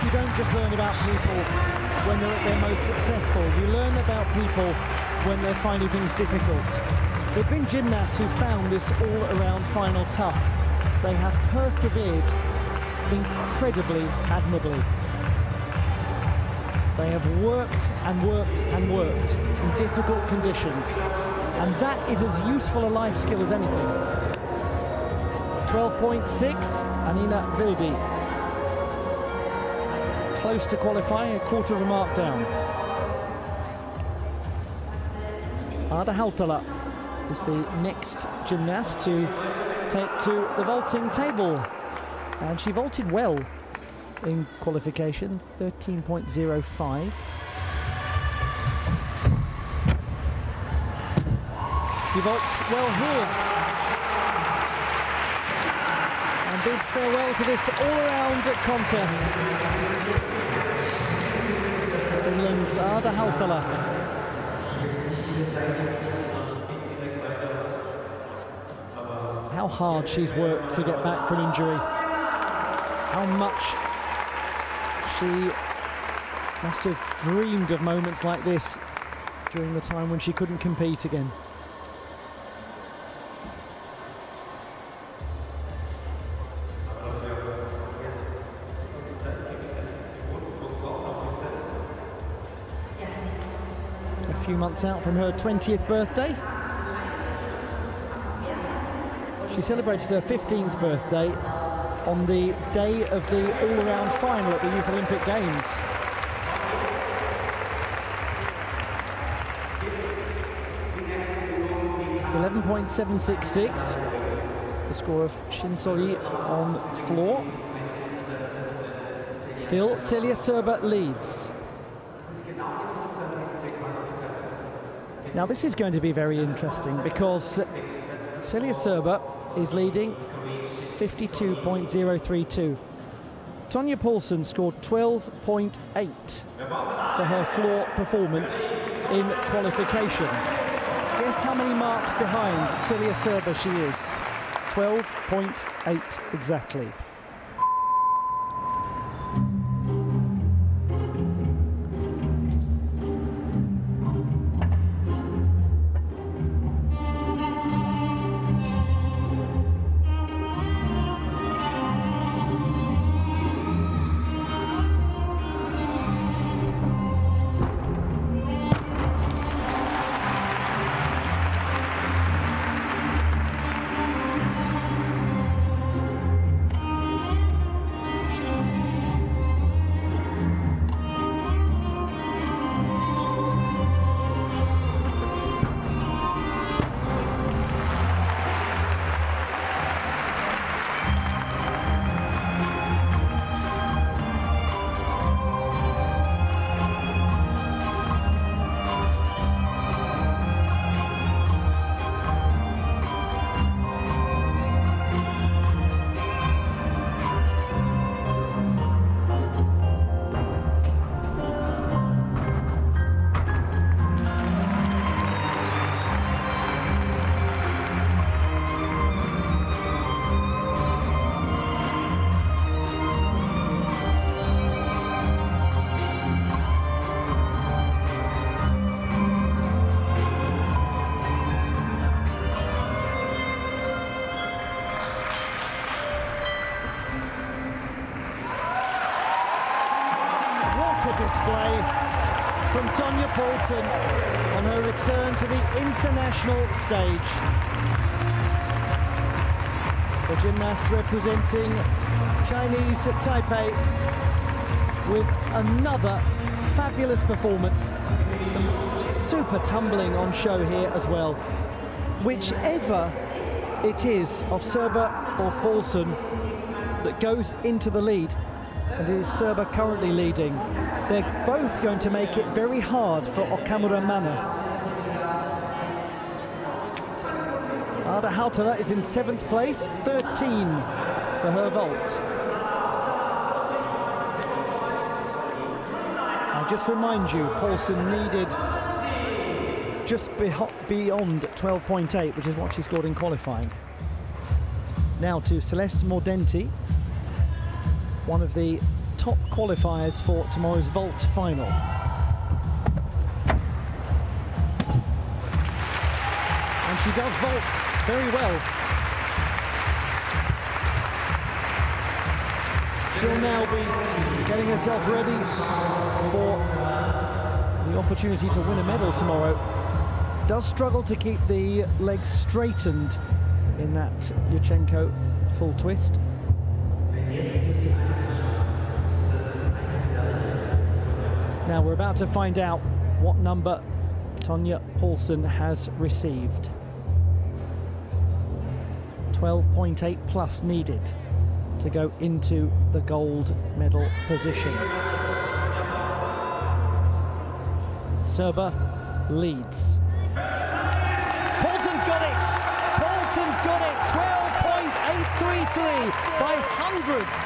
You don't just learn about people when they're at their most successful. You learn about people when they're finding things difficult. There have been gymnasts who found this all-around final tough. They have persevered incredibly admirably. They have worked and worked and worked in difficult conditions. And that is as useful a life skill as anything. 12.6, Anina Vildi. Close to qualifying, a quarter of a mark down. Ada Hautala is the next gymnast to take to the vaulting table. And she vaulted well in qualification, 13.05. She vaults well here. And bids farewell to this all-around contest. Finland's Ada Hautala. How hard she's worked to get back from injury. How much she must have dreamed of moments like this during the time when she couldn't compete again. A few months out from her 20th birthday. She celebrated her 15th birthday on the day of the all-around final at the Youth Olympic Games. .766, the score of Shinsori on floor. Still, Celia Serba leads. Now this is going to be very interesting because Celia Serba is leading 52.032. Tonya Paulsen scored 12.8 for her floor performance in qualification. Guess how many marks behind Celia Serba she is? 12.8 exactly. a display from Tonja Poulsen on her return to the international stage. The gymnast representing Chinese Taipei with another fabulous performance. Some super tumbling on show here as well. Whichever it is of Serba or Poulsen that goes into the lead, and it is Serba currently leading, they're both going to make it very hard for Okamura Mana. Ada Hautala is in 7th place, 13 for her vault. I'll just remind you, Poulsen needed just beyond 12.8, which is what she scored in qualifying. Now to Celeste Mordenti, one of the top qualifiers for tomorrow's vault final. And she does vault very well. She'll now be getting herself ready for the opportunity to win a medal tomorrow. Does struggle to keep the legs straightened in that Yurchenko full twist. Now we're about to find out what number Tonja Poulsen has received. 12.8 plus needed to go into the gold medal position. Serba leads. Poulsen's got it! Poulsen's got it! 12.833 by hundreds,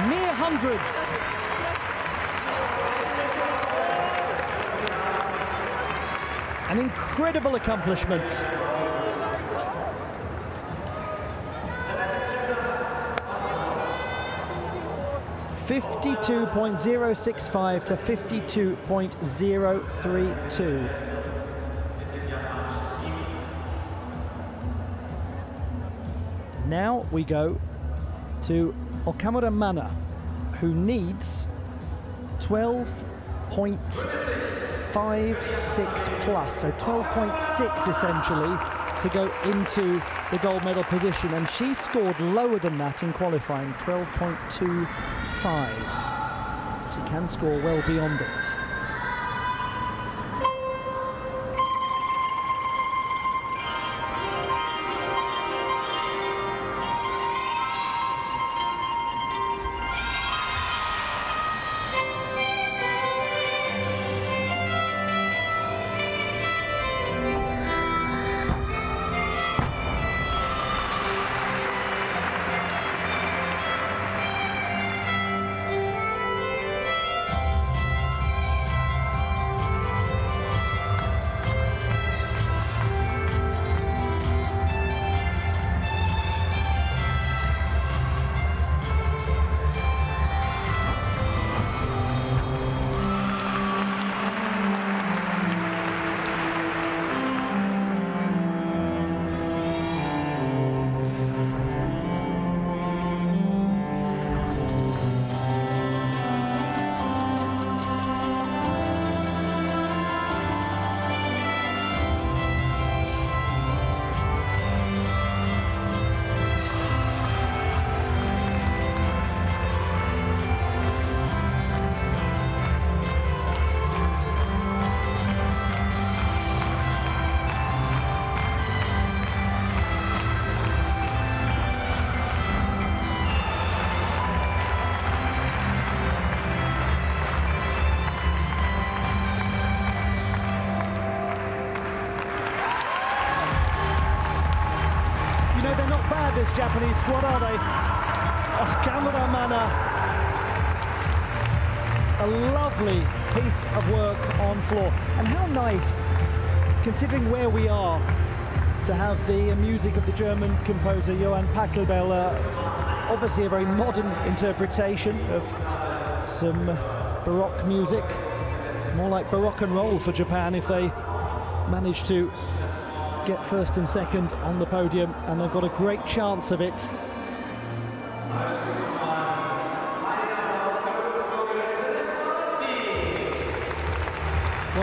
mere hundreds. An incredible accomplishment. $52.065 to 52.032. Now we go to Okamura Mana, who needs 12.56 plus, so 12.6 essentially to go into the gold medal position, and she scored lower than that in qualifying, 12.25. She can score well beyond it. This Japanese squad, are they? Okamura Mana, a lovely piece of work on floor, and how nice, considering where we are, to have the music of the German composer Johann Pachelbel, obviously a very modern interpretation of some Baroque music, more like Baroque and roll for Japan if they manage to get first and second on the podium, and they've got a great chance of it.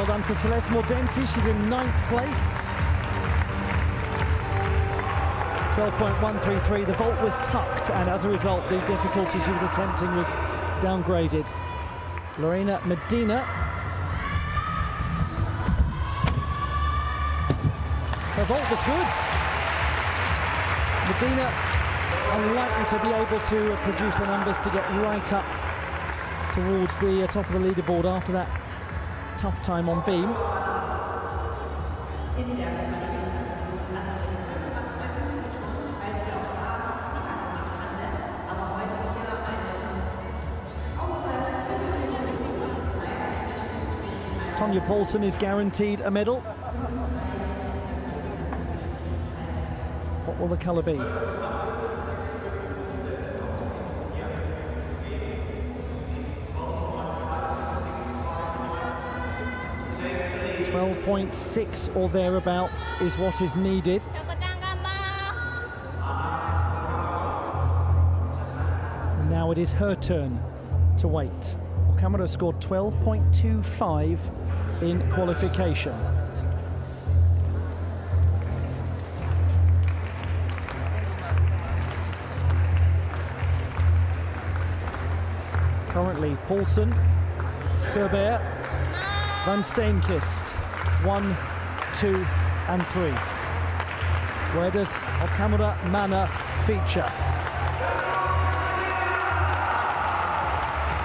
done to Celeste Mordenti, she's in 9th place. 12.133, the vault was tucked, and as a result, the difficulty she was attempting was downgraded. Lorena Medina. Her vault was good. Medina unlikely to be able to produce the numbers to get right up towards the top of the leaderboard after that tough time on beam. Tonja Paulsen is guaranteed a medal. What will the colour be? .6 or thereabouts is what is needed. And now it is her turn to wait. Okamura scored 12.25 in qualification. Currently Paulsen, Surbeer, Van Steenkist, 1, 2 and 3. Where does Okamura Mana feature?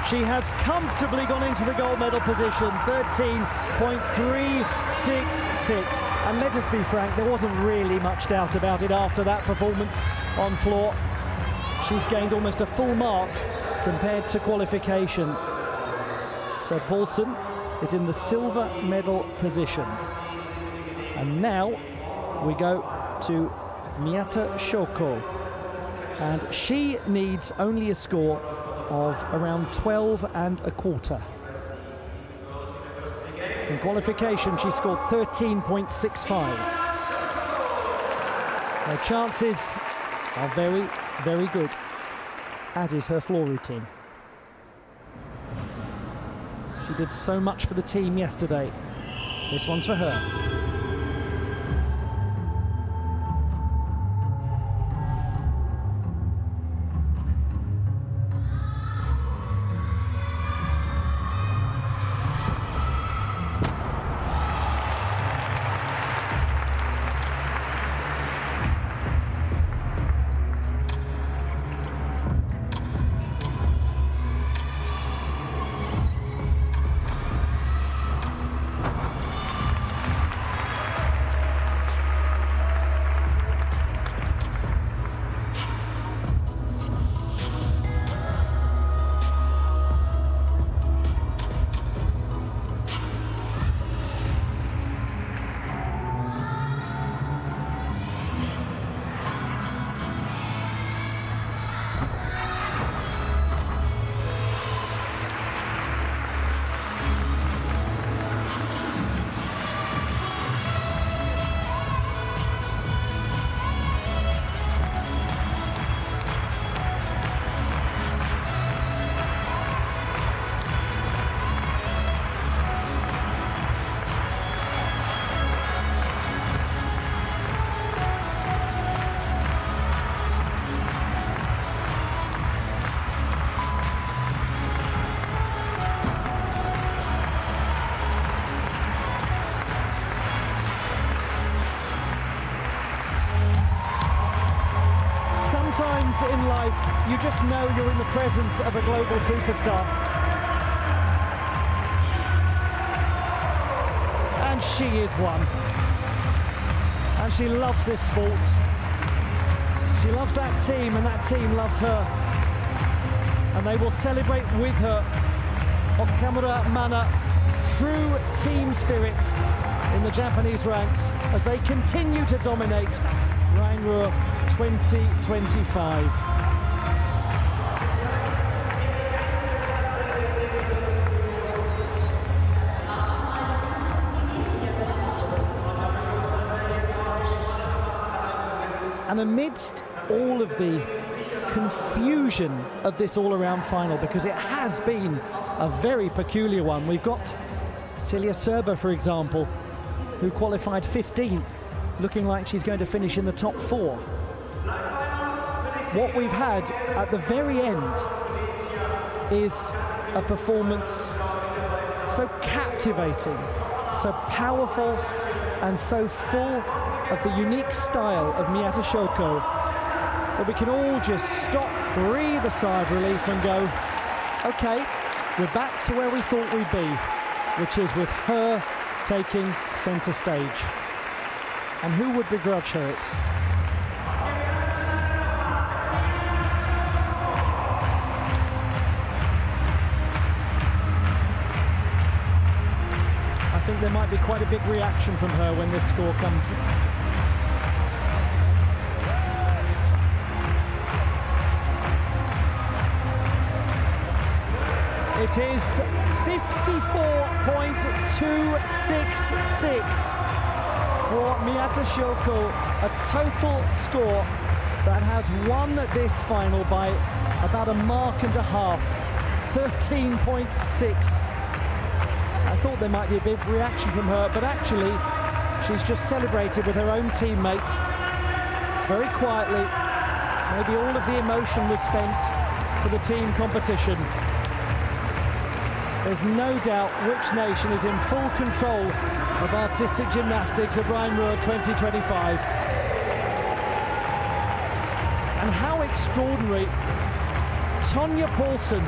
She has comfortably gone into the gold medal position, 13.366. And let us be frank, there wasn't really much doubt about it after that performance on floor. She's gained almost a full mark compared to qualification. So Paulsen is in the silver medal position. And now we go to Miyata Shoko. And she needs only a score of around 12 1/4. In qualification, she scored 13.65. Her chances are very, very good, as is her floor routine. She did so much for the team yesterday. This one's for her. In life, you just know you're in the presence of a global superstar. And she is one. And she loves this sport. She loves that team, and that team loves her. And they will celebrate with her. Okamura Mana, true team spirit in the Japanese ranks as they continue to dominate Rheinruhr 2025. And amidst all of the confusion of this all-around final, because it has been a very peculiar one, we've got Celia Serba, for example, who qualified 15th, looking like she's going to finish in the top 4. What we've had at the very end is a performance so captivating, so powerful, and so full of the unique style of Miyata Shoko that we can all just stop, breathe a sigh of relief and go, okay, we're back to where we thought we'd be, which is with her taking centre stage. And who would begrudge her it? I think there might be quite a big reaction from her when this score comes. It is 54.266 for Miyata Shoko, a total score that has won this final by about a mark and a half, 13.6. I thought there might be a big reaction from her, but actually she's just celebrated with her own teammate very quietly. Maybe all of the emotion was spent for the team competition. There's no doubt which nation is in full control of artistic gymnastics at Rhine-Ruhr 2025. And how extraordinary. Tonja Paulsen,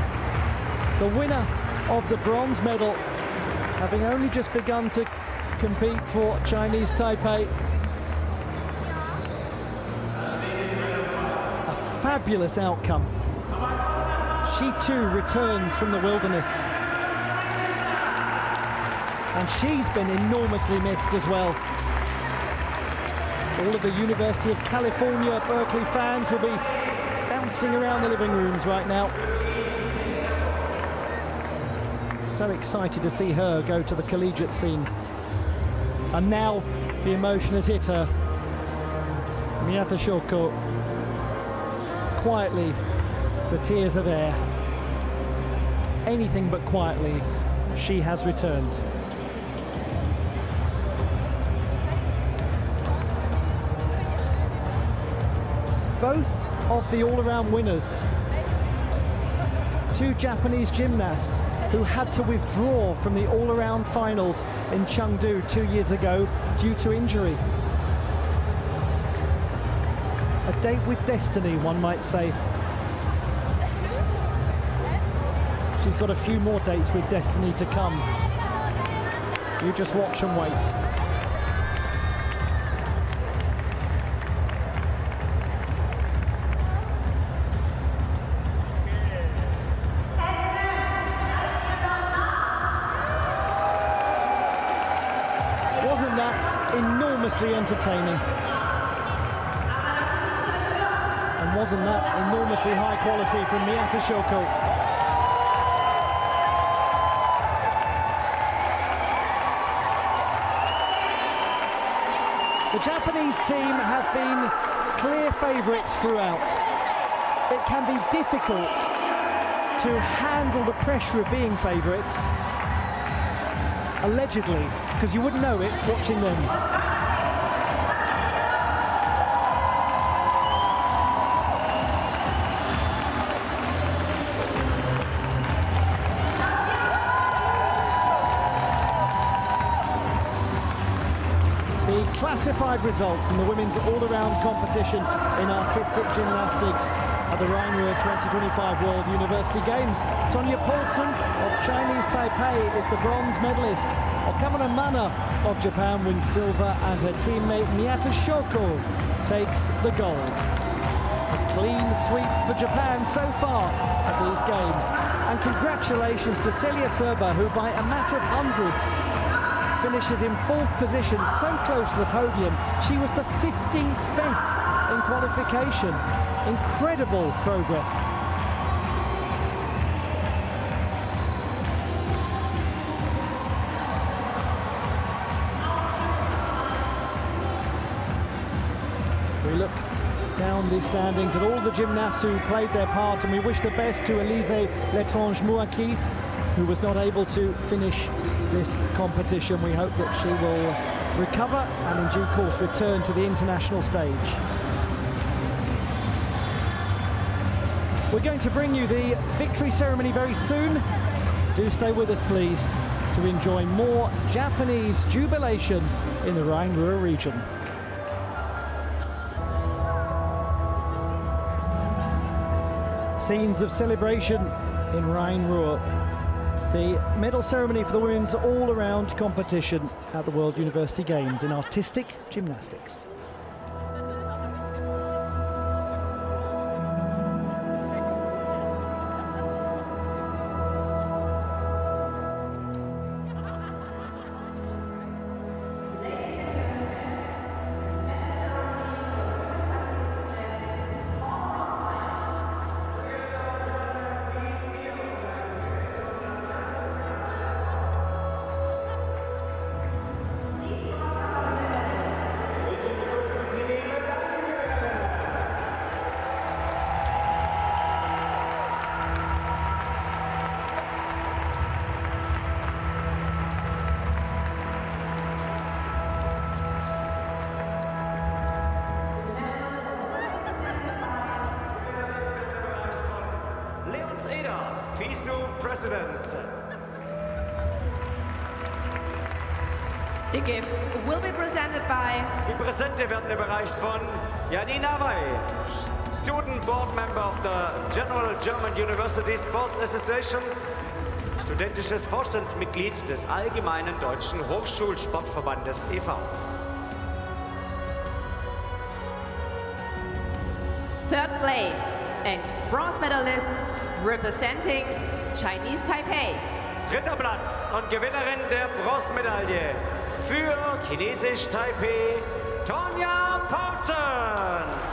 the winner of the bronze medal, having only just begun to compete for Chinese Taipei. A fabulous outcome. She too returns from the wilderness. And she's been enormously missed as well. All of the University of California, Berkeley fans will be bouncing around the living rooms right now. So excited to see her go to the collegiate scene. And now the emotion has hit her. Miyata Shoko, quietly, the tears are there. Anything but quietly, she has returned. Both of the all-around winners, two Japanese gymnasts who had to withdraw from the all-around finals in Chengdu 2 years ago due to injury. A date with destiny, one might say. She's got a few more dates with destiny to come. You just watch and wait. Wasn't that enormously entertaining? And wasn't that enormously high quality from Miyata Shoko? The Japanese team have been clear favourites throughout. It can be difficult to handle the pressure of being favourites, allegedly, because you wouldn't know it watching them. The classified results in the women's all-around competition in artistic gymnastics at the Rhine-Ruhr 2025 World University Games. Tonja Paulsen of Chinese Taipei is the bronze medalist. Okamura Mana of Japan wins silver, and her teammate Miyata Shoko takes the gold. A clean sweep for Japan so far at these games. And congratulations to Celia Serba, who by a matter of hundreds finishes in 4th position, so close to the podium. She was the 15th best in qualification. Incredible progress. We look down the standings at all the gymnasts who played their part, and we wish the best to Elise Letrange-Mouaki, who was not able to finish this competition. We hope that she will recover and in due course return to the international stage. We're going to bring you the victory ceremony very soon. Do stay with us, please, to enjoy more Japanese jubilation in the Rhine-Ruhr region. Scenes of celebration in Rhine-Ruhr. The medal ceremony for the women's all-around competition at the World University Games in artistic gymnastics. President. The gifts will be presented by... Die Präsente werden überreicht von Janina Wey, Student Board Member of the General German University Sports Association, studentisches Vorstandsmitglied des Allgemeinen Deutschen Hochschulsportverbandes e.V. Third place and bronze medalist representing Chinese Taipei. Dritter Platz und Gewinnerin der Bronzemedaille für Chinesisch Taipei, Tonja Paulsen.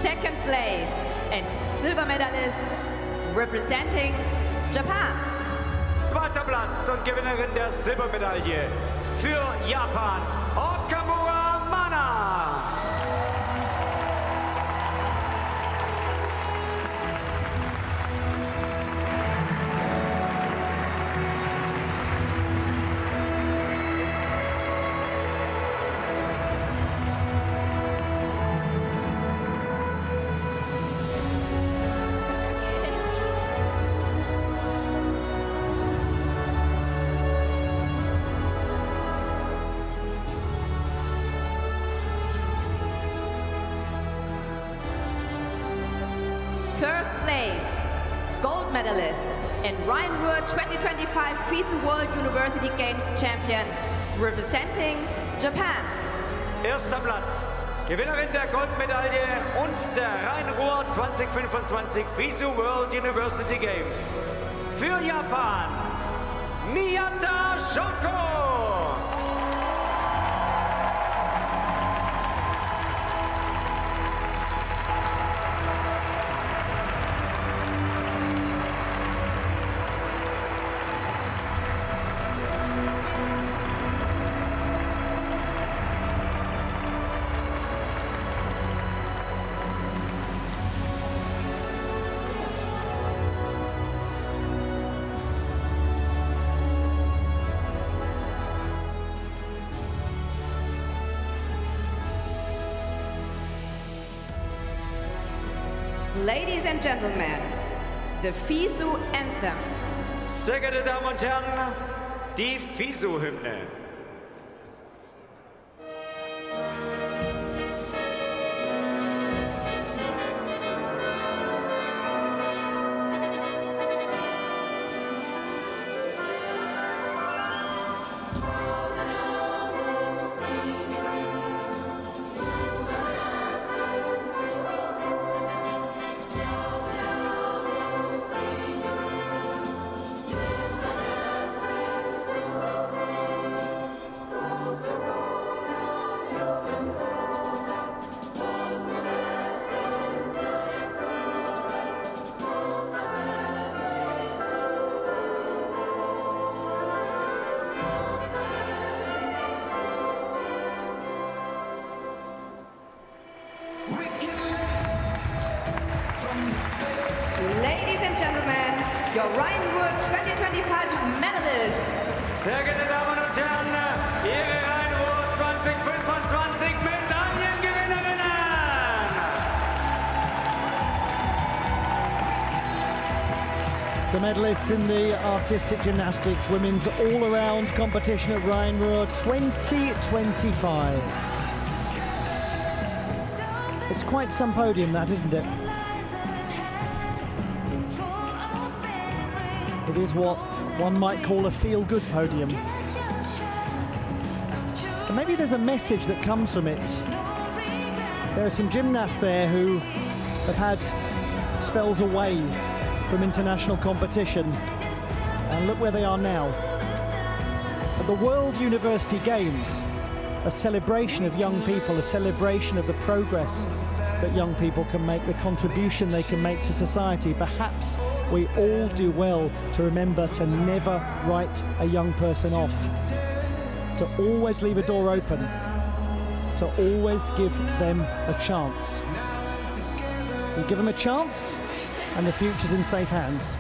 Second place and silver medalist representing Japan. Zweiter Platz und Gewinnerin der Silbermedaille für Japan, Okamura Mana. First place, gold medalist and Rhine-Ruhr 2025 FISU World University Games champion representing Japan. Erster Platz, Gewinnerin der Goldmedaille und der Rhine-Ruhr 2025 FISU World University Games für Japan, Miyata Shoko. Ladies and gentlemen, the FISU Anthem. Sehr geehrte Damen und Herren, die FISU-Hymne. Ladies and gentlemen, your Rheinwood 2025 medalists. Sehr geehrte Damen und Herren, Ihre Rheinwood 2025 Medaillengewinnerinnen! The medalists in the artistic gymnastics women's all-around competition at Rheinruhr 2025. It's quite some podium, that, isn't it? It is what one might call a feel-good podium. And maybe there's a message that comes from it. There are some gymnasts there who have had spells away from international competition, and look where they are now. At the World University Games, a celebration of young people, a celebration of the progress that young people can make, the contribution they can make to society. Perhaps we all do well to remember to never write a young person off, to always leave a door open, to always give them a chance. You give them a chance, and the future's in safe hands.